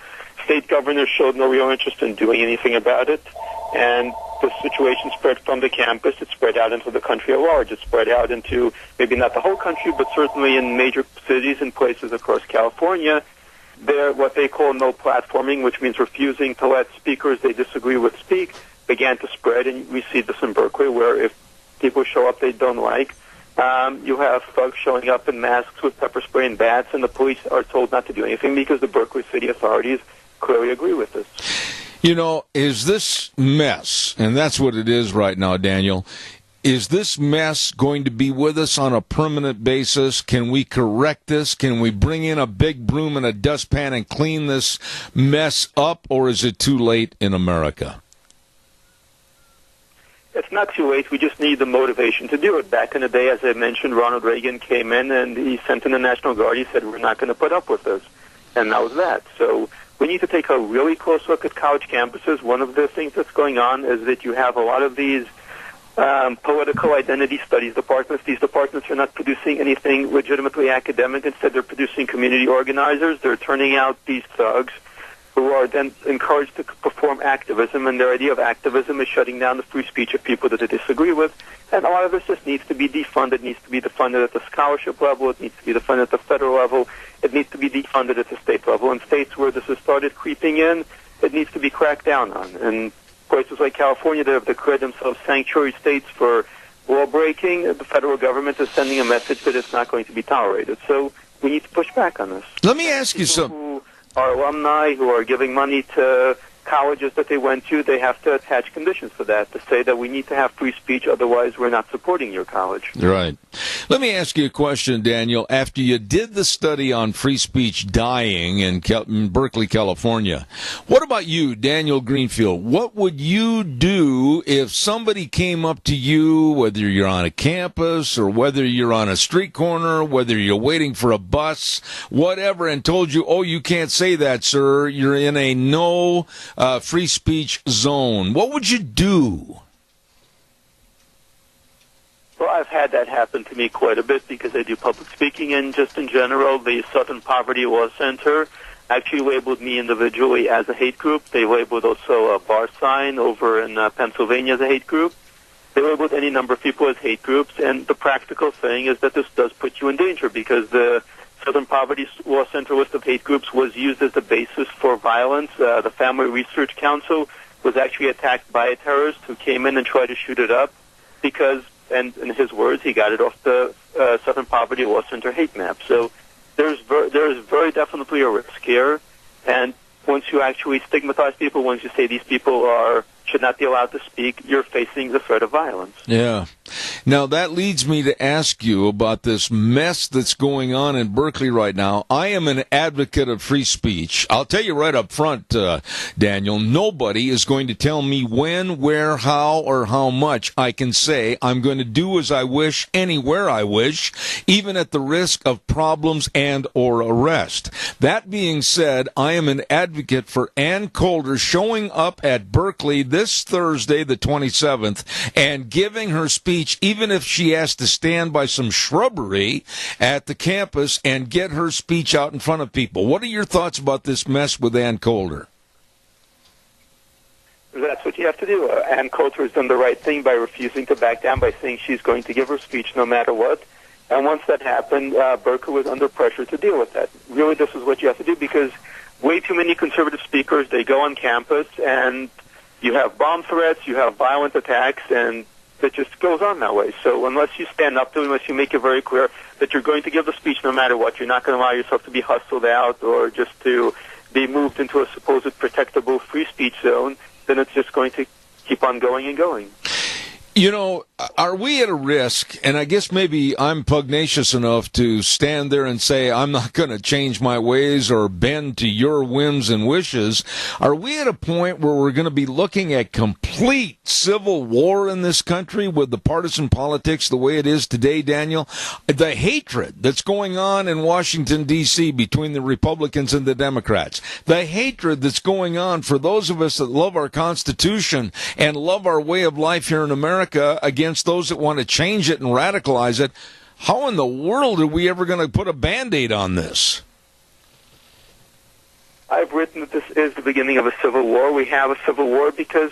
State governors showed no real interest in doing anything about it. And the situation spread from the campus. It spread out into the country at large. It spread out into maybe not the whole country, but certainly in major cities and places across California. They're what they call no platforming, which means refusing to let speakers they disagree with speak, began to spread. And we see this in Berkeley, where if people show up they don't like, you have thugs showing up in masks with pepper spray and bats, and the police are told not to do anything because the Berkeley city authorities clearly agree with this. You know, is this mess, and that's what it is right now, Daniel, is this mess going to be with us on a permanent basis? Can we correct this? Can we bring in a big broom and a dustpan and clean this mess up, or is it too late in America? It's not too late. We just need the motivation to do it. Back in the day, as I mentioned, Ronald Reagan came in and he sent in the National Guard. He said, we're not going to put up with this. And that was that. So we need to take a really close look at college campuses. One of the things that's going on is that you have a lot of these political identity studies departments. These departments are not producing anything legitimately academic. Instead, they're producing community organizers. They're turning out these thugs who are then encouraged to perform activism, and their idea of activism is shutting down the free speech of people that they disagree with. And a lot of this just needs to be defunded. It needs to be defunded at the scholarship level. It needs to be defunded at the federal level. It needs to be defunded at the state level. In states where this has started creeping in, it needs to be cracked down on. And places like California that have declared themselves sanctuary states for law breaking, the federal government is sending a message that it's not going to be tolerated. So we need to push back on this. Let me ask you something. Our alumni who are giving money to colleges that they went to, they have to attach conditions to that to say that we need to have free speech, otherwise we're not supporting your college. Right. Let me ask you a question, Daniel. After you did the study on free speech dying in Berkeley, California, what about you, Daniel Greenfield? What would you do if somebody came up to you, whether you're on a campus or whether you're on a street corner, whether you're waiting for a bus, whatever, and told you, oh, you can't say that, sir, you're in a no free speech zone? What would you do? Well, I've had that happen to me quite a bit because I do public speaking, and just in general, the Southern Poverty Law Center actually labeled me individually as a hate group. They labeled also a bar sign over in Pennsylvania as a hate group. They labeled any number of people as hate groups, and the practical thing is that this does put you in danger because the Southern Poverty Law Center list of hate groups was used as the basis for violence. The Family Research Council was actually attacked by a terrorist who came in and tried to shoot it up because, and in his words, he got it off the Southern Poverty Law Center hate map. So there is very definitely a risk here. And once you actually stigmatize people, once you say these people should not be allowed to speak, you're facing the threat of violence. Yeah. Now, that leads me to ask you about this mess that's going on in Berkeley right now. I am an advocate of free speech. I'll tell you right up front, Daniel, nobody is going to tell me when, where, how, or how much I can say. I'm going to do as I wish, anywhere I wish, even at the risk of problems and or arrest. That being said, I am an advocate for Ann Coulter showing up at Berkeley this Thursday, the 27th, and giving her speech, even if she has to stand by some shrubbery at the campus and get her speech out in front of people. What are your thoughts about this mess with Ann Coulter? That's what you have to do. Ann Coulter has done the right thing by refusing to back down, by saying she's going to give her speech no matter what. And once that happened, Berkeley was under pressure to deal with that. Really, this is what you have to do because way too many conservative speakers, they go on campus and you have bomb threats, you have violent attacks, and it just goes on that way. So unless you stand up to it, unless you make it very clear that you're going to give the speech no matter what, you're not going to allow yourself to be hustled out or just to be moved into a supposed protectable free speech zone, then it's just going to keep on going and going. You know, are we at a risk, and I guess maybe I'm pugnacious enough to stand there and say I'm not going to change my ways or bend to your whims and wishes. Are we at a point where we're going to be looking at complete civil war in this country with the partisan politics the way it is today, Daniel? The hatred that's going on in Washington, D.C. between the Republicans and the Democrats, the hatred that's going on for those of us that love our Constitution and love our way of life here in America against those that want to change it and radicalize it. How in the world are we ever going to put a Band-Aid on this? I've written that this is the beginning of a civil war. We have a civil war because,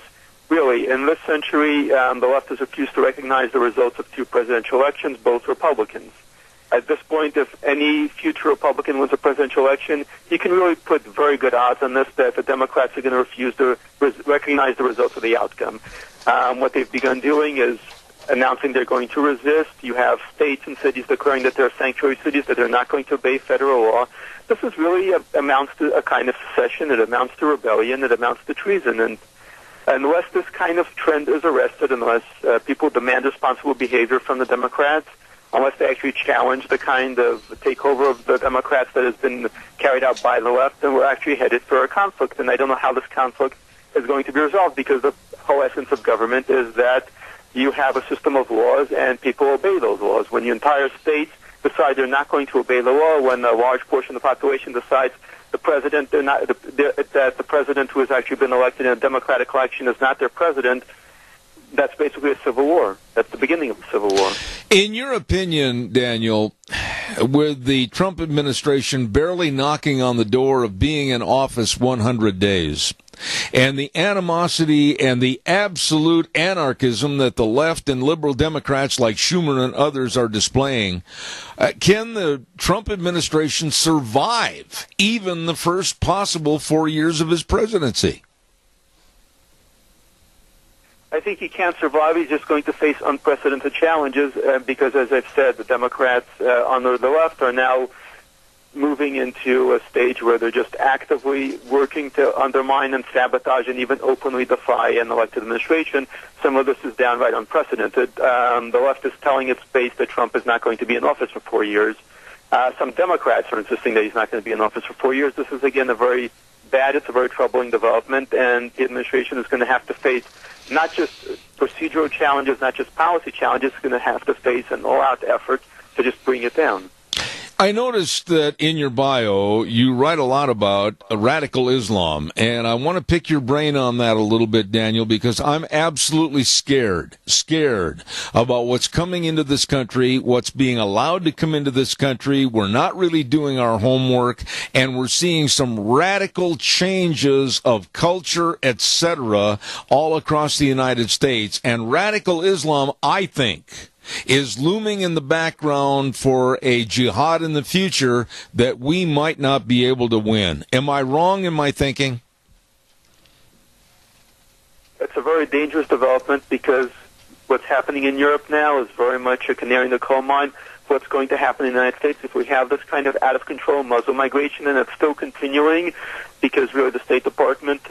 really, in this century, the left has refused to recognize the results of two presidential elections, both Republicans. At this point, if any future Republican wins a presidential election, you can really put very good odds on this that the Democrats are going to refuse to recognize the results of the outcome. What they've begun doing is announcing they're going to resist. You have states and cities declaring that they're sanctuary cities, that they're not going to obey federal law. This is really amounts to a kind of secession. It amounts to rebellion. It amounts to treason. And unless this kind of trend is arrested, unless people demand responsible behavior from the Democrats, unless they actually challenge the kind of takeover of the Democrats that has been carried out by the left, then we're actually headed for a conflict. And I don't know how this conflict is going to be resolved, because the whole essence of government is that you have a system of laws and people obey those laws. When the entire states decide they're not going to obey the law, when a large portion of the population decides the president that the president who has actually been elected in a democratic election is not their president, that's basically a civil war. That's the beginning of a civil war. In your opinion, Daniel, with the Trump administration barely knocking on the door of being in office 100 days, and the animosity and the absolute anarchism that the left and liberal Democrats like Schumer and others are displaying, can the Trump administration survive even the first possible 4 years of his presidency? I think he can't survive. He's just going to face unprecedented challenges because, as I've said, the Democrats on the left are now moving into a stage where they're just actively working to undermine and sabotage and even openly defy an elected administration. Some of this is downright unprecedented. The left is telling its base that Trump is not going to be in office for 4 years. Some Democrats are insisting that he's not going to be in office for 4 years. This is, again, it's a very troubling development, and the administration is going to have to face not just procedural challenges, not just policy challenges. It's going to have to face an all-out effort to just bring it down. I noticed that in your bio, you write a lot about radical Islam, and I want to pick your brain on that a little bit, Daniel, because I'm absolutely scared about what's coming into this country, what's being allowed to come into this country. We're not really doing our homework, and we're seeing some radical changes of culture, etc., all across the United States. And radical Islam, I think, is looming in the background for a jihad in the future that we might not be able to win. Am I wrong in my thinking? It's a very dangerous development because what's happening in Europe now is very much a canary in the coal mine. What's going to happen in the United States if we have this kind of out-of-control Muslim migration, and it's still continuing because really the State Department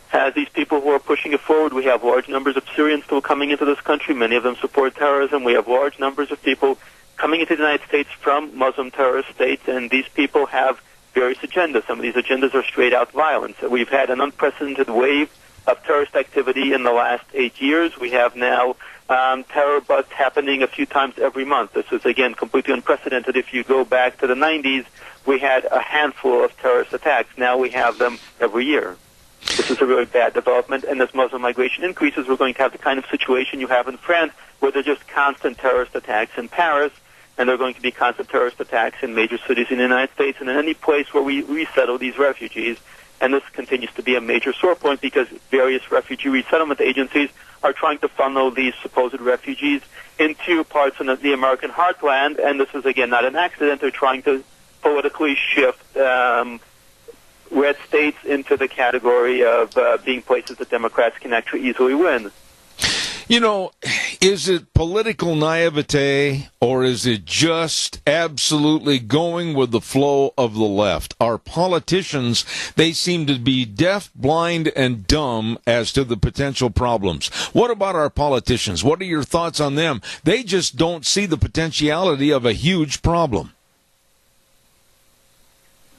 has these people who are pushing it forward. We have large numbers of Syrians still coming into this country. Many of them support terrorism. We have large numbers of people coming into the United States from Muslim terrorist states, and these people have various agendas. Some of these agendas are straight-out violence. We've had an unprecedented wave of terrorist activity in the last 8 years. We have now terror busts happening a few times every month. This is, again, completely unprecedented. If you go back to the 90s, we had a handful of terrorist attacks. Now we have them every year. This is a really bad development, and as Muslim migration increases, we're going to have the kind of situation you have in France, where there are just constant terrorist attacks in Paris, and there are going to be constant terrorist attacks in major cities in the United States and in any place where we resettle these refugees. And this continues to be a major sore point because various refugee resettlement agencies are trying to funnel these supposed refugees into parts of the American heartland, and this is, again, not an accident. They're trying to politically shift red states into the category of being places that Democrats can actually easily win. You know, Is it political naivete, or is it just absolutely going with the flow of the left? Our politicians, they seem to be deaf, blind, and dumb as to the potential problems. What about our politicians? What are your thoughts on them? They just don't see the potentiality of a huge problem.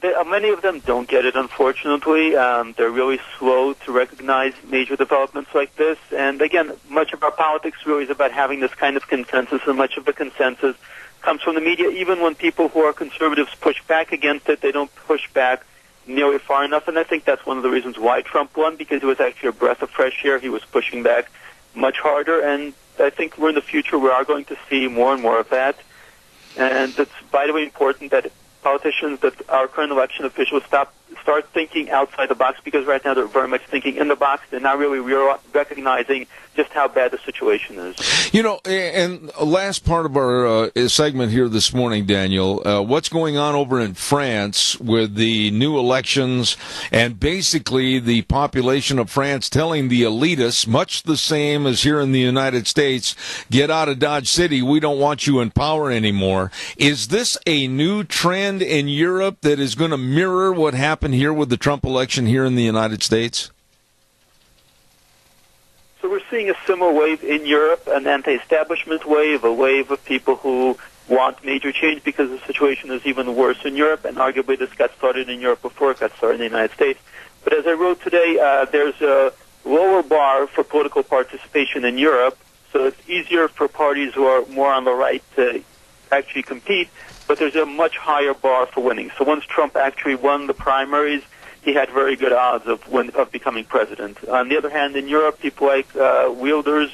Many of them don't get it, unfortunately. They're really slow to recognize major developments like this. And again, much of our politics really is about having this kind of consensus, and much of the consensus comes from the media. Even when people who are conservatives push back against it, they don't push back nearly far enough. And I think that's one of the reasons why Trump won, because it was actually a breath of fresh air. He was pushing back much harder. And I think in the future we are going to see more and more of that. And it's vitally important that politicians, that our current election officials start thinking outside the box, because right now they're very much thinking in the box. They're not really recognizing just how bad the situation is. You know, and last part of our segment here this morning, Daniel, what's going on over in France with the new elections, and basically the population of France telling the elitists, much the same as here in the United States, get out of Dodge City, we don't want you in power anymore. Is this a new trend in Europe that is going to mirror what happened here with the Trump election here in the United States? So we're seeing a similar wave in Europe, an anti-establishment wave, a wave of people who want major change because the situation is even worse in Europe, and arguably this got started in Europe before it got started in the United States. But as I wrote today, there's a lower bar for political participation in Europe, so it's easier for parties who are more on the right to actually compete, but there's a much higher bar for winning. So once Trump actually won the primaries, he had very good odds of becoming president. On the other hand, in Europe, people like Wilders,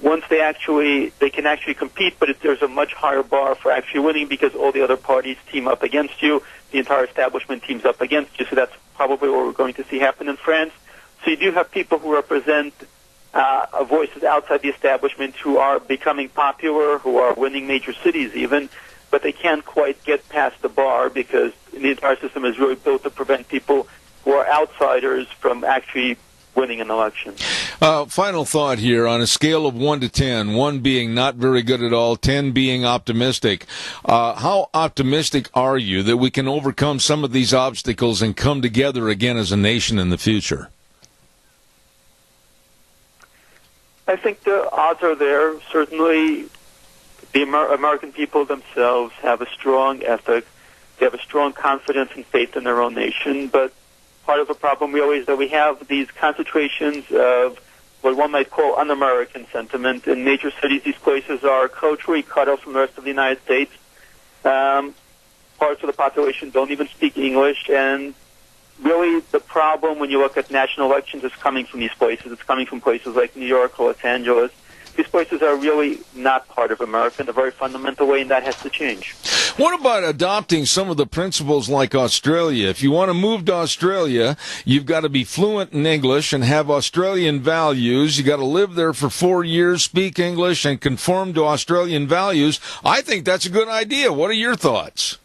once they can actually compete, but there's a much higher bar for actually winning, because all the other parties team up against you, the entire establishment teams up against you. So that's probably what we're going to see happen in France. So you do have people who represent voices outside the establishment who are becoming popular, who are winning major cities even, but they can't quite get past the bar, because the entire system is really built to prevent people who are outsiders from actually winning an election. Final thought here, on a scale of 1 to 10, 1 being not very good at all, 10 being optimistic. How optimistic are you that we can overcome some of these obstacles and come together again as a nation in the future? I think the odds are there. Certainly, the American people themselves have a strong ethic. They have a strong confidence and faith in their own nation. But part of the problem really is that we have these concentrations of what one might call un-American sentiment. In major cities, these places are culturally cut off from the rest of the United States. Parts of the population don't even speak English. And really, the problem when you look at national elections is coming from these places. It's coming from places like New York or Los Angeles. These places are really not part of America in a very fundamental way, and that has to change. What about adopting some of the principles like Australia? If you want to move to Australia, you've got to be fluent in English and have Australian values. You've got to live there for 4 years, speak English, and conform to Australian values. I think that's a good idea. What are your thoughts?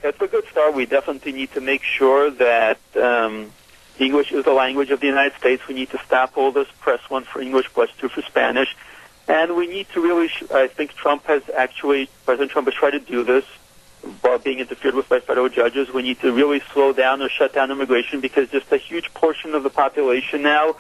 It's a good start. We definitely need to make sure that English is the language of the United States. We need to stop all this press 1 for English, press 2 for Spanish. And we need to really, I think President Trump has tried to do this while being interfered with by federal judges. We need to really slow down or shut down immigration, because just a huge portion of the population now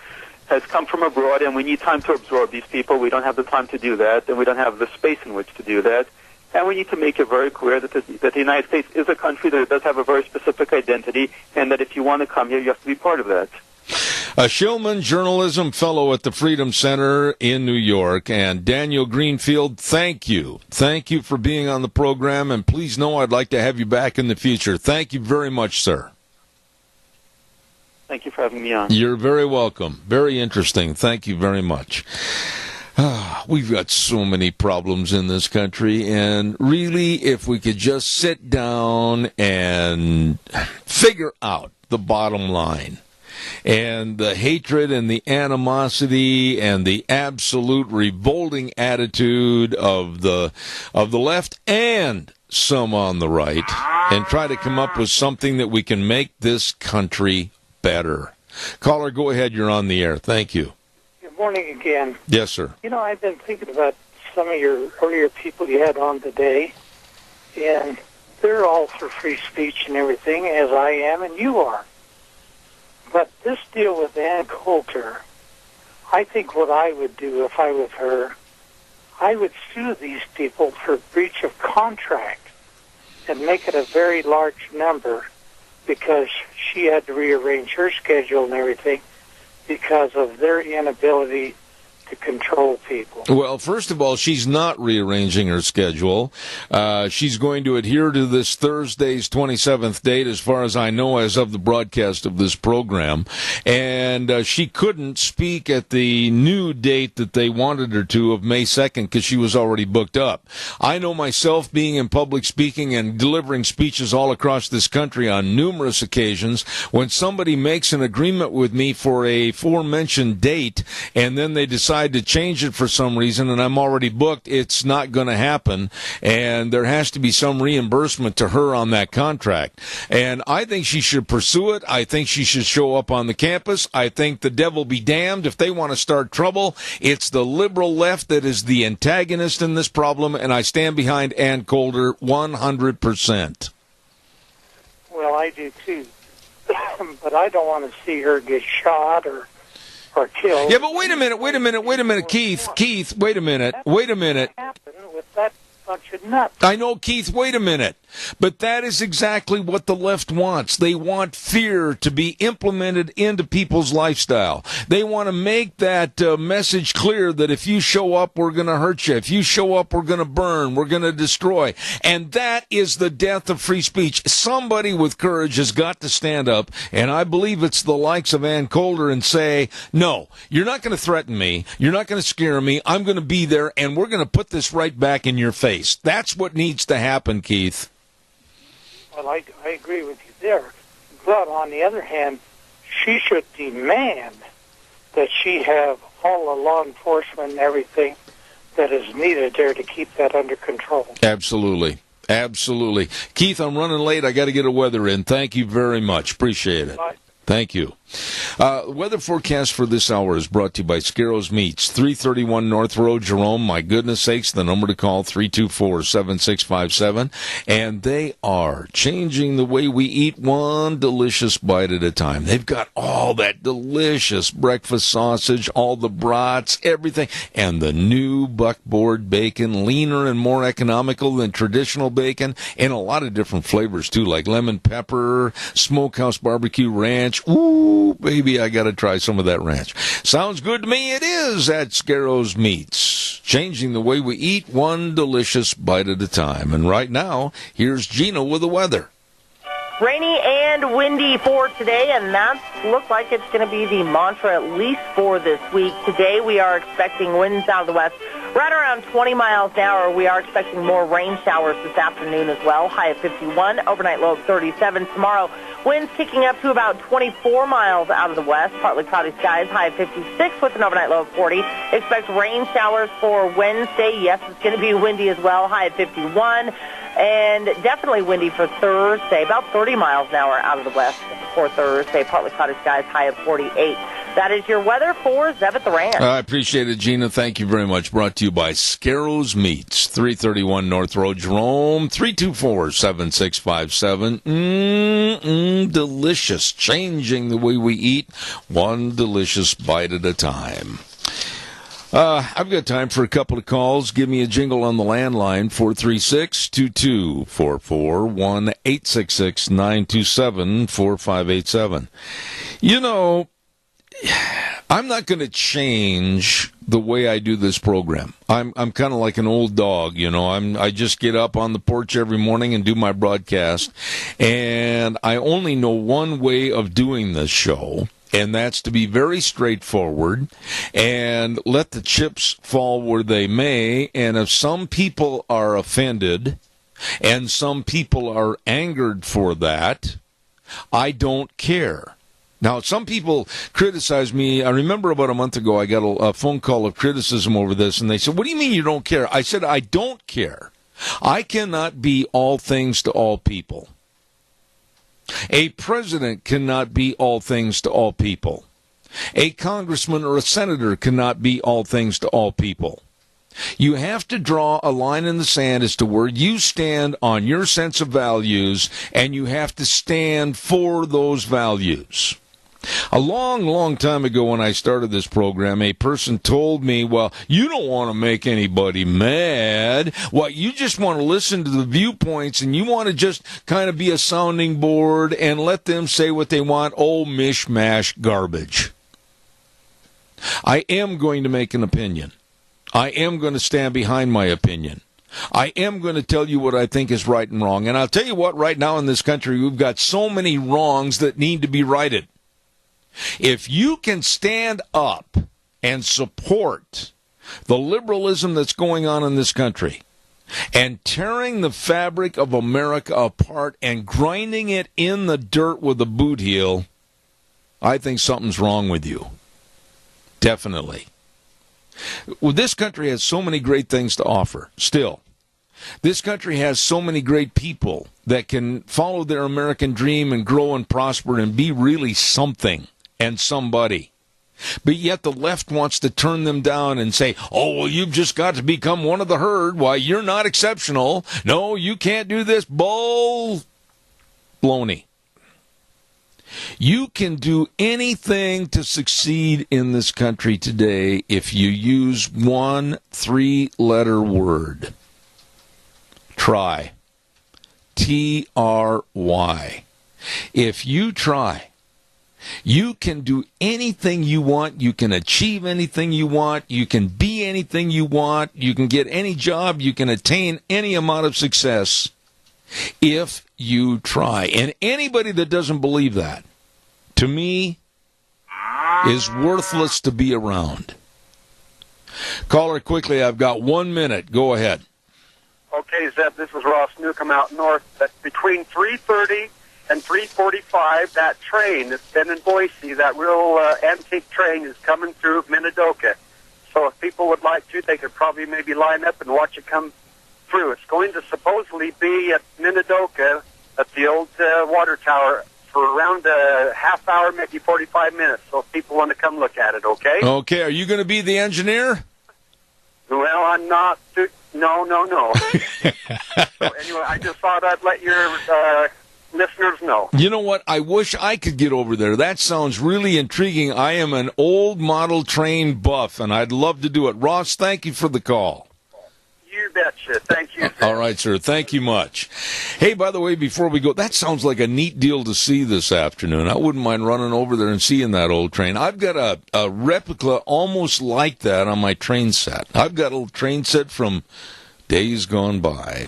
has come from abroad, and we need time to absorb these people. We don't have the time to do that, and we don't have the space in which to do that. And we need to make it very clear that the United States is a country that does have a very specific identity, and that if you want to come here, you have to be part of that. A Shillman Journalism Fellow at the Freedom Center in New York. And Daniel Greenfield, thank you. Thank you for being on the program, and please know I'd like to have you back in the future. Thank you very much, sir. Thank you for having me on. You're very welcome. Very interesting. Thank you very much. We've got so many problems in this country, and really, if we could just sit down and figure out the bottom line, and the hatred and the animosity and the absolute revolting attitude of the left and some on the right, and try to come up with something that we can make this country better. Caller, go ahead. You're on the air. Thank you. Good morning again. Yes, sir. You know, I've been thinking about some of your earlier people you had on today, and they're all for free speech and everything, as I am and you are. But this deal with Ann Coulter, I think what I would do if I was her, I would sue these people for breach of contract and make it a very large number because she had to rearrange her schedule and everything because of their inability to control people. Well, first of all, she's not rearranging her schedule. She's going to adhere to this Thursday's 27th date, as far as I know, as of the broadcast of this program. And she couldn't speak at the new date that they wanted her to of May 2nd because she was already booked up. I know myself, being in public speaking and delivering speeches all across this country on numerous occasions, when somebody makes an agreement with me for a aforementioned date and then they decide to change it for some reason and I'm already booked, it's not going to happen, and there has to be some reimbursement to her on that contract. And I think she should pursue it. I think she should show up on the campus. I think the devil be damned if they want to start trouble. It's the liberal left that is the antagonist in this problem, and I stand behind Ann Coulter 100%. Well, I do too. But I don't want to see her get shot or killed. Yeah, but wait a minute, Keith, wait a minute. Happen with that bunch of nuts. I know, Keith, wait a minute. But that is exactly what the left wants. They want fear to be implemented into people's lifestyle. They want to make that message clear that if you show up, we're going to hurt you. If you show up, we're going to burn. We're going to destroy. And that is the death of free speech. Somebody with courage has got to stand up, and I believe it's the likes of Ann Coulter, and say, no, you're not going to threaten me. You're not going to scare me. I'm going to be there, and we're going to put this right back in your face. That's what needs to happen, Keith. Well, I agree with you there. But on the other hand, she should demand that she have all the law enforcement and everything that is needed there to keep that under control. Absolutely. Keith, I'm running late. I got to get a weather in. Thank you very much. Appreciate it. Bye. Thank you. Weather forecast for this hour is brought to you by Scarrows Meats, 331 North Road, Jerome. My goodness sakes, the number to call, 324-7657. And they are changing the way we eat, one delicious bite at a time. They've got all that delicious breakfast sausage, all the brats, everything, and the new buckboard bacon, leaner and more economical than traditional bacon, and a lot of different flavors, too, like lemon pepper, smokehouse barbecue ranch. Ooh, baby, I got to try some of that ranch. Sounds good to me. It is at Scarrows Meats. Changing the way we eat, one delicious bite at a time. And right now, here's Gina with the weather. Rainy and windy for today, and that looks like it's going to be the mantra at least for this week. Today we are expecting winds out of the west right around 20 miles an hour. We are expecting more rain showers this afternoon as well. High of 51, overnight low of 37. Tomorrow, winds kicking up to about 24 miles out of the west. Partly cloudy skies, high of 56 with an overnight low of 40. Expect rain showers for Wednesday. Yes, it's going to be windy as well. High of 51. And definitely windy for Thursday, about 30 miles an hour out of the west for Thursday. Partly cloudy skies, high of 48. That is your weather for Zev at the Ranch. I appreciate it, Gina. Thank you very much. Brought to you by Scarrows Meats, 331 North Road, Jerome, 324-7657. Delicious. Changing the way we eat, one delicious bite at a time. I've got time for a couple of calls. Give me a jingle on the landline, 436-2244, 1-866-927-4587. You know, I'm not going to change the way I do this program. I'm kind of like an old dog, you know. I just get up on the porch every morning and do my broadcast, and I only know one way of doing this show. And that's to be very straightforward and let the chips fall where they may. And if some people are offended and some people are angered for that, I don't care. Now, some people criticize me. I remember about a month ago I got a phone call of criticism over this, and they said, "What do you mean you don't care?" I said, "I don't care. I cannot be all things to all people. A president cannot be all things to all people. A congressman or a senator cannot be all things to all people. You have to draw a line in the sand as to where you stand on your sense of values, and you have to stand for those values. A long, long time ago when I started this program, a person told me, well, you don't want to make anybody mad. Well, you just want to listen to the viewpoints, and you want to just kind of be a sounding board and let them say what they want. Oh, mishmash garbage. I am going to make an opinion. I am going to stand behind my opinion. I am going to tell you what I think is right and wrong. And I'll tell you what, right now in this country, we've got so many wrongs that need to be righted. If you can stand up and support the liberalism that's going on in this country and tearing the fabric of America apart and grinding it in the dirt with a boot heel, I think something's wrong with you. Definitely. Well, this country has so many great things to offer, still. This country has so many great people that can follow their American dream and grow and prosper and be really something and somebody. But yet the left wants to turn them down and say, oh, well, you've just got to become one of the herd. Why, you're not exceptional. No, you can't do this. Baloney. You can do anything to succeed in this country today if you use one 3-letter word. Try. T-R-Y. If you try, you can do anything you want. You can achieve anything you want. You can be anything you want. You can get any job. You can attain any amount of success if you try. And anybody that doesn't believe that, to me, is worthless to be around. Caller, quickly, I've got 1 minute. Go ahead. Okay, Zeb, this is Ross Newcomb out north. That between 3:30 and 3:45, that train that's been in Boise, that real antique train is coming through Minidoka. So if people would like to, they could probably maybe line up and watch it come through. It's going to supposedly be at Minidoka at the old water tower for around a half hour, maybe 45 minutes. So if people want to come look at it, okay? Okay, are you going to be the engineer? Well, I'm not. No. So anyway, I just thought I'd let your listeners know. You know what? I wish I could get over there. That sounds really intriguing. I am an old model train buff, and I'd love to do it. Ross, thank you for the call. You betcha. Thank you, sir. All right, sir. Thank you much. Hey, by the way, before we go, that sounds like a neat deal to see this afternoon. I wouldn't mind running over there and seeing that old train. I've got a replica almost like that on my train set. I've got a little train set from days gone by.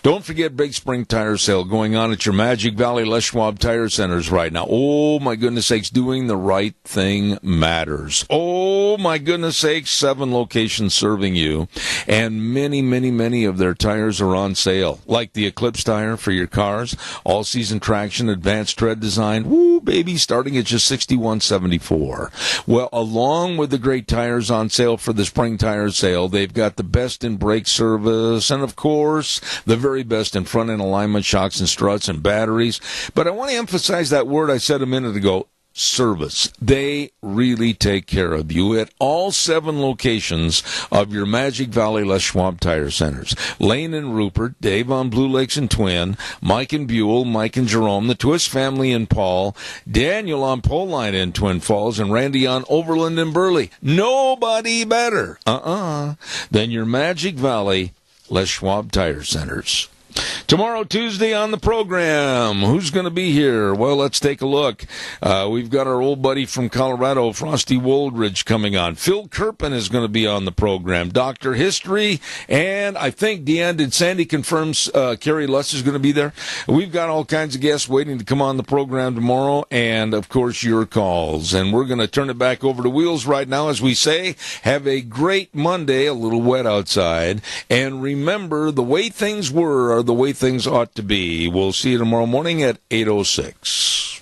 Don't forget Big Spring Tire Sale going on at your Magic Valley Les Schwab Tire Centers right now. Oh, my goodness sakes, doing the right thing matters. Oh, my goodness sakes, 7 locations serving you. And many of their tires are on sale, like the Eclipse tire for your cars, all-season traction, advanced tread design. Woo, baby, starting at just $61.74. Well, along with the great tires on sale for the Spring Tire Sale, they've got the best in brake service, and of course, the very best in front-end alignment, shocks and struts and batteries. But I want to emphasize that word I said a minute ago, service. They really take care of you at all 7 locations of your Magic Valley Les Schwab Tire Centers. Lane and Rupert, Dave on Blue Lakes and Twin, Mike and Buell, Mike and Jerome, the Twist family in Paul, Daniel on Pole Line in Twin Falls, and Randy on Overland and Burley. Nobody better than your Magic Valley Les Schwab Tire Centers. Tomorrow, Tuesday, on the program, who's going to be here? Well, let's take a look. We've got our old buddy from Colorado, Frosty Woldridge, coming on. Phil Kerpen is going to be on the program. Dr. History, and I think, Deanne, did Sandy confirms Carrie Luss is going to be there? We've got all kinds of guests waiting to come on the program tomorrow, and, of course, your calls. And we're going to turn it back over to Wheels right now, as we say. Have a great Monday, a little wet outside. And remember, the way things were are the way things ought to be. We'll see you tomorrow morning at 8:06.